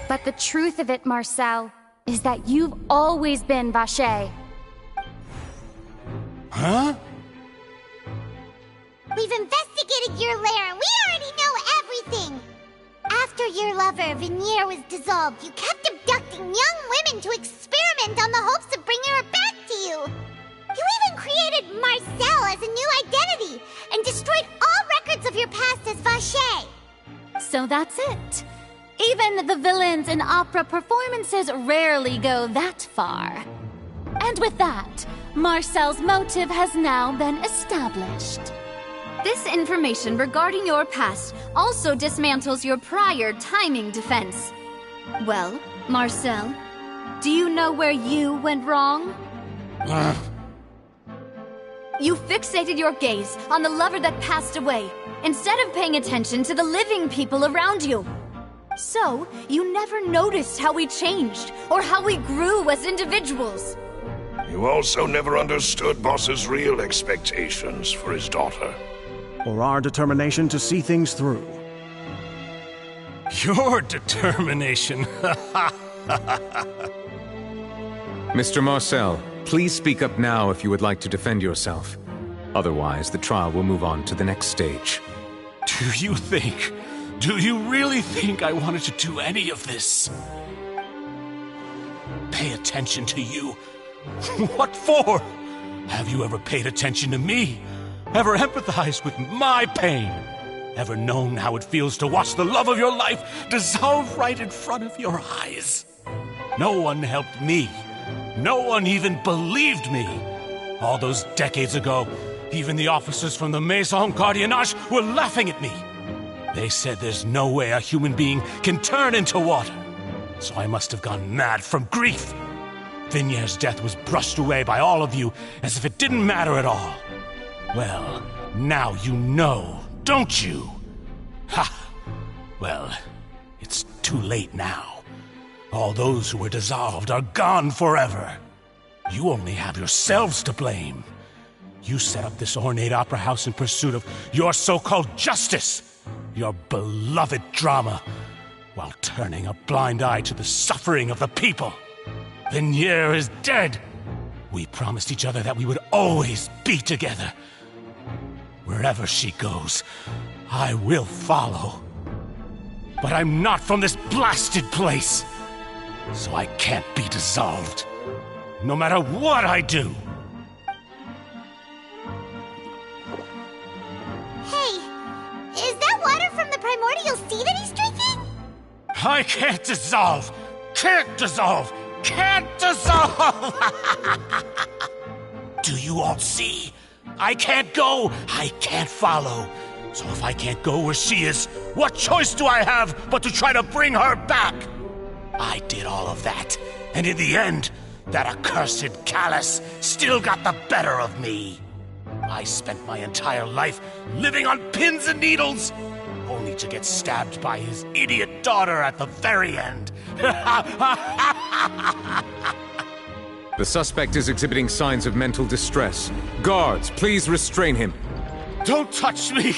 Speaker 16: But the truth of it, Marcel, is that you've always been Vacher.
Speaker 13: Huh?
Speaker 2: We've investigated your lair and we already know everything! After your lover, Vinier, was dissolved, you kept abducting young women to experiment on the hopes of bringing her back to you! You even created Marcel as a new identity and destroyed all records of your past as Vacher!
Speaker 16: So that's it. Even the villains in opera performances rarely go that far. And with that, Marcel's motive has now been established.
Speaker 1: This information regarding your past also dismantles your prior timing defense. Well, Marcel, do you know where you went wrong? You fixated your gaze on the lover that passed away, instead of paying attention to the living people around you. So, you never noticed how we changed, or how we grew as individuals.
Speaker 6: You also never understood Boss's real expectations for his daughter.
Speaker 5: Or our determination to see things through.
Speaker 13: Your determination?
Speaker 8: Mr. Marcel, please speak up now if you would like to defend yourself. Otherwise, the trial will move on to the next stage.
Speaker 13: Do you really think I wanted to do any of this? Pay attention to you? What for? Have you ever paid attention to me? Ever empathized with my pain? Ever known how it feels to watch the love of your life dissolve right in front of your eyes? No one helped me. No one even believed me. All those decades ago, even the officers from the Maison Gardiennage were laughing at me. They said there's no way a human being can turn into water. So I must have gone mad from grief. Vinier's death was brushed away by all of you as if it didn't matter at all. Well, now you know, don't you? Ha! Well, it's too late now. All those who were dissolved are gone forever. You only have yourselves to blame. You set up this ornate opera house in pursuit of your so-called justice. Your beloved drama, while turning a blind eye to the suffering of the people. Vinier is dead. We promised each other that we would always be together. Wherever she goes, I will follow. But I'm not from this blasted place, so I can't be dissolved, no matter what I do.
Speaker 2: Is that water from the primordial sea that he's drinking?
Speaker 13: I can't dissolve! Can't dissolve! Can't dissolve! Do you all see? I can't go! I can't follow! So if I can't go where she is, what choice do I have but to try to bring her back? I did all of that, and in the end, that accursed Callus still got the better of me. I spent my entire life living on pins and needles, only to get stabbed by his idiot daughter at the very end.
Speaker 8: The suspect is exhibiting signs of mental distress. Guards, please restrain him.
Speaker 13: Don't touch me!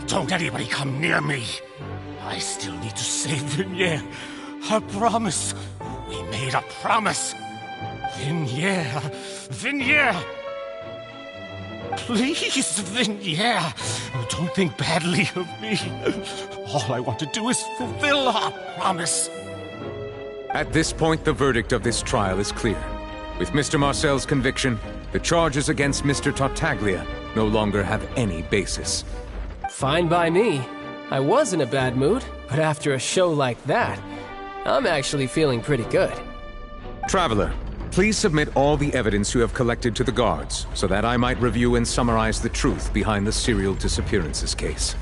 Speaker 13: Don't anybody come near me! I still need to save Vignere. I promise. We made a promise. Vignere. Vignere! Please, Vignere. Don't think badly of me. All I want to do is fulfill our promise.
Speaker 8: At this point, the verdict of this trial is clear. With Mr. Marcel's conviction, the charges against Mr. Tartaglia no longer have any basis.
Speaker 15: Fine by me. I was in a bad mood, but after a show like that, I'm actually feeling pretty good.
Speaker 8: Traveler, please submit all the evidence you have collected to the guards, so that I might review and summarize the truth behind the serial disappearances case.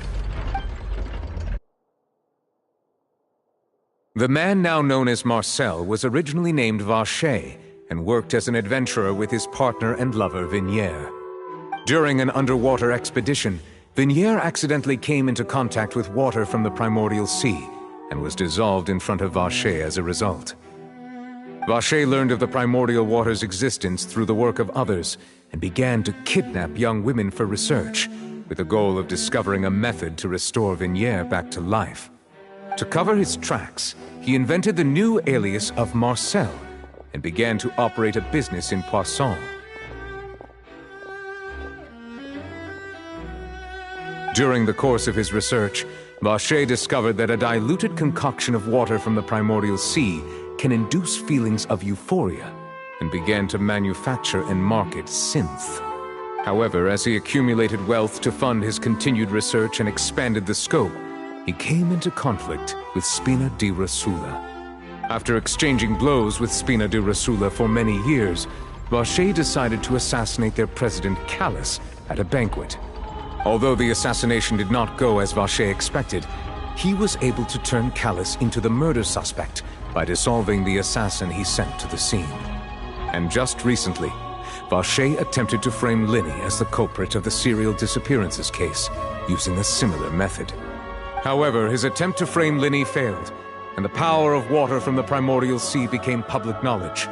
Speaker 8: The man now known as Marcel was originally named Vacher and worked as an adventurer with his partner and lover Vignere. During an underwater expedition, Vignere accidentally came into contact with water from the primordial sea and was dissolved in front of Vacher as a result. Vacher learned of the primordial water's existence through the work of others and began to kidnap young women for research, with the goal of discovering a method to restore Vignere back to life. To cover his tracks, he invented the new alias of Marcel and began to operate a business in Poisson. During the course of his research, Vacher discovered that a diluted concoction of water from the primordial sea can induce feelings of euphoria, and began to manufacture and market synth. However, as he accumulated wealth to fund his continued research and expanded the scope, he came into conflict with Spina di Rosula. After exchanging blows with Spina di Rosula for many years, Vacher decided to assassinate their president Callus at a banquet. Although the assassination did not go as Vacher expected, he was able to turn Callus into the murder suspect by dissolving the assassin he sent to the scene. And just recently, Vacher attempted to frame Linny as the culprit of the serial disappearances case, using a similar method. However, his attempt to frame Linny failed, and the power of water from the primordial sea became public knowledge.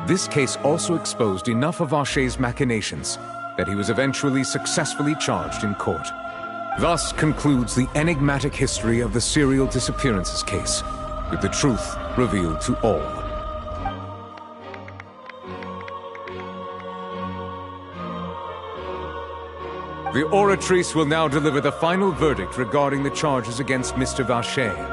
Speaker 8: This case also exposed enough of Vacher's machinations that he was eventually successfully charged in court. Thus concludes the enigmatic history of the serial disappearances case, with the truth revealed to all. The Oratrice will now deliver the final verdict regarding the charges against Mr. Vacher.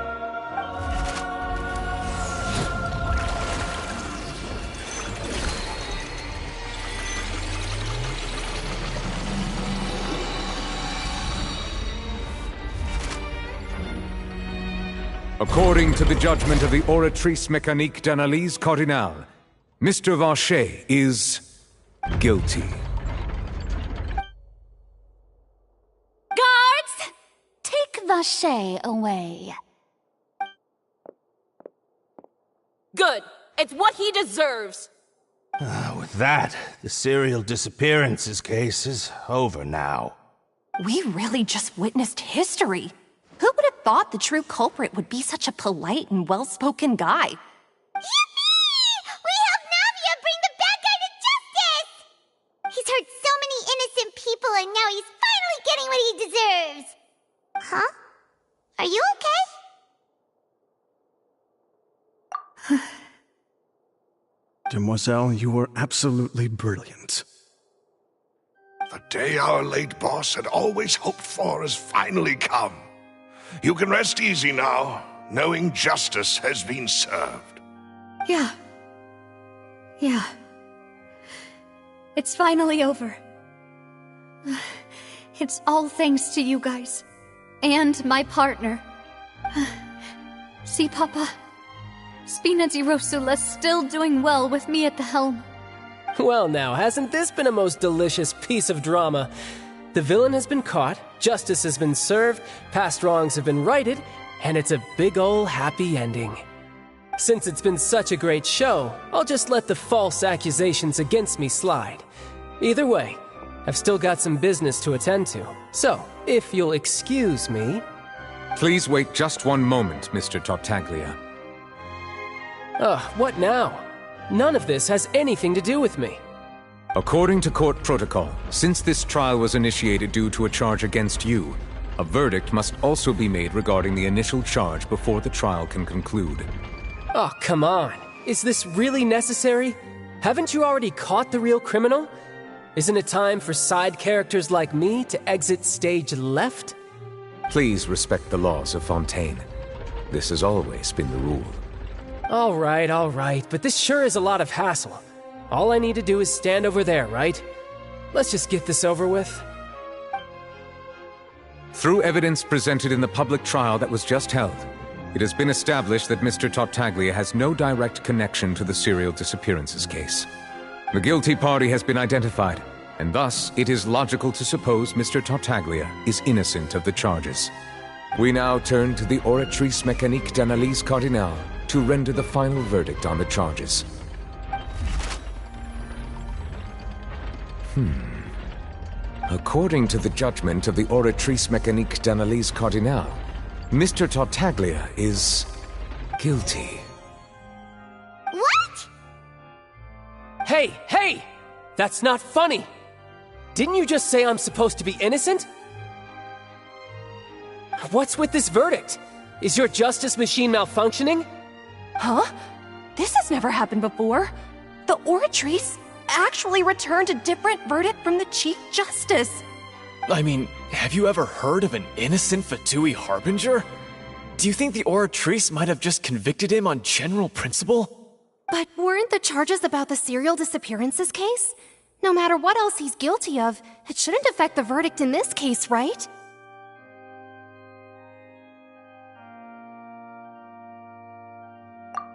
Speaker 8: According to the judgment of the Oratrice Mécanique d'Analyse Cardinale, Mr. Vacher is guilty.
Speaker 16: Guards! Take Vacher away.
Speaker 18: Good. It's what he deserves.
Speaker 19: With that, the serial disappearances case is over now.
Speaker 14: We really just witnessed history. Who would have thought the true culprit would be such a polite and well-spoken guy?
Speaker 2: Yippee! We helped Navia bring the bad guy to justice! He's hurt so many innocent people and now he's finally getting what he deserves! Huh? Are you okay?
Speaker 5: Demoiselle, you were absolutely brilliant.
Speaker 6: The day our late boss had always hoped for has finally come. You can rest easy now, knowing justice has been served.
Speaker 1: Yeah. It's finally over. It's all thanks to you guys. And my partner. See, Papa? Spina di Rosula's still doing well with me at the helm.
Speaker 15: Well now, hasn't this been a most delicious piece of drama? The villain has been caught, justice has been served, past wrongs have been righted, and it's a big ol' happy ending. Since it's been such a great show, I'll just let the false accusations against me slide. Either way, I've still got some business to attend to. So, if you'll excuse me...
Speaker 8: Please wait just one moment, Mr. Tartaglia.
Speaker 15: What now? None of this has anything to do with me.
Speaker 8: According to court protocol, since this trial was initiated due to a charge against you, a verdict must also be made regarding the initial charge before the trial can conclude.
Speaker 15: Oh, come on. Is this really necessary? Haven't you already caught the real criminal? Isn't it time for side characters like me to exit stage left?
Speaker 8: Please respect the laws of Fontaine. This has always been the rule.
Speaker 15: All right, but this sure is a lot of hassle. All I need to do is stand over there, right? Let's just get this over with.
Speaker 8: Through evidence presented in the public trial that was just held, it has been established that Mr. Tartaglia has no direct connection to the serial disappearances case. The guilty party has been identified, and thus it is logical to suppose Mr. Tartaglia is innocent of the charges. We now turn to the Oratrice Mécanique d'Analyse Cardinale to render the final verdict on the charges. According to the judgment of the Oratrice Mécanique d'Analyse Cardinale, Mr. Tartaglia is guilty.
Speaker 2: What?
Speaker 15: Hey! That's not funny! Didn't you just say I'm supposed to be innocent? What's with this verdict? Is your justice machine malfunctioning?
Speaker 14: Huh? This has never happened before. The Oratrice actually returned a different verdict from the Chief Justice.
Speaker 17: I mean, have you ever heard of an innocent Fatui Harbinger? Do you think the Oratrice might have just convicted him on general principle?
Speaker 14: But weren't the charges about the serial disappearances case? No matter what else he's guilty of, it shouldn't affect the verdict in this case, right?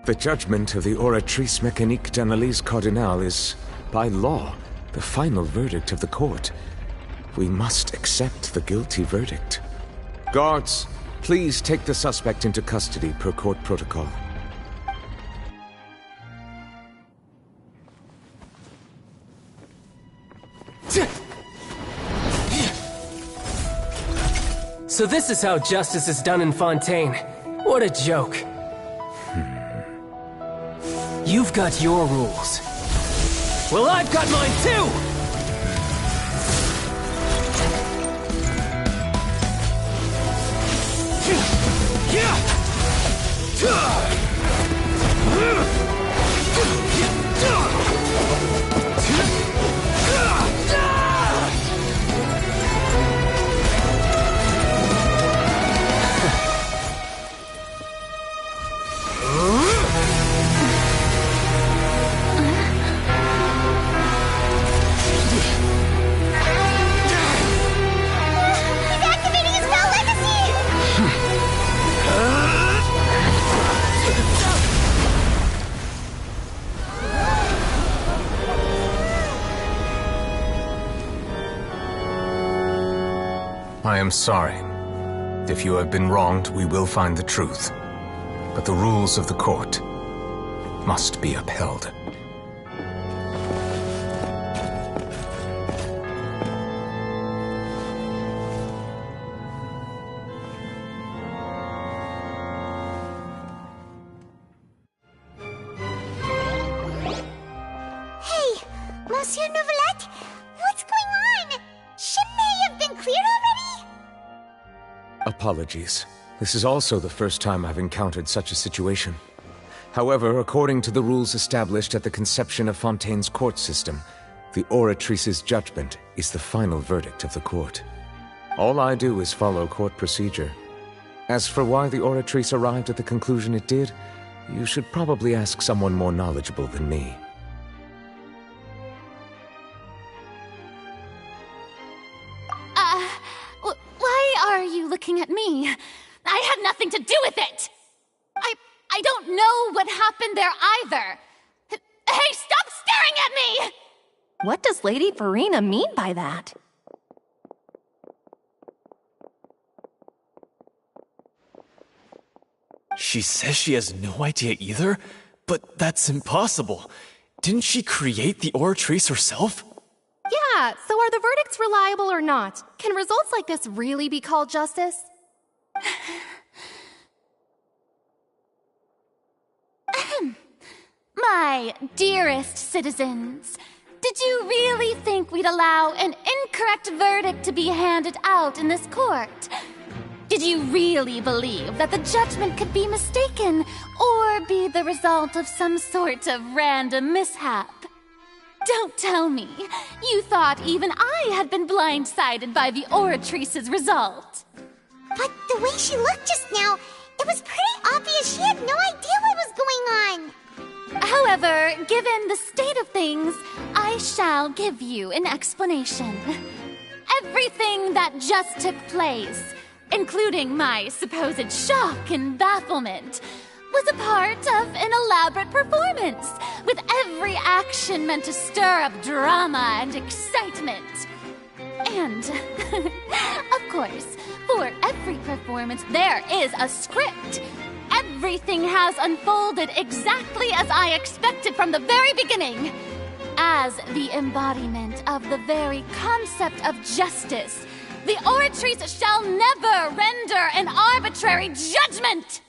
Speaker 8: The judgment of the Oratrice Mécanique d'Analyse Cardinale is, by law, the final verdict of the court. We must accept the guilty verdict. Guards, please take the suspect into custody per court protocol.
Speaker 15: So this is how justice is done in Fontaine. What a joke. You've got your rules. Well, I've got mine too!
Speaker 8: I am sorry. If you have been wronged, we will find the truth. But the rules of the court must be upheld.
Speaker 2: Hey, Monsieur Novelette, what's going on? Shouldn't they have been cleared already?
Speaker 8: Apologies. This is also the first time I've encountered such a situation. However, according to the rules established at the conception of Fontaine's court system, the Oratrice's judgment is the final verdict of the court. All I do is follow court procedure. As for why the Oratrice arrived at the conclusion it did, you should probably ask someone more knowledgeable than me.
Speaker 16: Why are you looking at me? I had nothing to do with it! I don't know what happened there either! Hey, stop staring at me!
Speaker 14: What does Lady Farina mean by that?
Speaker 17: She says she has no idea either? But that's impossible. Didn't she create the Oratrice herself?
Speaker 14: Yeah, so are the verdicts reliable or not? Can results like this really be called justice?
Speaker 16: My dearest citizens, did you really think we'd allow an incorrect verdict to be handed out in this court? Did you really believe that the judgment could be mistaken or be the result of some sort of random mishap? Don't tell me you thought even I had been blindsided by the Oratrice's result.
Speaker 2: But the way she looked just now, it was pretty obvious she had no idea what was going on.
Speaker 16: However, given the state of things, I shall give you an explanation. Everything that just took place, including my supposed shock and bafflement, was a part of an elaborate performance, with every action meant to stir up drama and excitement. And, of course, for every performance there is a script. Everything has unfolded exactly as I expected from the very beginning. As the embodiment of the very concept of justice, the Oratrice shall never render an arbitrary judgment!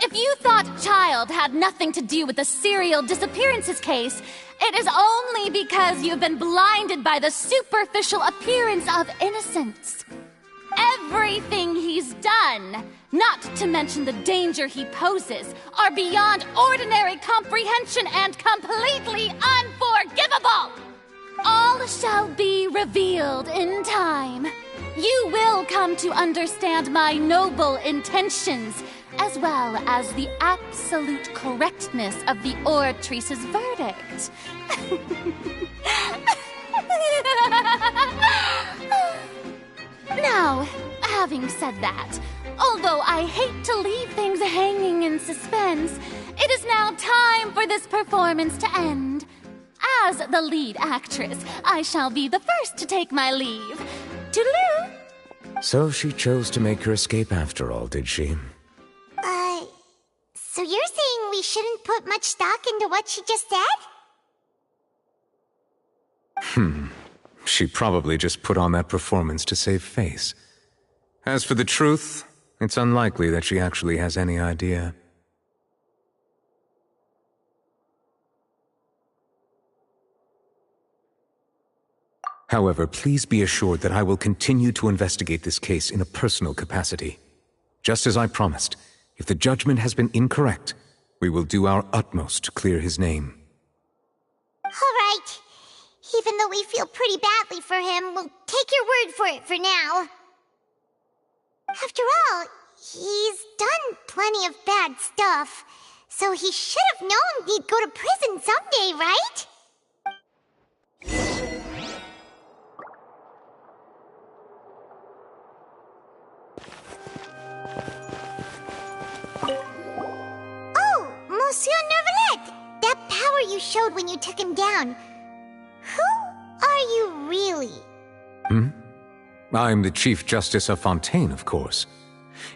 Speaker 16: If you thought Child had nothing to do with the serial disappearances case, it is only because you've been blinded by the superficial appearance of innocence. Everything he's done, not to mention the danger he poses, are beyond ordinary comprehension and completely unforgivable! All shall be revealed in time. You will come to understand my noble intentions, as well as the absolute correctness of the Oratrice's verdict. Now, having said that, although I hate to leave things hanging in suspense, it is now time for this performance to end. As the lead actress, I shall be the first to take my leave. Toodaloo!
Speaker 8: So she chose to make her escape after all, did she?
Speaker 2: So you're saying we shouldn't put much stock into what she just said?
Speaker 8: She probably just put on that performance to save face. As for the truth, it's unlikely that she actually has any idea. However, please be assured that I will continue to investigate this case in a personal capacity. Just as I promised, if the judgment has been incorrect, we will do our utmost to clear his name.
Speaker 2: All right. Even though we feel pretty badly for him, we'll take your word for it for now. After all, he's done plenty of bad stuff, so he should have known he'd go to prison someday, right? Monsieur Nervalet! That power you showed when you took him down. Who are you really?
Speaker 8: I'm the Chief Justice of Fontaine, of course.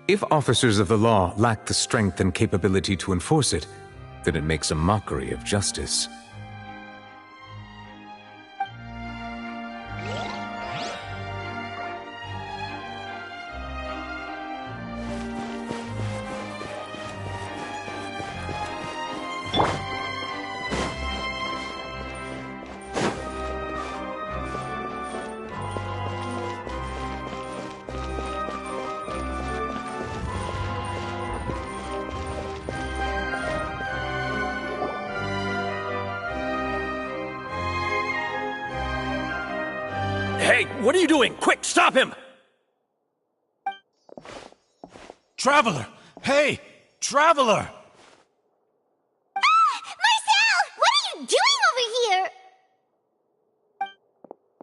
Speaker 8: If officers of the law lack the strength and capability to enforce it, then it makes a mockery of justice.
Speaker 20: Hey, what are you doing? Quick, stop him!
Speaker 19: Traveler! Hey! Traveler!
Speaker 2: Marcel! What are you doing over here?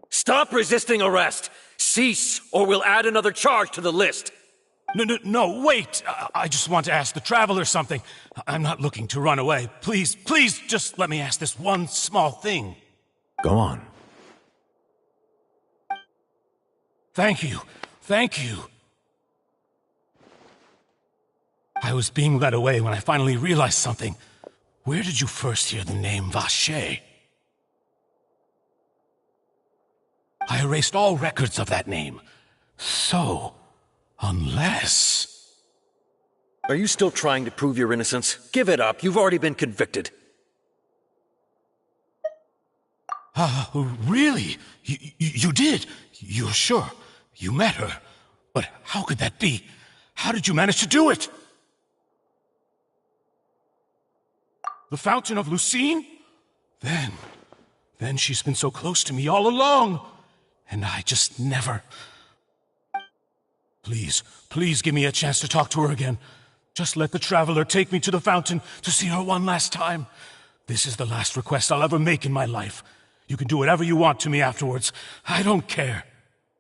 Speaker 20: Stop resisting arrest! Cease, or we'll add another charge to the list!
Speaker 19: No, wait! I just want to ask the Traveler something. I'm not looking to run away. Please, just let me ask this one small thing.
Speaker 8: Go on.
Speaker 19: Thank you. I was being led away when I finally realized something. Where did you first hear the name Vacher? I erased all records of that name. So, unless...
Speaker 20: Are you still trying to prove your innocence? Give it up. You've already been convicted.
Speaker 19: Really? You did? You're sure? You met her? But how could that be? How did you manage to do it? The Fountain of Lucine? Then she's been so close to me all along. And I just never... Please give me a chance to talk to her again. Just let the Traveler take me to the fountain to see her one last time. This is the last request I'll ever make in my life. You can do whatever you want to me afterwards. I don't care.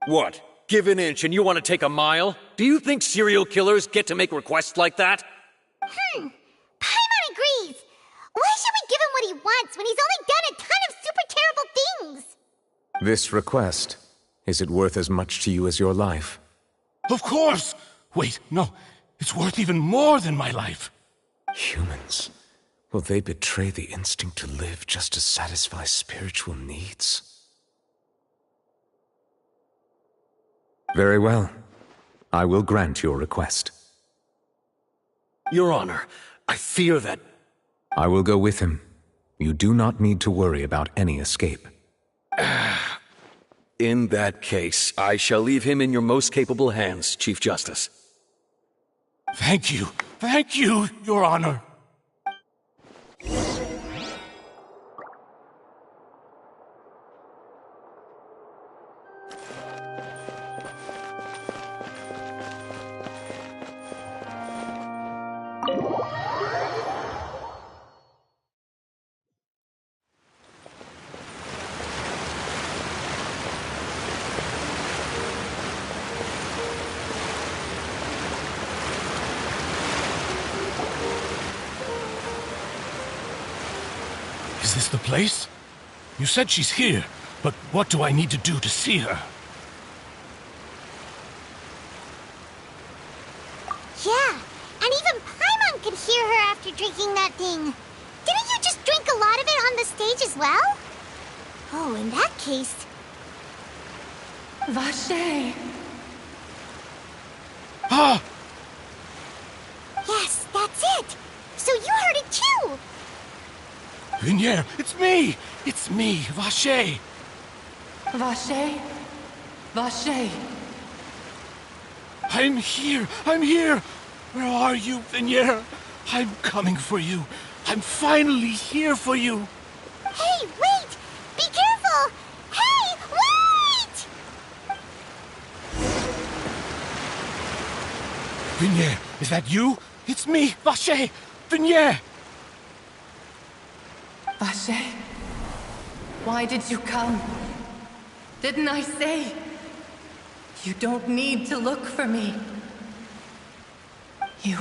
Speaker 20: What? Give an inch and you want to take a mile? Do you think serial killers get to make requests like that?
Speaker 2: Paimon agrees. Why should we give him what he wants when he's only done a ton of super terrible things?
Speaker 8: This request, is it worth as much to you as your life?
Speaker 19: Of course! Wait, no. It's worth even more than my life.
Speaker 8: Humans. Will they betray the instinct to live just to satisfy spiritual needs? Very well. I will grant your request.
Speaker 20: Your Honor, I fear that...
Speaker 8: I will go with him. You do not need to worry about any escape.
Speaker 20: In that case, I shall leave him in your most capable hands, Chief Justice.
Speaker 19: Thank you, Your Honor. Is this the place? You said she's here, but what do I need to do to see her?
Speaker 2: Yeah, and even Paimon could hear her after drinking that thing. Didn't you just drink a lot of it on the stage as well? Oh, in that case...
Speaker 3: Vache!
Speaker 19: Ah!
Speaker 2: Yes, that's it! So you heard it too!
Speaker 19: Vignier, it's me! It's me, Vache!
Speaker 3: Vache? Vache!
Speaker 19: I'm here! Where are you, Vignier? I'm coming for you. I'm finally here for you.
Speaker 2: Hey, wait! Be careful! Hey, wait!
Speaker 19: Vignier, is that you? It's me, Vache! Vignier!
Speaker 3: Vache, why did you come? Didn't I say? You don't need to look for me. You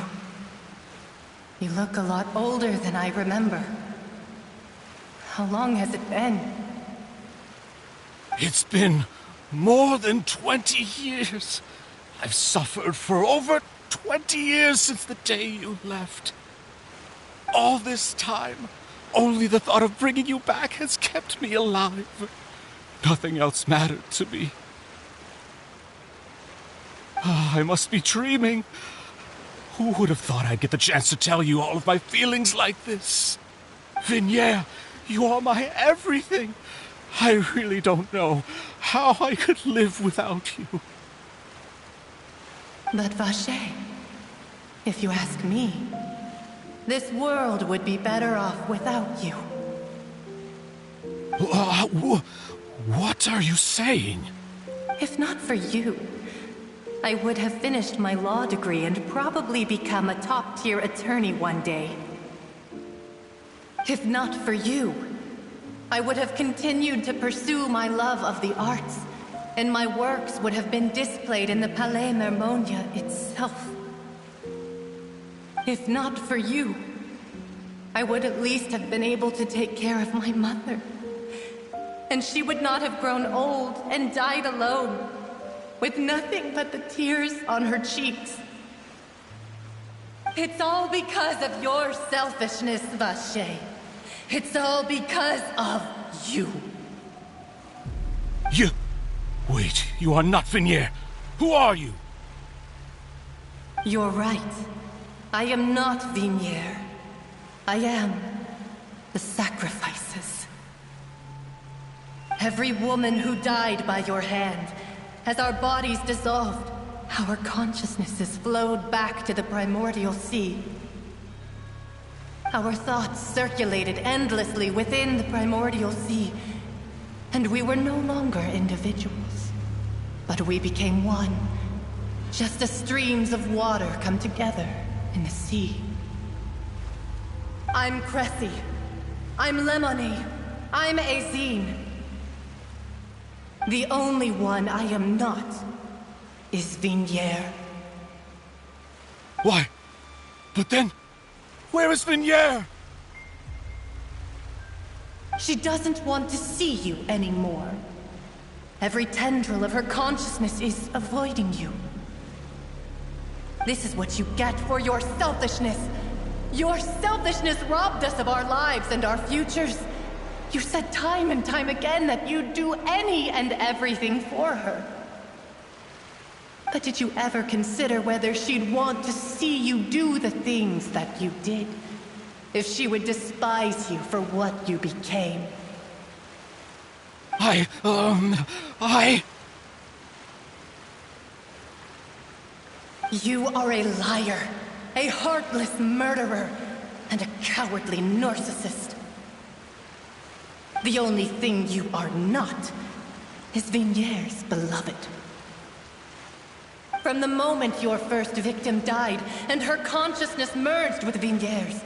Speaker 3: look a lot older than I remember. How long has it been?
Speaker 19: It's been more than 20 years. I've suffered for over 20 years since the day you left. All this time, only the thought of bringing you back has kept me alive. Nothing else mattered to me. I must be dreaming. Who would have thought I'd get the chance to tell you all of my feelings like this? Vignier, you are my everything. I really don't know how I could live without you.
Speaker 3: But Vache, if you ask me, this world would be better off without you.
Speaker 19: What are you saying?
Speaker 3: If not for you, I would have finished my law degree and probably become a top-tier attorney one day. If not for you, I would have continued to pursue my love of the arts, and my works would have been displayed in the Palais Mermonia itself. If not for you, I would at least have been able to take care of my mother. And she would not have grown old and died alone, with nothing but the tears on her cheeks. It's all because of your selfishness, Vache. It's all because of you.
Speaker 19: Wait, you are not Vignier. Who are you?
Speaker 3: You're right. I am not Vignier. I am the sacrifices. Every woman who died by your hand, as our bodies dissolved, our consciousnesses flowed back to the primordial sea. Our thoughts circulated endlessly within the primordial sea, and we were no longer individuals, but we became one, just as streams of water come together in the sea. I'm Cressy. I'm Lemony. I'm Azine. The only one I am not is Vignier.
Speaker 19: Why? But then, where is Vignier?
Speaker 3: She doesn't want to see you anymore. Every tendril of her consciousness is avoiding you. This is what you get for your selfishness. Your selfishness robbed us of our lives and our futures. You said time and time again that you'd do any and everything for her. But did you ever consider whether she'd want to see you do the things that you did? If she would despise you for what you became? You are a liar, a heartless murderer, and a cowardly narcissist. The only thing you are not is Vignier's beloved. From the moment your first victim died and her consciousness merged with Vignier's,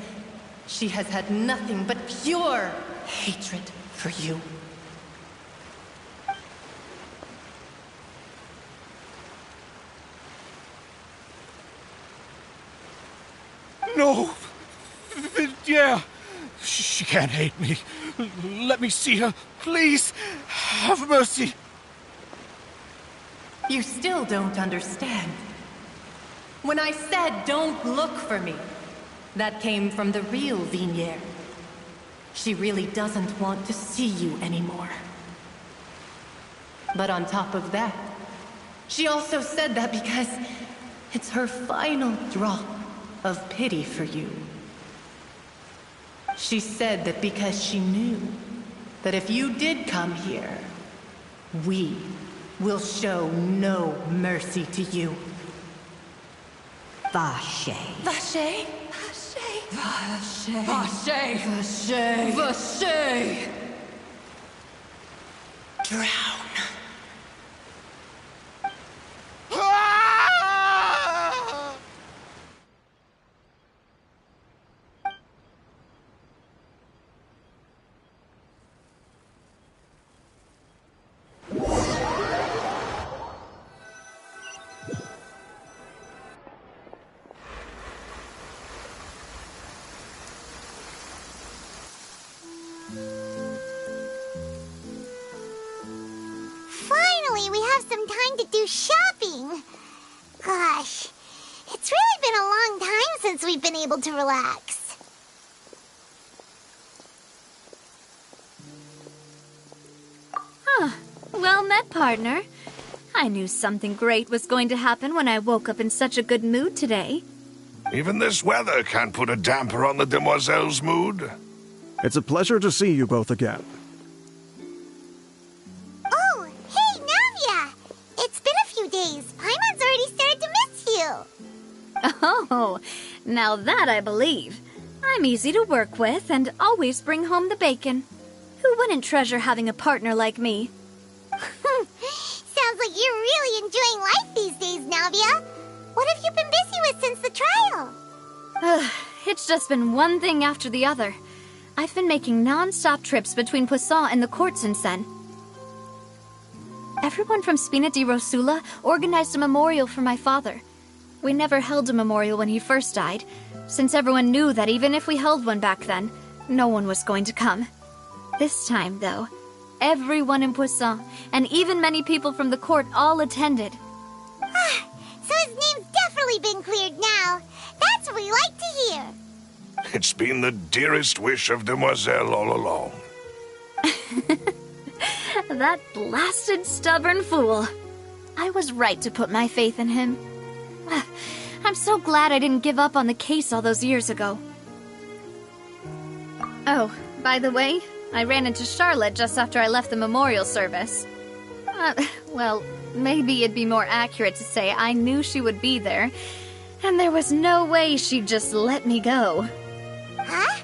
Speaker 3: she has had nothing but pure hatred for you.
Speaker 19: No! Vignier! She can't hate me. Let me see her, please. Have mercy.
Speaker 3: You still don't understand. When I said don't look for me, that came from the real Vignier. She really doesn't want to see you anymore. But on top of that, she also said that because it's her final drop of pity for you. She said that because she knew that if you did come here, we will show no mercy to you.
Speaker 7: Vache.
Speaker 3: Vache? Vache? Vache. Vache. Vache. Vache. Drown.
Speaker 2: Finally, we have some time to do shopping. Gosh, it's really been a long time since we've been able to relax.
Speaker 1: Huh. Well met, partner. I knew something great was going to happen when I woke up in such a good mood today.
Speaker 6: Even this weather can't put a damper on the demoiselle's mood.
Speaker 5: It's a pleasure to see you both again.
Speaker 2: Oh, hey, Navia! It's been a few days. Paimon's already started to miss you.
Speaker 1: Oh, now that I believe. I'm easy to work with and always bring home the bacon. Who wouldn't treasure having a partner like me?
Speaker 2: Sounds like you're really enjoying life these days, Navia. What have you been busy with since the trial?
Speaker 1: It's just been one thing after the other. I've been making non-stop trips between Poisson and the court since then. Everyone from Spina di Rosula organized a memorial for my father. We never held a memorial when he first died, since everyone knew that even if we held one back then, no one was going to come. This time, though, everyone in Poisson, and even many people from the court, all attended.
Speaker 2: So his name's definitely been cleared now. That's what we like to hear.
Speaker 6: It's been the dearest wish of Demoiselle all along.
Speaker 1: That blasted stubborn fool. I was right to put my faith in him. I'm so glad I didn't give up on the case all those years ago. Oh, by the way, I ran into Charlotte just after I left the memorial service. Well, maybe it'd be more accurate to say I knew she would be there, and there was no way she'd just let me go.
Speaker 2: Huh?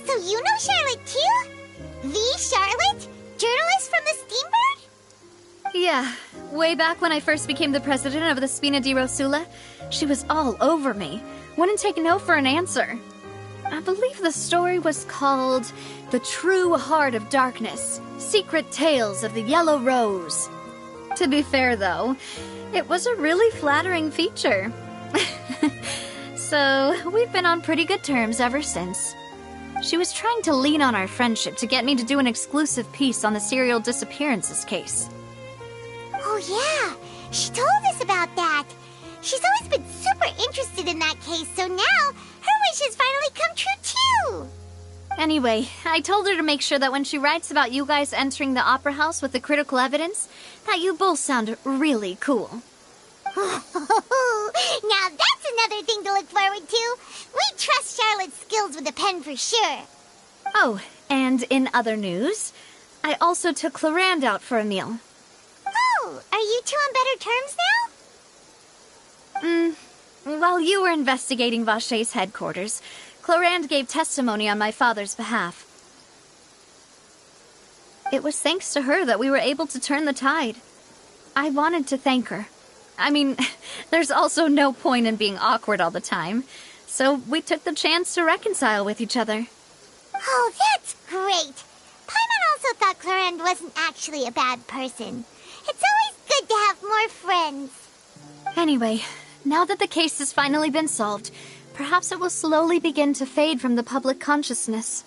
Speaker 2: So you know Charlotte too? The Charlotte? Journalist from the Steambird?
Speaker 1: Yeah, way back when I first became the president of the Spina di Rosula, she was all over me. Wouldn't take no for an answer. I believe the story was called The True Heart of Darkness, Secret Tales of the Yellow Rose. To be fair, though, it was a really flattering feature. So, we've been on pretty good terms ever since. She was trying to lean on our friendship to get me to do an exclusive piece on the serial disappearances case.
Speaker 2: Oh yeah, she told us about that. She's always been super interested in that case, so now her wish has finally come true too.
Speaker 1: Anyway, I told her to make sure that when she writes about you guys entering the opera house with the critical evidence, that you both sound really cool.
Speaker 2: Now that's another thing to look forward to. We trust Charlotte's skills with a pen for sure.
Speaker 1: Oh, and in other news, I also took Clarand out for a meal.
Speaker 2: Oh, are you two on better terms now?
Speaker 1: While you were investigating Vaché's headquarters, Clarand gave testimony on my father's behalf. It was thanks to her that we were able to turn the tide. I wanted to thank her. I mean, there's also no point in being awkward all the time, so we took the chance to reconcile with each other.
Speaker 2: Oh, that's great. Paimon also thought Clarand wasn't actually a bad person. It's always good to have more friends.
Speaker 1: Anyway, now that the case has finally been solved, perhaps it will slowly begin to fade from the public consciousness.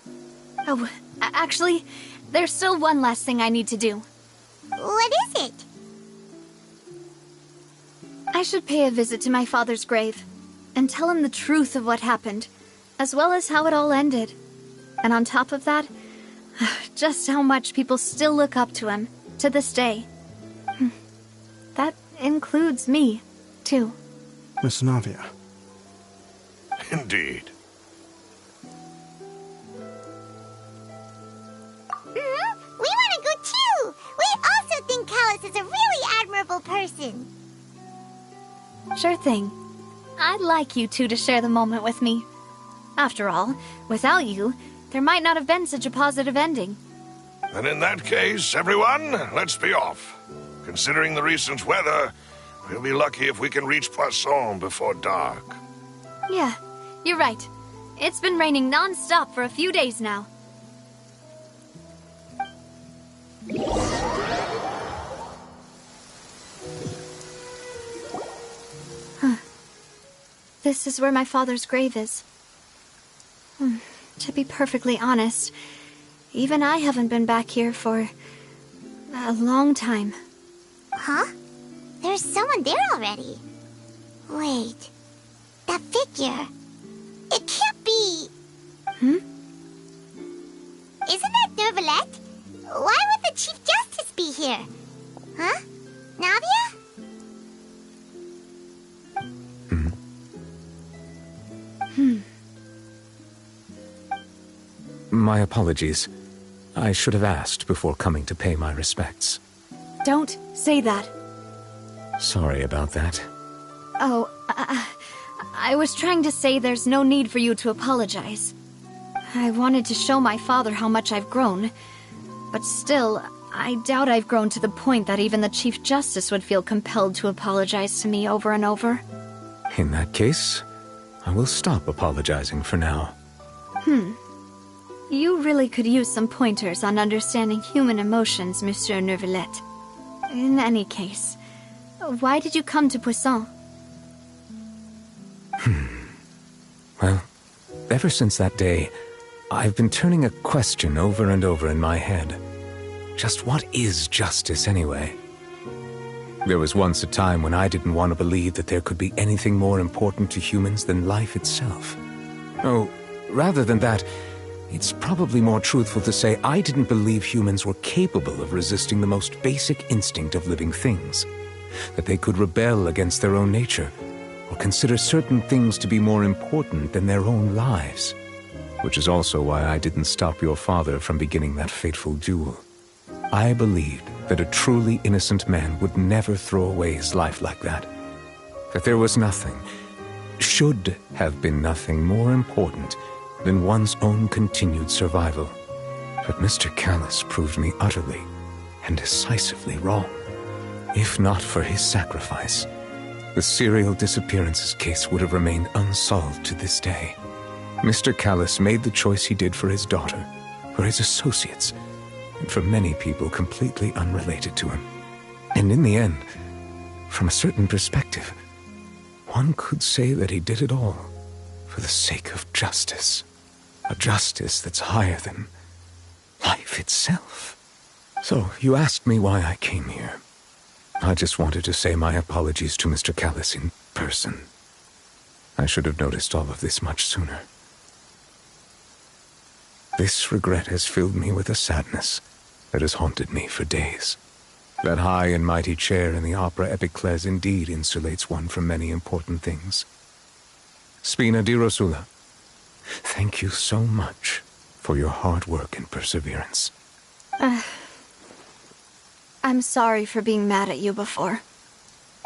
Speaker 1: Oh, actually, there's still one last thing I need to do.
Speaker 2: What is it?
Speaker 1: I should pay a visit to my father's grave and tell him the truth of what happened, as well as how it all ended. And on top of that, just how much people still look up to him to this day. That includes me, too.
Speaker 5: Miss Navia.
Speaker 6: Indeed.
Speaker 2: We want to go too! We also think Callus is a really admirable person.
Speaker 1: Sure thing. I'd like you two to share the moment with me. After all, without you, there might not have been such a positive ending.
Speaker 6: And in that case, everyone, let's be off. Considering the recent weather, we'll be lucky if we can reach Poisson before dark.
Speaker 1: Yeah, you're right. It's been raining non-stop for a few days now. This is where my father's grave is. To be perfectly honest, even I haven't been back here for a long time.
Speaker 2: Huh? There's someone there already. Wait. That figure. It can't be... Isn't that Neuvillette? Why would the Chief Justice be here? Huh? Navia?
Speaker 8: My apologies. I should have asked before coming to pay my respects.
Speaker 1: Don't say that.
Speaker 8: Sorry about that.
Speaker 1: Oh, I was trying to say there's no need for you to apologize. I wanted to show my father how much I've grown, but still, I doubt I've grown to the point that even the Chief Justice would feel compelled to apologize to me over and over.
Speaker 8: In that case, I will stop apologizing for now.
Speaker 1: You really could use some pointers on understanding human emotions, Monsieur Neuvillette. In any case, why did you come to Poisson?
Speaker 8: Well, ever since that day, I've been turning a question over and over in my head. Just what is justice, anyway? There was once a time when I didn't want to believe that there could be anything more important to humans than life itself. Oh, rather than that, It's probably more truthful to say I didn't believe humans were capable of resisting the most basic instinct of living things. That they could rebel against their own nature, or consider certain things to be more important than their own lives. Which is also why I didn't stop your father from beginning that fateful duel. I believed that a truly innocent man would never throw away his life like that. That there was nothing, should have been nothing more important than one's own continued survival. But Mr. Callus proved me utterly and decisively wrong. If not for his sacrifice, the serial disappearances case would have remained unsolved to this day. Mr. Callus made the choice he did for his daughter, for his associates, and for many people completely unrelated to him. And in the end, from a certain perspective, one could say that he did it all for the sake of justice. A justice that's higher than life itself. So, you asked me why I came here. I just wanted to say my apologies to Mr. Callus in person. I should have noticed all of this much sooner. This regret has filled me with a sadness that has haunted me for days. That high and mighty chair in the Opera Epiclese indeed insulates one from many important things. Spina di Rosula, thank you so much for your hard work and perseverance.
Speaker 1: I'm sorry for being mad at you before.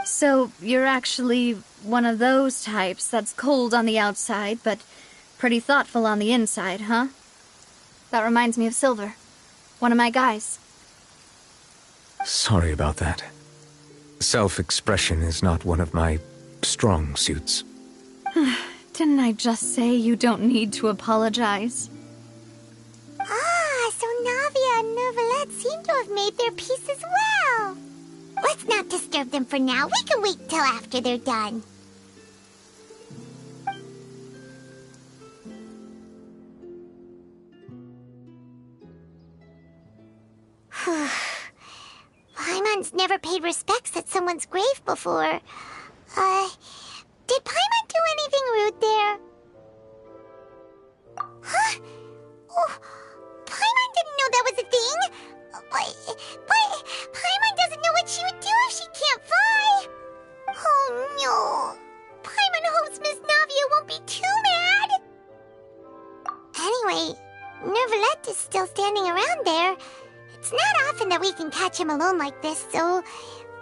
Speaker 1: So, you're actually one of those types that's cold on the outside, but pretty thoughtful on the inside, huh? That reminds me of Silver, one of my guys.
Speaker 8: Sorry about that. Self-expression is not one of my strong suits.
Speaker 1: Didn't I just say you don't need to apologize?
Speaker 2: Ah, so Navia and Neuvillette seem to have made their peace as well. Let's not disturb them for now. We can wait till after they're done. Paimon's never paid respects at someone's grave before. Did Paimon do anything rude there? Huh? Oh, Paimon didn't know that was a thing. But Paimon doesn't know what she would do if she can't fly. Oh no. Paimon hopes Miss Navia won't be too mad. Anyway, Neuvillette is still standing around there. It's not often that we can catch him alone like this, so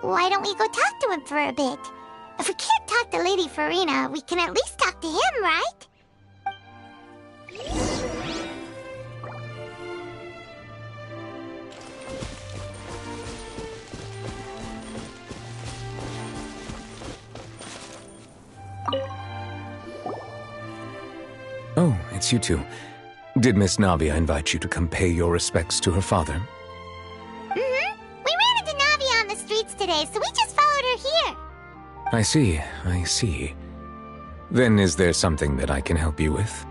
Speaker 2: why don't we go talk to him for a bit? If we can't talk to Lady Farina, we can at least talk to him, right?
Speaker 8: Oh, it's you two. Did Miss Navia invite you to come pay your respects to her father?
Speaker 2: We ran into Navia on the streets today, so we just followed her here.
Speaker 8: I see. Then is there something that I can help you with?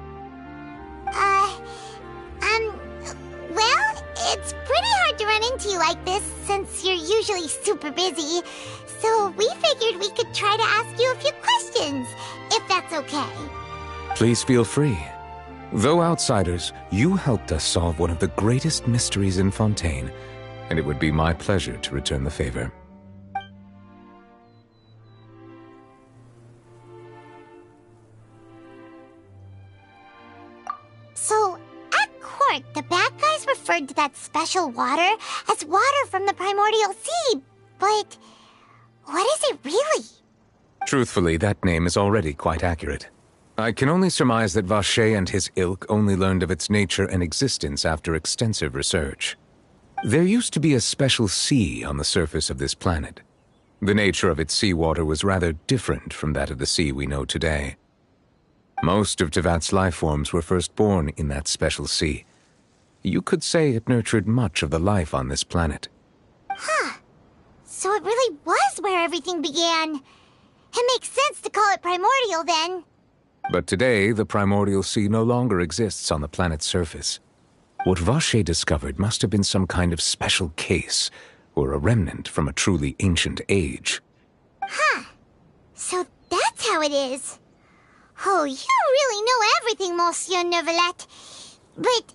Speaker 2: Well, it's pretty hard to run into you like this, since you're usually super busy. So we figured we could try to ask you a few questions, if that's okay.
Speaker 8: Please feel free. Though outsiders, you helped us solve one of the greatest mysteries in Fontaine, and it would be my pleasure to return the favor.
Speaker 2: So, at court, the bad guys referred to that special water as water from the primordial sea, but what is it really?
Speaker 8: Truthfully, that name is already quite accurate. I can only surmise that Vacher and his ilk only learned of its nature and existence after extensive research. There used to be a special sea on the surface of this planet. The nature of its seawater was rather different from that of the sea we know today. Most of Tevat's life forms were first born in that special sea. You could say it nurtured much of the life on this planet.
Speaker 2: Huh. So it really was where everything began. It makes sense to call it primordial then.
Speaker 8: But today, the primordial sea no longer exists on the planet's surface. What Vacher discovered must have been some kind of special case, or a remnant from a truly ancient age.
Speaker 2: Huh. So that's how it is. Oh, you really know everything, Monsieur Neuvillette. But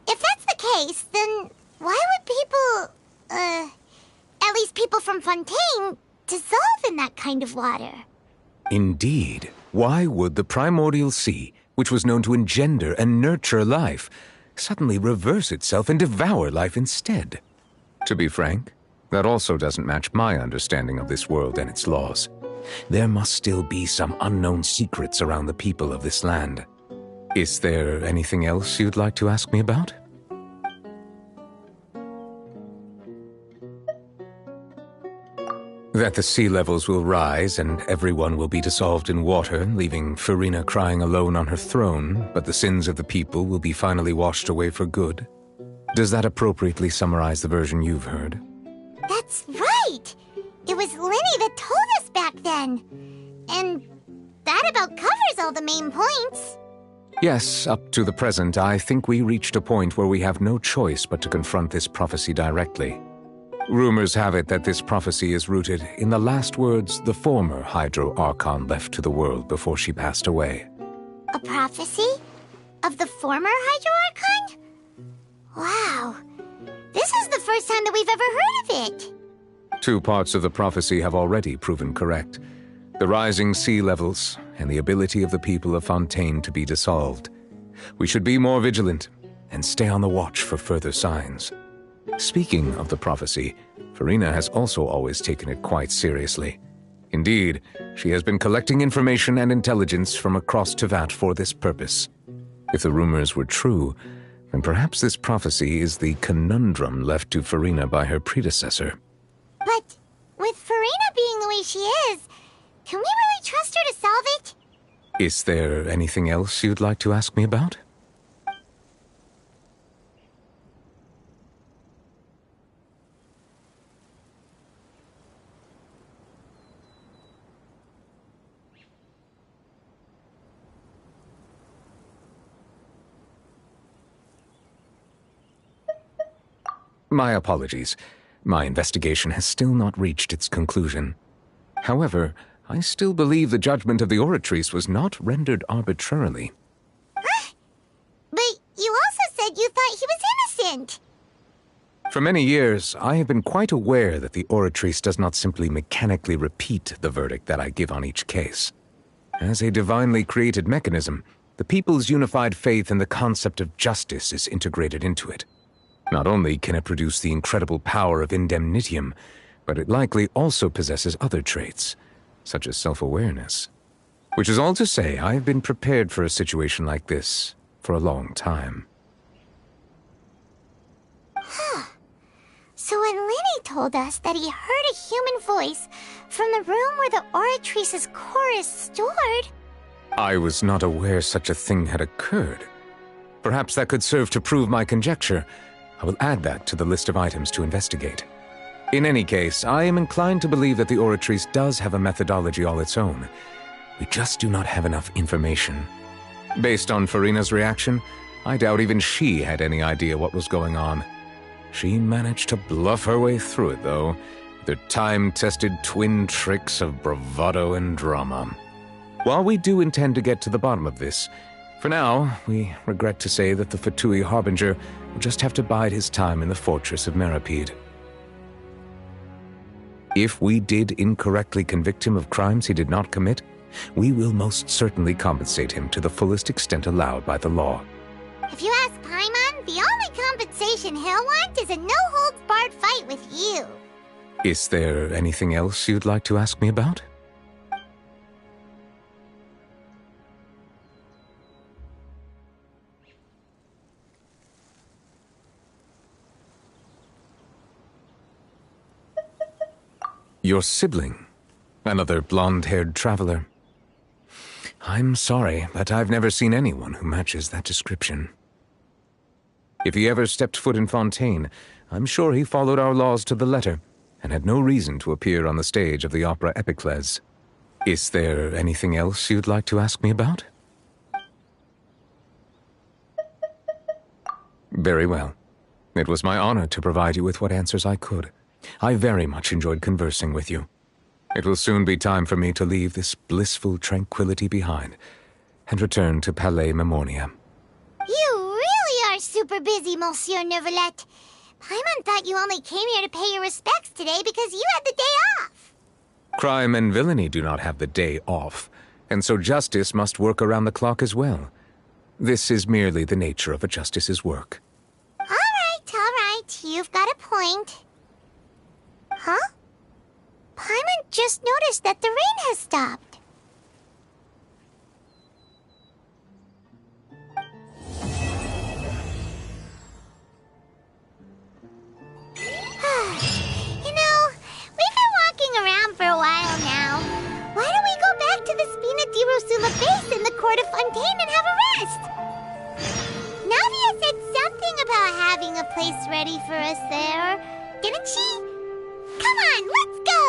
Speaker 2: if that's the case, then why would people, at least people from Fontaine, dissolve in that kind of water?
Speaker 8: Indeed. Why would the primordial sea, which was known to engender and nurture life, suddenly reverse itself and devour life instead? To be frank, that also doesn't match my understanding of this world and its laws. There must still be some unknown secrets around the people of this land. Is there anything else you'd like to ask me about? That the sea levels will rise and everyone will be dissolved in water, leaving Farina crying alone on her throne, but the sins of the people will be finally washed away for good. Does that appropriately summarize the version you've heard?
Speaker 2: That's right! It was Linny that told us back then. And that about covers all the main points.
Speaker 8: Yes, up to the present, I think we reached a point where we have no choice but to confront this prophecy directly. Rumors have it that this prophecy is rooted in the last words the former Hydro Archon left to the world before she passed away.
Speaker 2: A prophecy? Of the former Hydro Archon? Wow. This is the first time that we've ever heard of it.
Speaker 8: 2 parts of the prophecy have already proven correct. The rising sea levels and the ability of the people of Fontaine to be dissolved. We should be more vigilant and stay on the watch for further signs. Speaking of the prophecy, Farina has also always taken it quite seriously. Indeed, she has been collecting information and intelligence from across Tevat for this purpose. If the rumors were true, then perhaps this prophecy is the conundrum left to Farina by her predecessor.
Speaker 2: But with Farina being the way she is, can we really trust her to solve it?
Speaker 8: Is there anything else you'd like to ask me about? My apologies. My investigation has still not reached its conclusion. However, I still believe the judgment of the Oratrice was not rendered arbitrarily.
Speaker 2: But you also said you thought he was innocent.
Speaker 8: For many years, I have been quite aware that the Oratrice does not simply mechanically repeat the verdict that I give on each case. As a divinely created mechanism, the people's unified faith in the concept of justice is integrated into it. Not only can it produce the incredible power of indemnitium, but it likely also possesses other traits, such as self-awareness. Which is all to say, I have been prepared for a situation like this for a long time.
Speaker 2: So when Linny told us that he heard a human voice from the room where the Oratrice's core is stored...
Speaker 8: I was not aware such a thing had occurred. Perhaps that could serve to prove my conjecture. I will add that to the list of items to investigate. In any case, I am inclined to believe that the Oratrice does have a methodology all its own. We just do not have enough information. Based on Farina's reaction, I doubt even she had any idea what was going on. She managed to bluff her way through it, though, with her time-tested twin tricks of bravado and drama. While we do intend to get to the bottom of this, for now, we regret to say that the Fatui Harbinger will just have to bide his time in the fortress of Meripede. If we did incorrectly convict him of crimes he did not commit, we will most certainly compensate him to the fullest extent allowed by the law.
Speaker 2: If you ask Paimon, the only compensation he'll want is a no-holds-barred fight with you.
Speaker 8: Is there anything else you'd like to ask me about? Your sibling, another blonde-haired traveler. I'm sorry, but I've never seen anyone who matches that description. If he ever stepped foot in Fontaine, I'm sure he followed our laws to the letter, and had no reason to appear on the stage of the opera Epicles. Is there anything else you'd like to ask me about? Very well. It was my honor to provide you with what answers I could. I very much enjoyed conversing with you. It will soon be time for me to leave this blissful tranquility behind and return to Palais Memoria.
Speaker 2: You really are super busy, Monsieur Neuvillette. Paimon thought you only came here to pay your respects today because you had the day off.
Speaker 8: Crime and villainy do not have the day off, and so justice must work around the clock as well. This is merely the nature of a justice's work.
Speaker 2: All right. You've got a point. Huh? Paimon just noticed that the rain has stopped. You know, we've been walking around for a while now. Why don't we go back to the Spina di Rosula base in the court of Fontaine and have a rest? Navia said something about having a place ready for us there, didn't she? Come on, let's go!